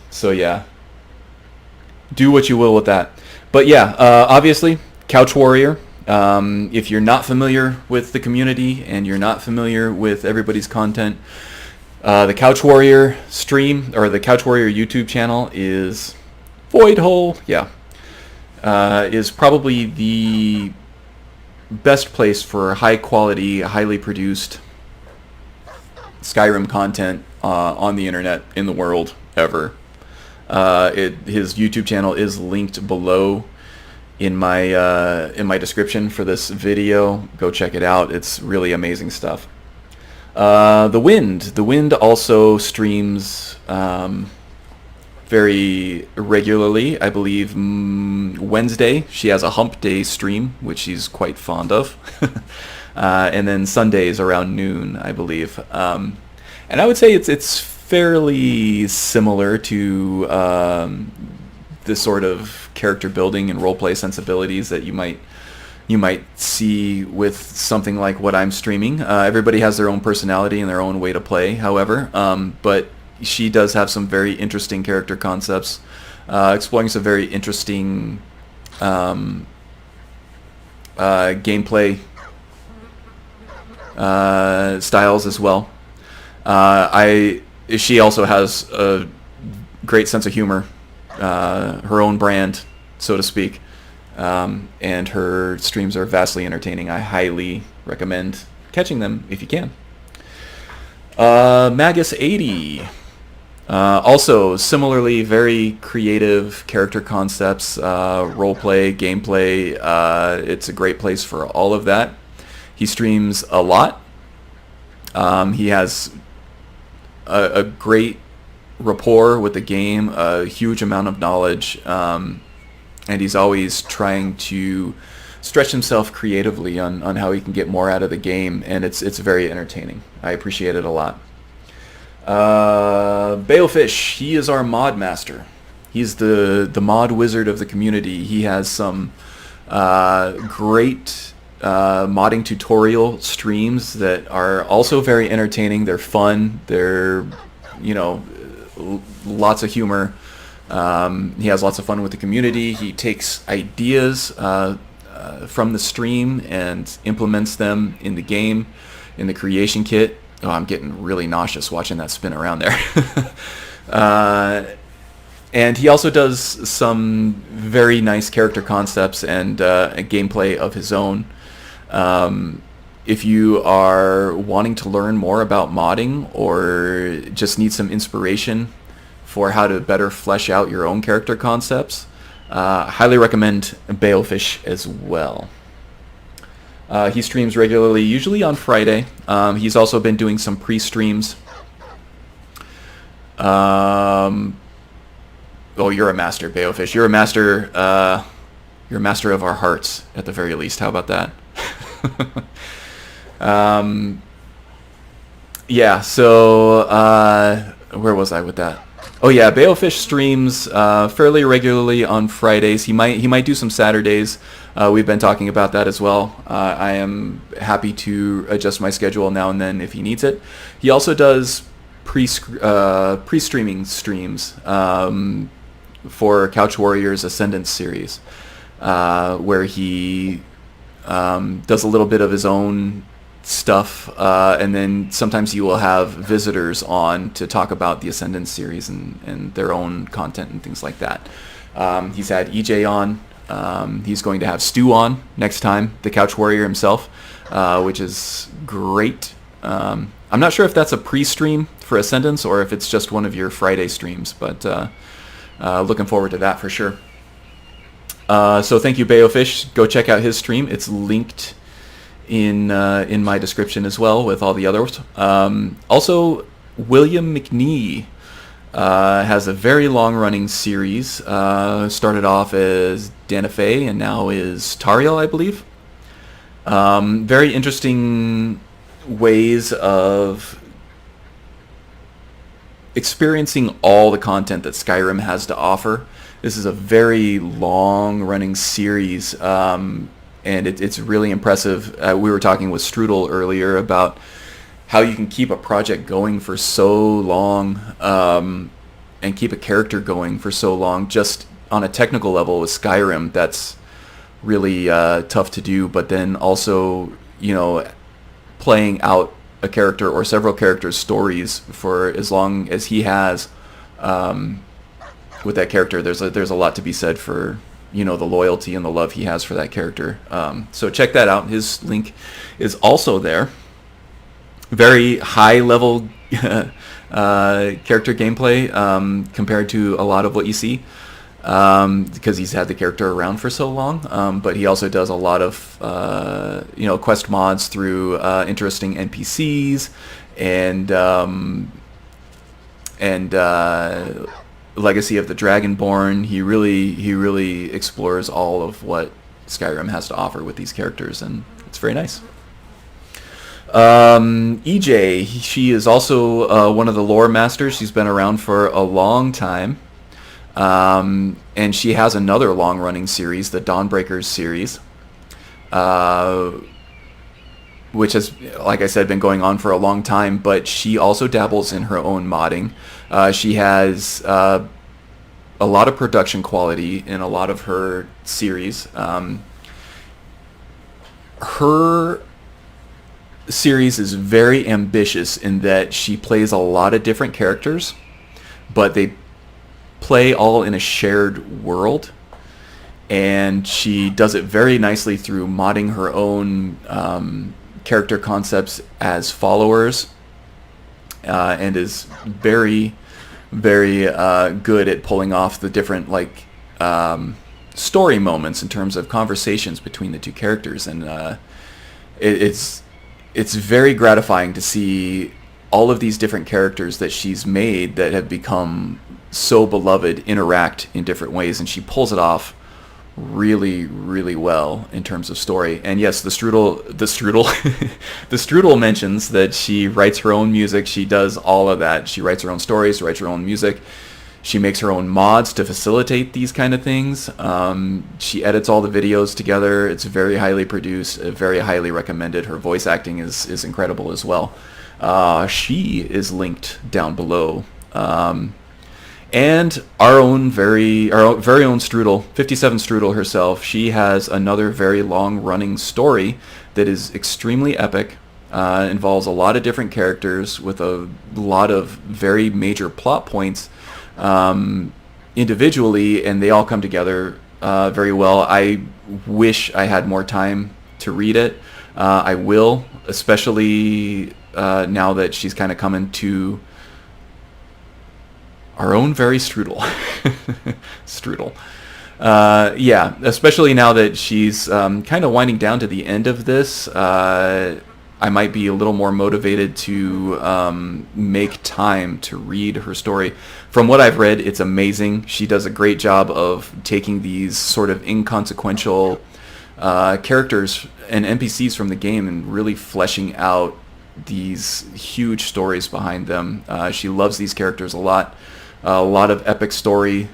So yeah, do what you will with that. But yeah, obviously, Couch Warrior. If you're not familiar with the community and you're not familiar with everybody's content, the Couch Warrior stream, or the Couch Warrior YouTube channel, is Voidhole. Yeah. Is probably the best place for high quality, highly produced Skyrim content on the internet, in the world, ever. His YouTube channel is linked below in my description for this video. Go check it out. It's really amazing stuff. The Wind also streams very regularly. I believe Wednesday she has a hump day stream, which she's quite fond of. And then Sundays around noon, I believe. And I would say it's fairly similar to the sort of character building and roleplay sensibilities that you might see with something like what I'm streaming. Everybody has their own personality and their own way to play, however, but she does have some very interesting character concepts, exploring some very interesting gameplay styles as well. She also has a great sense of humor, her own brand, so to speak, and her streams are vastly entertaining. I highly recommend catching them if you can. Magus80, also similarly very creative character concepts, roleplay, gameplay. It's a great place for all of that. He streams a lot. He has a great rapport with the game, a huge amount of knowledge, and he's always trying to stretch himself creatively on how he can get more out of the game, and it's very entertaining. I appreciate it a lot. Balefish, he is our mod master. He's the mod wizard of the community. He has some great modding tutorial streams that are also very entertaining. They're fun. They're, lots of humor. He has lots of fun with the community. He takes ideas from the stream and implements them in the game, in the creation kit. Oh, I'm getting really nauseous watching that spin around there. And he also does some very nice character concepts and a gameplay of his own. If you are wanting to learn more about modding or just need some inspiration for how to better flesh out your own character concepts, highly recommend Balefish as well. He streams regularly, usually on Friday. He's also been doing some pre-streams. Oh, you're a master, Balefish. You're a master. You're a master of our hearts, at the very least. How about that? Yeah. So where was I with that? Oh yeah, Balefish streams fairly regularly on Fridays. He might do some Saturdays. We've been talking about that as well. I am happy to adjust my schedule now and then if he needs it. He also does pre-streaming streams for Couch Warriors Ascendance series, where he does a little bit of his own stuff, and then sometimes he will have visitors on to talk about the Ascendance series and their own content and things like that. He's had EJ on. He's going to have Stu on next time, the Couch Warrior himself, which is great. I'm not sure if that's a pre-stream for Ascendance or if it's just one of your Friday streams, but looking forward to that for sure. So thank you, Bayofish. Go check out his stream. It's linked in my description as well with all the others. Also, William McNee has a very long-running series. Started off as Danafay and now is Tariel, I believe. Very interesting ways of experiencing all the content that Skyrim has to offer. This is a very long-running series, and it's really impressive. We were talking with Strudel earlier about how you can keep a project going for so long, and keep a character going for so long, just on a technical level with Skyrim. That's really tough to do, but then also, playing out a character or several characters' stories for as long as he has with that character. There's a lot to be said for the loyalty and the love he has for that character. So check that out. His link is also there. Very high level character gameplay compared to a lot of what you see, because he's had the character around for so long. But he also does a lot of quest mods through interesting NPCs and Legacy of the Dragonborn. He really explores all of what Skyrim has to offer with these characters, and it's very nice. EJ, she is also one of the lore masters. She's been around for a long time. And she has another long-running series, the Dawnbreakers series, which has, like I said, been going on for a long time, but she also dabbles in her own modding. She has a lot of production quality in a lot of her series. Her series is very ambitious in that she plays a lot of different characters, but they play all in a shared world, and she does it very nicely through modding her own character concepts as followers, and is very, very good at pulling off the different story moments in terms of conversations between the two characters, and it's very gratifying to see all of these different characters that she's made that have become so beloved interact in different ways, and she pulls it off really, really well in terms of story. And yes, the Strudel mentions that she writes her own music. She does all of that. She writes her own stories, writes her own music. She makes her own mods to facilitate these kind of things. She edits all the videos together. It's very highly produced, very highly recommended. Her voice acting is incredible as well. She is linked down below. And our very own Strudel, 57 Strudel herself, she has another very long-running story that is extremely epic, involves a lot of different characters with a lot of very major plot points individually, and they all come together very well. I wish I had more time to read it. I will, especially now that she's kind of coming to our own very Strudel. Strudel. Yeah, especially now that she's kind of winding down to the end of this. I might be a little more motivated to make time to read her story. From what I've read, it's amazing. She does a great job of taking these sort of inconsequential characters and NPCs from the game and really fleshing out these huge stories behind them. She loves these characters a lot of epic story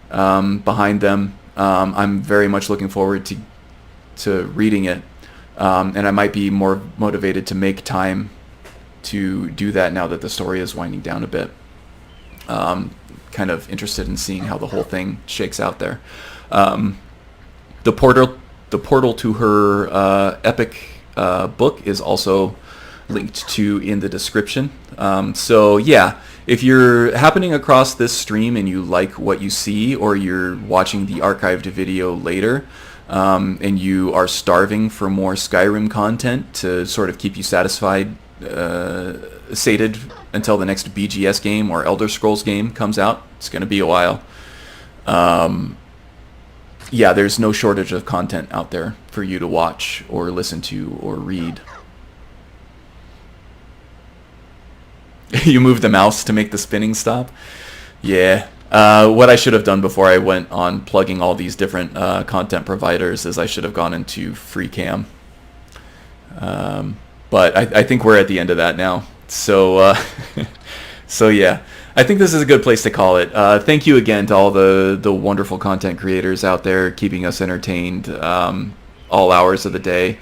behind them. I'm very much looking forward to reading it, and I might be more motivated to make time to do that now that the story is winding down a bit. Kind of interested in seeing how the whole thing shakes out there. The portal to her epic book is also linked to in the description. So yeah, if you're happening across this stream and you like what you see, or you're watching the archived video later, and you are starving for more Skyrim content to sort of keep you satisfied, sated until the next BGS game or Elder Scrolls game comes out, it's going to be a while. Yeah, there's no shortage of content out there for you to watch or listen to or read. You moved the mouse to make the spinning stop? Yeah. What I should have done before I went on plugging all these different content providers is I should have gone into free cam. But I think we're at the end of that now. So, so yeah, I think this is a good place to call it. Thank you again to all the wonderful content creators out there keeping us entertained all hours of the day.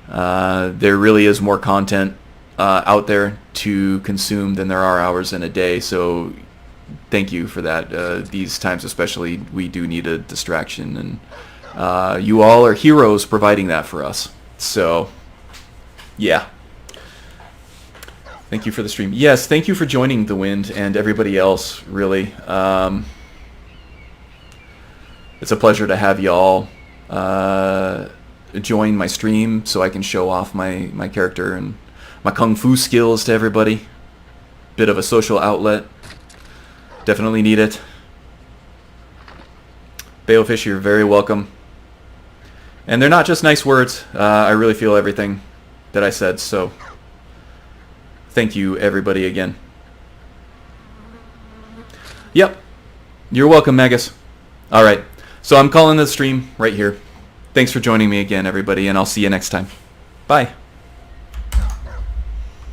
There really is more content out there to consume than there are hours in a day, so thank you for that. These times especially, we do need a distraction, and you all are heroes providing that for us. So yeah, thank you for the stream. Yes, thank you for joining The Wind and everybody else, really. It's a pleasure to have you all join my stream so I can show off my character and my kung fu skills to everybody. Bit of a social outlet. Definitely need it. Balefish, you're very welcome. And they're not just nice words. I really feel everything that I said, so thank you everybody again. Yep. You're welcome, Magus. Alright. So I'm calling the stream right here. Thanks for joining me again, everybody, and I'll see you next time. Bye.